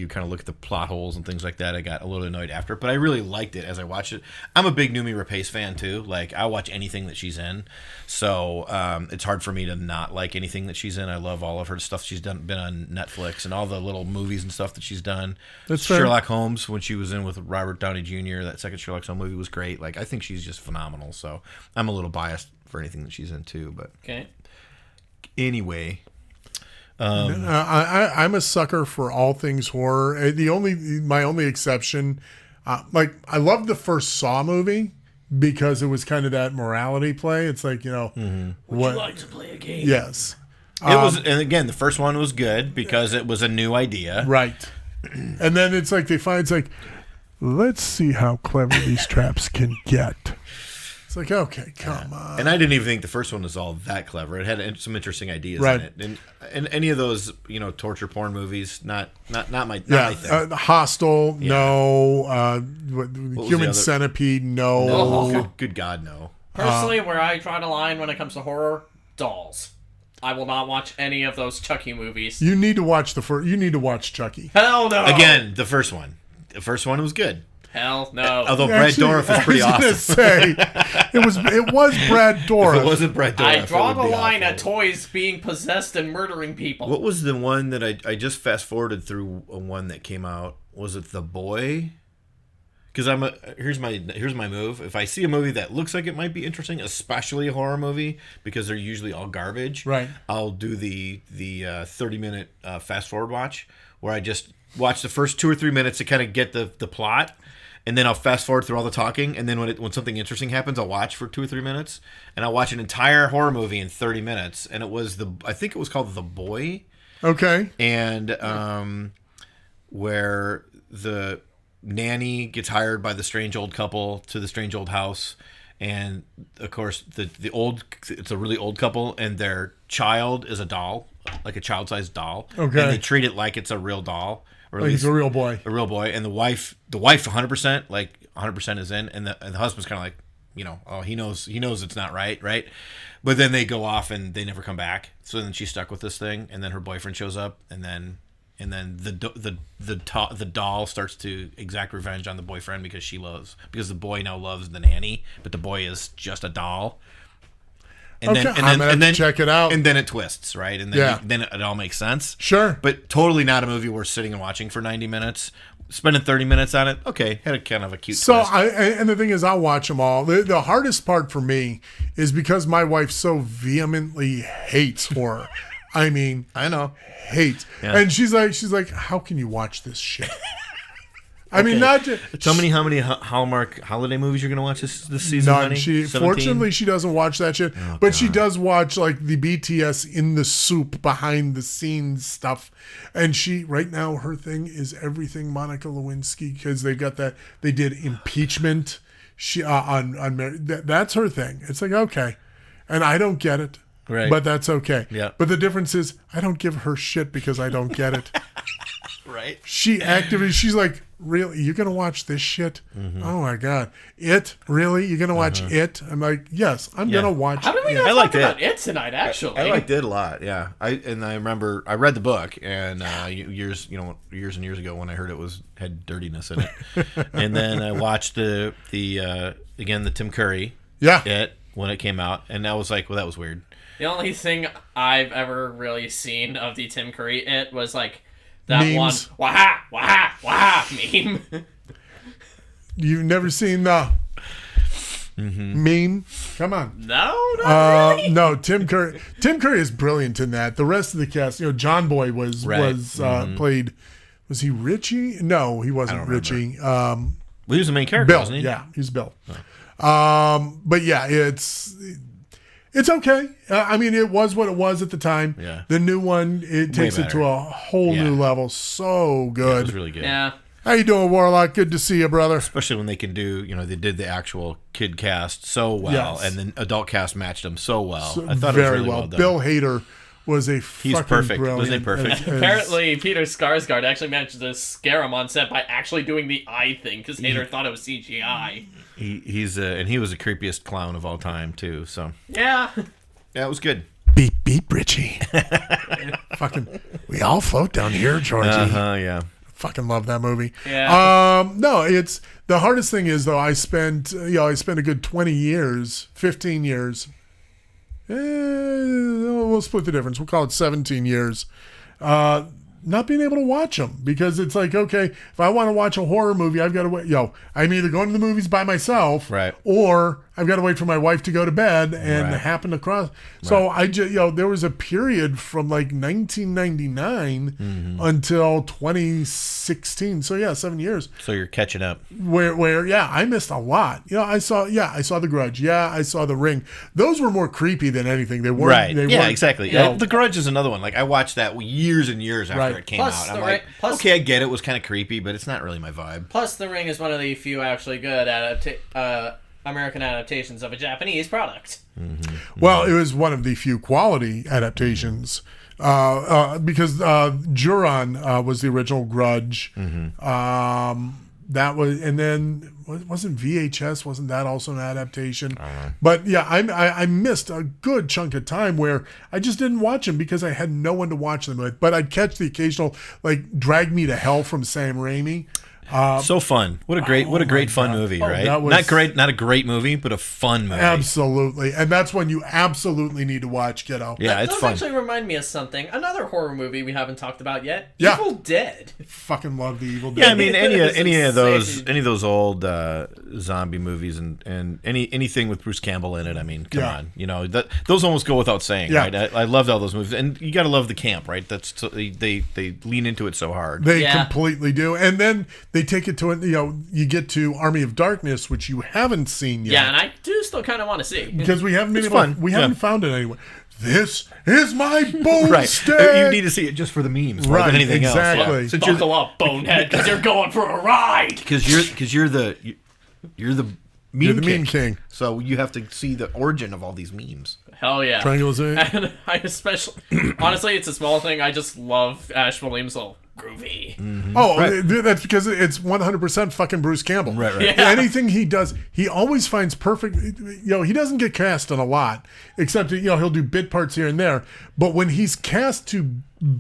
kind of look at the plot holes and things like that. I got a little annoyed after, but I really liked it as I watched it. I'm a big Noomi Rapace fan too. Like I watch anything that she's in. So it's hard for me to not like anything that she's in. I love all of her stuff she's done. Been on Netflix and all the little movies and stuff that she's done. That's fair. Sherlock Holmes, when she was in with Robert Downey Jr., that second Sherlock Holmes movie was great. Like I think she's just phenomenal. So I'm a little biased for anything that she's in too. But Okay. anyway, I'm a sucker for all things horror. My only exception, I loved the first Saw movie because it was kind of that morality play. It's like what Would you like to play a game? yes, it was, and again, the first one was good because it was a new idea. right. And then it's like let's see how clever these traps can get. It's like, okay, come on. And I didn't even think the first one was all that clever. It had some interesting ideas Right. in it, and any of those torture porn movies, not my Yeah, thing. Hostel, no. was the Human other- Centipede, no. Oh. Good God, no. Personally, where I draw the line when it comes to horror, dolls. I will not watch any of those Chucky movies. You need to watch the first. You need to watch Chucky. Hell no. Again, the first one. The first one was good. Hell no. Although Brad Actually, Dourif is pretty I was awesome. gonna say it was Brad If Dourif. it wasn't Brad Dourif, I draw it the would be line awful. at toys being possessed and murdering people. What was the one that I just fast forwarded through? One that came out, was it The Boy? Because here's my move. If I see a movie that looks like it might be interesting, especially a horror movie, because they're usually all garbage, Right. I'll do the 30-minute fast forward watch, where I just watch the first 2 or 3 minutes to kind of get the plot, and then I'll fast forward through all the talking, and then when something interesting happens, I'll watch for 2 or 3 minutes, and I'll watch an entire horror movie in 30 minutes. And I think it was called The Boy. Okay. And where the nanny gets hired by the strange old couple to the strange old house, and of course it's a really old couple, and their child is a doll, like a child-sized doll. Okay. And they treat it like it's a real doll, or at Like least he's a real boy. a real boy. And the wife 100% is in, and the husband's kind of like, oh, he knows it's not right. But then they go off and they never come back. So then she's stuck with this thing, and then her boyfriend shows up, and then and then the doll starts to exact revenge on the boyfriend because the boy now loves the nanny, but the boy is just a doll. And Okay, I'm gonna have to check it out. And then it twists, right? And then then it all makes sense. Sure. But totally not a movie worth sitting and watching for 90 minutes. Spending 30 minutes on it, okay, had a kind of a cute twist. And the thing is, I'll watch them all. The hardest part for me is because my wife so vehemently hates horror. I mean, I know. Hates. Yeah. And she's like, how can you watch this shit? I mean, not just... Tell me how many Hallmark holiday movies you're going to watch this season, None. honey? She 17? fortunately she doesn't watch that shit, but she does watch like the BTS in the soup behind the scenes stuff. And she right now her thing is everything Monica Lewinsky because they did impeachment. She that's her thing. It's like okay, and I don't get it, right? But that's okay. Yeah. But the difference is I don't give her shit because I don't get it. Right. She's like, really? You're going to watch this shit? Mm-hmm. Oh, my God. It? Really? You're going to watch it? I'm like, yes, I'm going to watch How did we it. not talk about it tonight, actually? I liked it a lot, yeah. I remember I read the book and years and years ago when I heard it had dirtiness in it. And then I watched the Tim Curry It when it came out, and I was like, well, that was weird. The only thing I've ever really seen of the Tim Curry It was like that Memes. one waha waha waha meme. You've never seen the meme? Come on. No, not really. No, Tim Curry. Tim Curry is brilliant in that. The rest of the cast, John Boy was played. Was he Richie? No, he wasn't Richie. Well, he was the main character, Bill. wasn't he? Yeah, he's Bill. But yeah, it's okay. I mean, it was what it was at the time. Yeah. The new one, it takes it to a whole new level. So good. Yeah, it was really good. Yeah. How you doing, Warlock? Good to see you, brother. Especially when they can do, they did the actual kid cast so well, and then adult cast matched them so well. I thought it was really well done. Bill Hader was a He's perfect. Wasn't he perfect? Apparently, Peter Skarsgård actually managed to scare him on set by actually doing the eye thing because Hader thought it was CGI. He's and he was the creepiest clown of all time too. So yeah, it was good. Beep beep, Richie. Fucking, we all float down here, Georgie. Yeah. Fucking love that movie. Yeah. No, it's the hardest thing is though. I spent a good 20 years, 15 years. We'll split the difference. We'll call it 17 years. Not being able to watch them because it's like, okay, if I want to watch a horror movie, I've got to wait. I'm either going to the movies by myself, right, or I've got to wait for my wife to go to bed and happen across. So I just, there was a period from like 1999 until 2016. So yeah, 7 years. So you're catching up. Where I missed a lot. I saw The Grudge. Yeah, I saw The Ring. Those were more creepy than anything. They weren't. Right. They yeah, weren't, exactly. The Grudge is another one. Like I watched that years and years after it came out. I'm like, okay, I get it. It was kind of creepy, but it's not really my vibe. Plus, The Ring is one of the few actually good American adaptations of a Japanese product. Well, it was one of the few quality adaptations because Juron was the original Grudge. That was, and then wasn't VHS? Wasn't that also an adaptation? But yeah, I missed a good chunk of time where I just didn't watch them because I had no one to watch them with. But I'd catch the occasional like Drag Me to Hell from Sam Raimi. So fun! What a great fun movie, right? Not a great movie, but a fun movie. Absolutely, and that's one you absolutely need to watch. Kiddo. Yeah, it's fun. Actually, remind me of something. Another horror movie we haven't talked about yet. Yeah. Evil Dead. Fucking love the Evil Dead. Yeah, I mean any of those old zombie movies and anything with Bruce Campbell in it. I mean, come on, those almost go without saying, right? I loved all those movies, and you got to love the camp, right? That's they lean into it so hard. They completely do, and then they take it to you get to Army of Darkness, which you haven't seen yet. Yeah, and I do still kind of want to see because we haven't been haven't found it anywhere. This is my boomstick. Right. You need to see it just for the memes, more than anything else. Exactly. So buckle up, bonehead, because you're going for a ride. Because you're the meme king. So you have to see the origin of all these memes. Hell yeah. Triangulation. And I especially, honestly, it's a small thing. I just love Ash Williams' groovy. Oh, that's because it's 100% fucking Bruce Campbell. Right. Yeah. Anything he does, he always finds perfect. He doesn't get cast in a lot, except he'll do bit parts here and there. But when he's cast to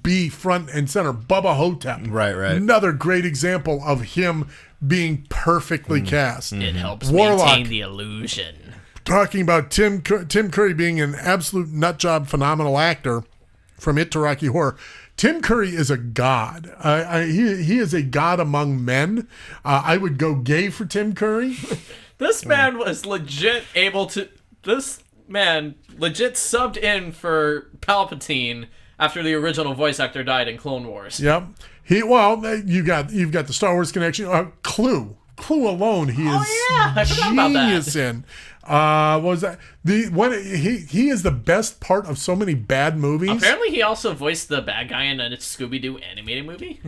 be front and center, Bubba Hotep, Right. another great example of him being perfectly cast. It helps Warlock. maintain the illusion. Talking about Tim Curry being an absolute nutjob, phenomenal actor from It to Rocky Horror. Tim Curry is a god. He is a god among men. I would go gay for Tim Curry. This man was legit able to. This man legit subbed in for Palpatine after the original voice actor died in Clone Wars. Yep. You've got the Star Wars connection. Clue alone, he is I forgot about that. genius in. What was that? He is the best part of so many bad movies. Apparently, he also voiced the bad guy in a Scooby-Doo animated movie.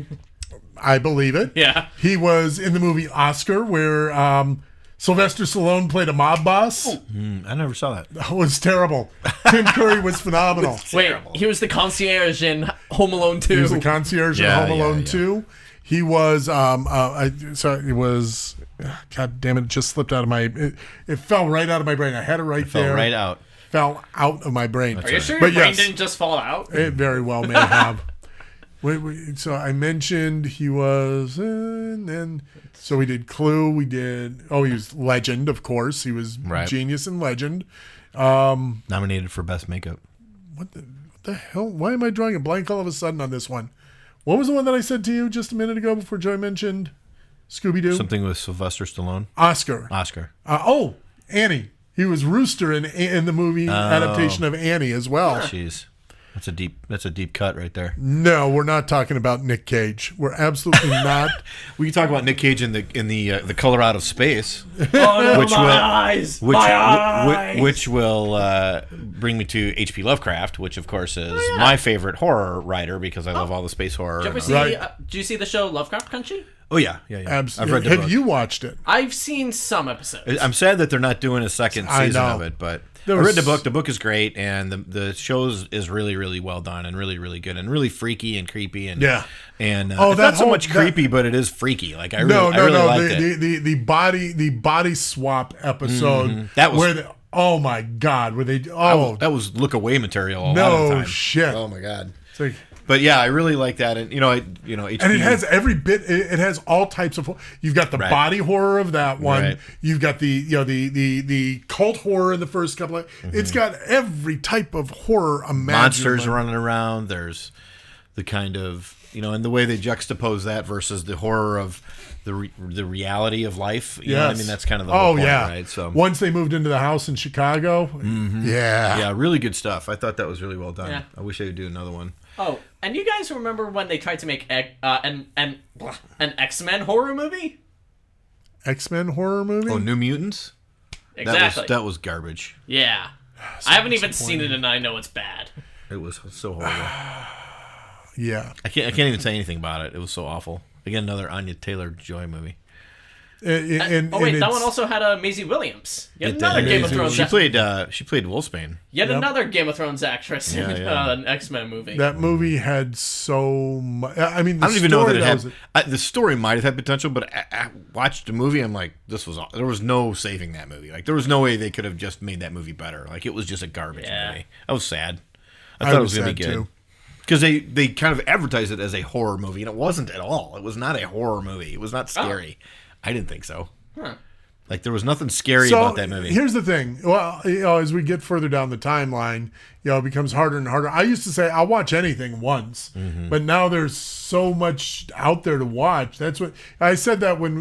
I believe it. Yeah. He was in the movie Oscar, where Sylvester Stallone played a mob boss. I never saw that. That was terrible. Tim Curry was phenomenal. Wait, he was the concierge in Home Alone 2. He was the concierge in Home Alone 2. He was, it was, God damn it just slipped out of my, it fell right out of my brain. I had it right there. Fell right out. Fell out of my brain. Are you sure But your brain yes. didn't just fall out? It very well may have. So I mentioned he was, and then, so we did Clue. He was Legend, of course. He was genius in Legend. Nominated for Best Makeup. What the hell? Why am I drawing a blank all of a sudden on this one? What was the one that I said to you just a minute ago before Joy mentioned Scooby-Doo? Something with Sylvester Stallone. Oscar. Annie. He was Rooster in the movie adaptation of Annie as well. Jeez. That's a deep cut right there. No, we're not talking about Nick Cage. We're absolutely not. We can talk about Nick Cage in the Color Out of Space. Oh no, Which my will- eyes! Which, my eyes! which will bring me to H.P. Lovecraft, which of course is my favorite horror writer because I love all the space horror. Did you ever see, did you see the show Lovecraft Country? Oh yeah. Absolutely. I've read the Have book. you watched it? I've seen some episodes. I'm sad that they're not doing a second I season know. of it, but I There was- read the book. The book is great, and the show is really, really well done and really, really good and really freaky and creepy and Yeah. and Oh, it's that not so whole- much that- creepy, but it is freaky. Like I really liked it. The body swap episode. That was- where oh my God, where they That was look away material a lot of the no time. shit. Oh my god. It's like, But yeah, I really like that, and HP, and it has every bit. It has all types of. You've got the body horror of that one. Right. You've got the cult horror in the first couple of. It's got every type of horror imaginable. monsters running around. There's the kind of and the way they juxtapose that versus the horror of the reality of life. You know what I mean? That's kind of the whole point, right? So once they moved into the house in Chicago, yeah, really good stuff. I thought that was really well done. Yeah. I wish they would do another one. Oh, and you guys remember when they tried to make an X-Men horror movie? X-Men horror movie. Oh, New Mutants. Exactly. That was garbage. Yeah. I haven't even seen it, and I know it's bad. It was so horrible. Yeah. I can't even say anything about it. It was so awful. Again, another Anya Taylor-Joy movie. And that one it's- also had Maisie Williams. Yet It another did. Game of Thrones. She played Wolfsbane. Yet another Game of Thrones actress in Yeah. an X-Men movie. That movie had so much. I mean, I don't even know that it had. was- The story might have had potential, but I watched the movie. I'm like, there was no saving that movie. Like, there was no way they could have just made that movie better. Like, it was just a garbage movie. I was sad. I thought it was gonna be sad, good too. because they kind of advertised it as a horror movie, and it wasn't at all. It was not a horror movie. It was not scary. I didn't think so. Like, there was nothing scary about that movie. Here's the thing. Well, as we get further down the timeline, it becomes harder and harder. I used to say I'll watch anything once, but now there's so much out there to watch. That's what I said that when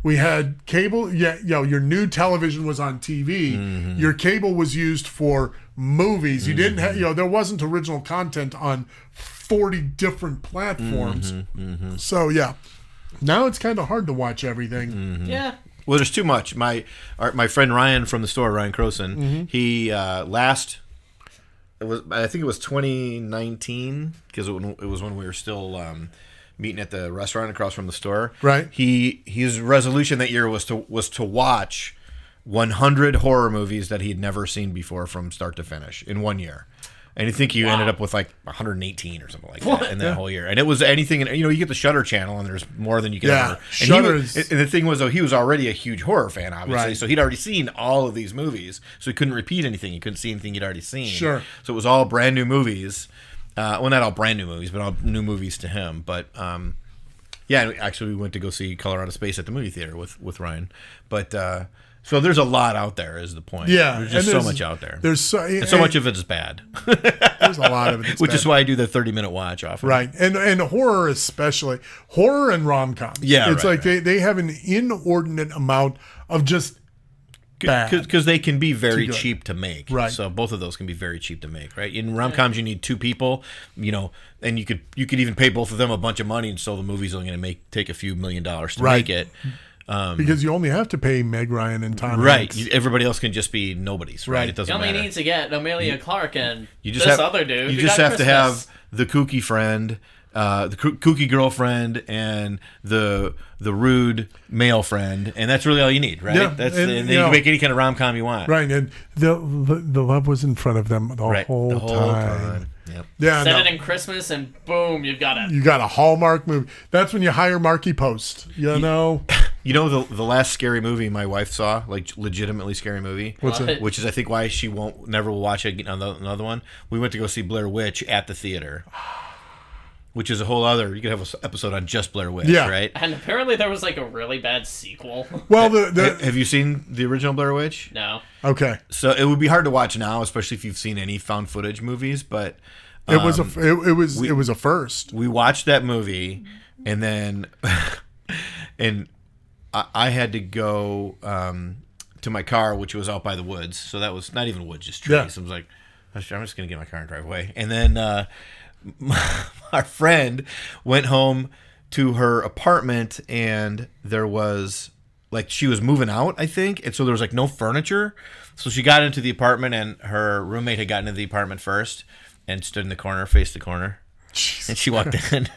we had cable. Your new television was on TV. Your cable was used for movies. You didn't have there wasn't original content on 40 different platforms. So now it's kind of hard to watch everything. Yeah. Well, there's too much. My friend Ryan from the store, Ryan Croson, he I think it was 2019 because it was when we were still meeting at the restaurant across from the store. Right. His resolution that year was to watch 100 horror movies that he'd never seen before from start to finish in 1 year. And I think you ended up with like 118 or something like that in that whole year. And it was anything, you get the Shudder channel, and there's more than you can ever. And, and the thing was, though, he was already a huge horror fan, obviously. Right. So he'd already seen all of these movies. So he couldn't repeat anything. He couldn't see anything he'd already seen. Sure. So it was all brand new movies. Well, not all brand new movies, but all new movies to him. But actually, we went to go see Color Out of Space at the movie theater with Ryan. But so there's a lot out there, is the point. Yeah, there's just so much out there. There's so much of it is bad. There's a lot of it, which is why I do the 30-minute watch often. Right, and horror especially, horror and rom-coms. Yeah, it's they have an inordinate amount of just because they can be very cheap to make. Right. So both of those can be very cheap to make. Right. In rom-coms, you need two people. And you could even pay both of them a bunch of money, and so the movie's only going to take a few $1 million to make it. Because you only have to pay Meg Ryan and Tom Hanks. Hanks. Everybody else can just be nobodies, right? It doesn't matter. You only need to get Amelia Clark and other dude. You just have to have the kooky friend, the kooky girlfriend, and the rude male friend, and that's really all you need, right? Yeah, and you can make any kind of rom-com you want. Right, and the love was in front of them the whole time. Yep. Yeah, Set it in Christmas, and boom, you got a Hallmark movie. That's when you hire Marky Post. The last scary movie my wife saw, like legitimately scary movie. What's it? Which is I think why she never will watch another one. We went to go see Blair Witch at the theater. Which is a whole other. You could have an episode on just Blair Witch, right? And apparently there was like a really bad sequel. Well, have you seen the original Blair Witch? No. Okay. So it would be hard to watch now, especially if you've seen any found footage movies. But it was a first. We watched that movie, and then I had to go to my car, which was out by the woods. So that was not even woods, just trees. Yeah. So I was like, I'm just gonna get my car and drive away, and then. Our friend went home to her apartment, and there was she was moving out, I think, and so there was no furniture. So she got into the apartment, and her roommate had gotten into the apartment first and stood in the corner, faced the corner. Jesus and she walked in,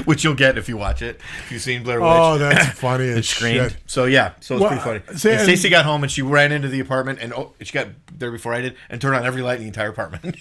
which you'll get if you watch it. If you've seen Blair Witch. Oh, that's funny as screamed. Shit. So it's pretty funny. And Stacey got home, and she ran into the apartment, and she got there before I did, and turned on every light in the entire apartment.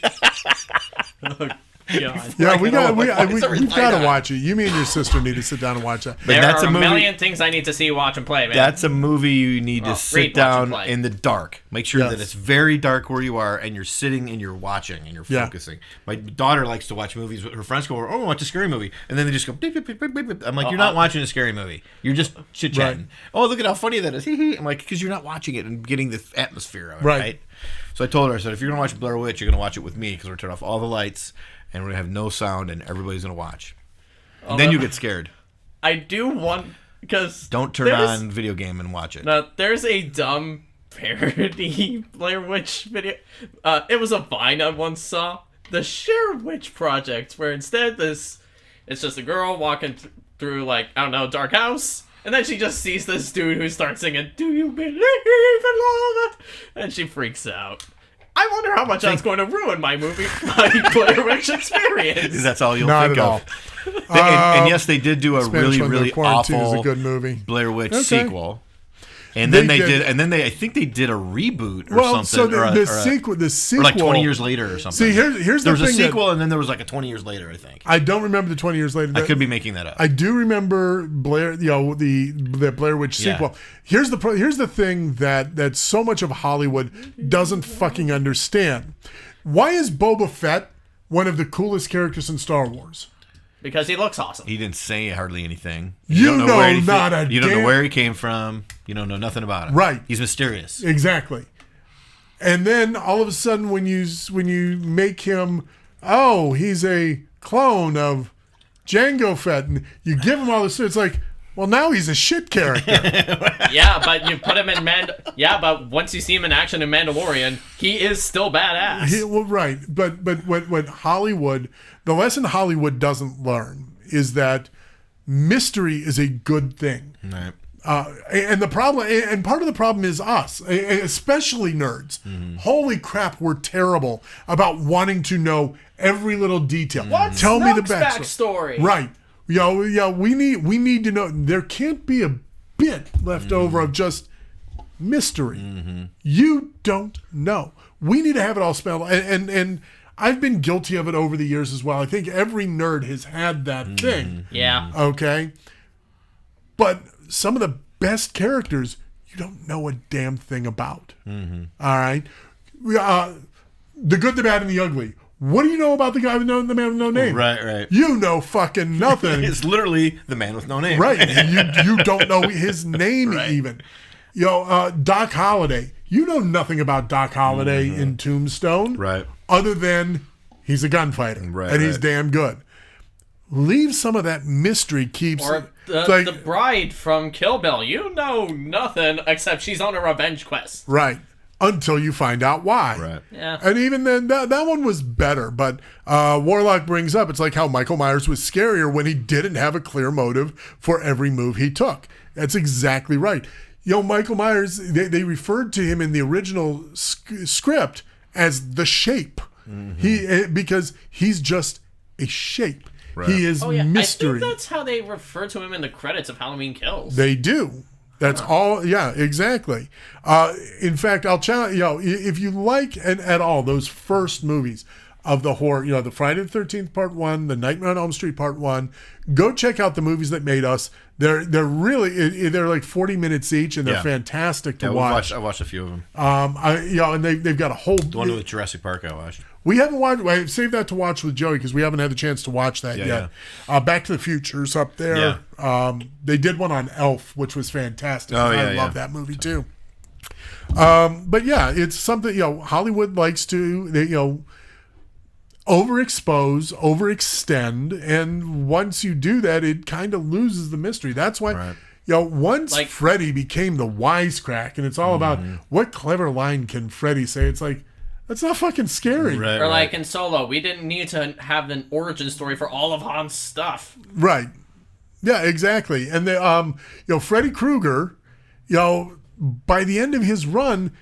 Yeah, we've got to watch it. You, me, and your sister need to sit down and watch that. There are a million things I need to see, watch, and play, man. That's a movie you need to sit down in the dark. Make sure that it's very dark where you are, and you're sitting and you're watching and you're focusing. My daughter likes to watch movies. Her friends go, "Oh, watch a scary movie," and then they just go, beep, beep, beep, beep, beep. I'm like, "You're not watching a scary movie. You're just chit chatting." Right. Oh, look at how funny that is. I'm like, because you're not watching it and getting the atmosphere of it, right? So I told her, I said, if you're gonna watch Blair Witch, you're gonna watch it with me, because we're turn off all the lights. And we're going to have no sound, and everybody's going to watch. And then you get scared. I do want... because don't turn on video game and watch it. No, there's a dumb parody Blair Witch video. It was a Vine I once saw. The Share Witch Project, where instead it's just a girl walking through, dark house. And then she just sees this dude who starts singing, "Do you believe in love?" And she freaks out. I wonder how much that's going to ruin my Blair Witch experience. That's all you'll Not think at of. All. And yes, they did do a Spanish really awful is a good movie. Blair Witch sequel. And then I think they did a reboot or something. So the sequel, or like 20 years later or something. See, here's the thing. There was a sequel, and then there was like a 20 years later, I think. I don't remember the 20 years later. I could be making that up. I do remember Blair, the Blair Witch sequel. Here's the thing that so much of Hollywood doesn't fucking understand. Why is Boba Fett one of the coolest characters in Star Wars? Because he looks awesome. He didn't say hardly anything. You don't know where he came from. You don't know nothing about him. Right. He's mysterious. Exactly. And then all of a sudden, when you make him, he's a clone of Jango Fett, and you give him all this, it's like, well, now he's a shit character. Yeah, but you put him in but once you see him in action in Mandalorian, he is still badass. Right. But what Hollywood, the lesson Hollywood doesn't learn is that mystery is a good thing. Right. And the problem, and part of the problem is us, especially nerds. Mm-hmm. Holy crap, we're terrible about wanting to know every little detail. What's Tell me the backstory? Right. Yeah. We need to know. There can't be a bit left over of just mystery. You don't know. We need to have it all spelled. And I've been guilty of it over the years as well. I think every nerd has had that thing. Yeah. Okay? But some of the best characters you don't know a damn thing about. All right? The Good, the Bad, and the Ugly. What do you know about the guy with the man with no name? Right. You know fucking nothing. It's literally the man with no name. Right. You don't know his name even. Doc Holliday. You know nothing about Doc Holliday in Tombstone. Right. Other than he's a gunfighter. Right, and he's right. damn good. Leave some of that mystery keeps... Or it's like- the bride from Kill Bill. You know nothing except she's on a revenge quest. Right. Until you find out why. Right. Yeah. And even then, that one was better. But Warlock brings up, it's like how Michael Myers was scarier when he didn't have a clear motive for every move he took. That's exactly right. Michael Myers, they referred to him in the original script as the Shape. Because he's just a shape. Right. He is mystery. I think that's how they refer to him in the credits of Halloween Kills. They do. That's all. Yeah, exactly. In fact, I'll challenge if you like at all those first movies of the horror, the Friday the 13th Part 1, the Nightmare on Elm Street Part 1, go check out the movies that made us. They're really they're like 40 minutes each, and they're fantastic to watch. I watched a few of them. And they've got a whole. The one with Jurassic Park I watched. We haven't watched. I saved that to watch with Joey because we haven't had the chance to watch that yet. Back to the Future's up there. Yeah. They did one on Elf, which was fantastic. I love that movie too. But yeah, it's something Hollywood likes to overexpose, overextend, and once you do that, it kind of loses the mystery. That's why. Once Freddy became the wisecrack, and it's all about what clever line can Freddy say. It's like, that's not fucking scary. Right, Or like in Solo, we didn't need to have an origin story for all of Han's stuff. Right. Yeah, exactly. And Freddy Krueger, by the end of his run,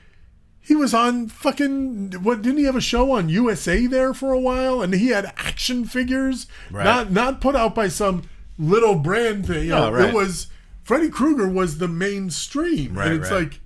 he was on fucking didn't he have a show on USA there for a while? And he had action figures, not put out by some little brand thing. It was Freddy Krueger was the mainstream. Right, and it's like,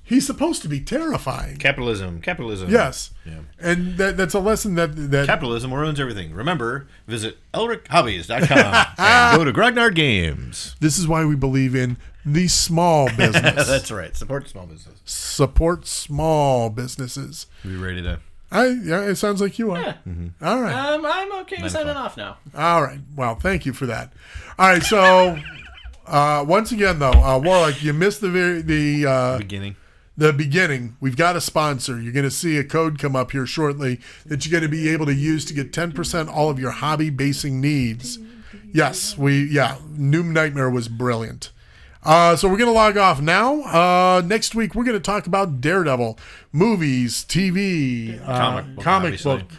he's supposed to be terrifying. Capitalism. Yes. Yeah. And that's a lesson that Capitalism ruins everything. Remember, visit elrickhobbies.com and go to Grognard Games. this is why we believe in the small business. That's right. Support small business. Support small businesses. We ready to... It sounds like you are. Yeah. All right. I'm okay signing off now. All right. Well, thank you for that. All right. So, once again, though, Warlock, you missed the beginning. The beginning. We've got a sponsor. You're going to see a code come up here shortly that you're going to be able to use to get 10% all of your hobby basing needs. Yes, New Nightmare was brilliant. So we're going to log off now. Next week, we're going to talk about Daredevil, movies, TV, comic book.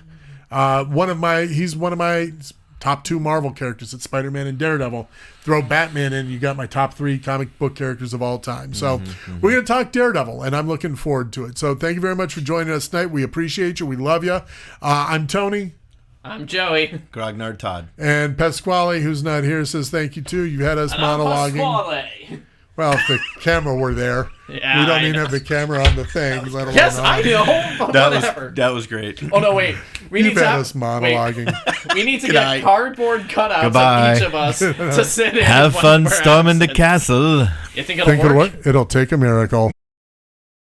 He's one of my top 2 Marvel characters. It's Spider-Man and Daredevil. Throw Batman in, you got my top 3 comic book characters of all time. So we're going to talk Daredevil, and I'm looking forward to it. So thank you very much for joining us tonight. We appreciate you. We love you. I'm Tony. I'm Joey. Grognard Todd. And Pasquale, who's not here, says thank you too. You had us And I'm monologuing. Pasquale. Well, if the camera were there. Yeah, we don't I even know. have the camera on the thing. Yes, I know. But whatever. That was great. Oh no, wait. We You've need to had have, us monologuing. we need to Good get night. cardboard cutouts Goodbye. of each of us to sit in. Have when fun we're storming the absent. castle. You think it'll Think work? it'll what? It'll take a miracle.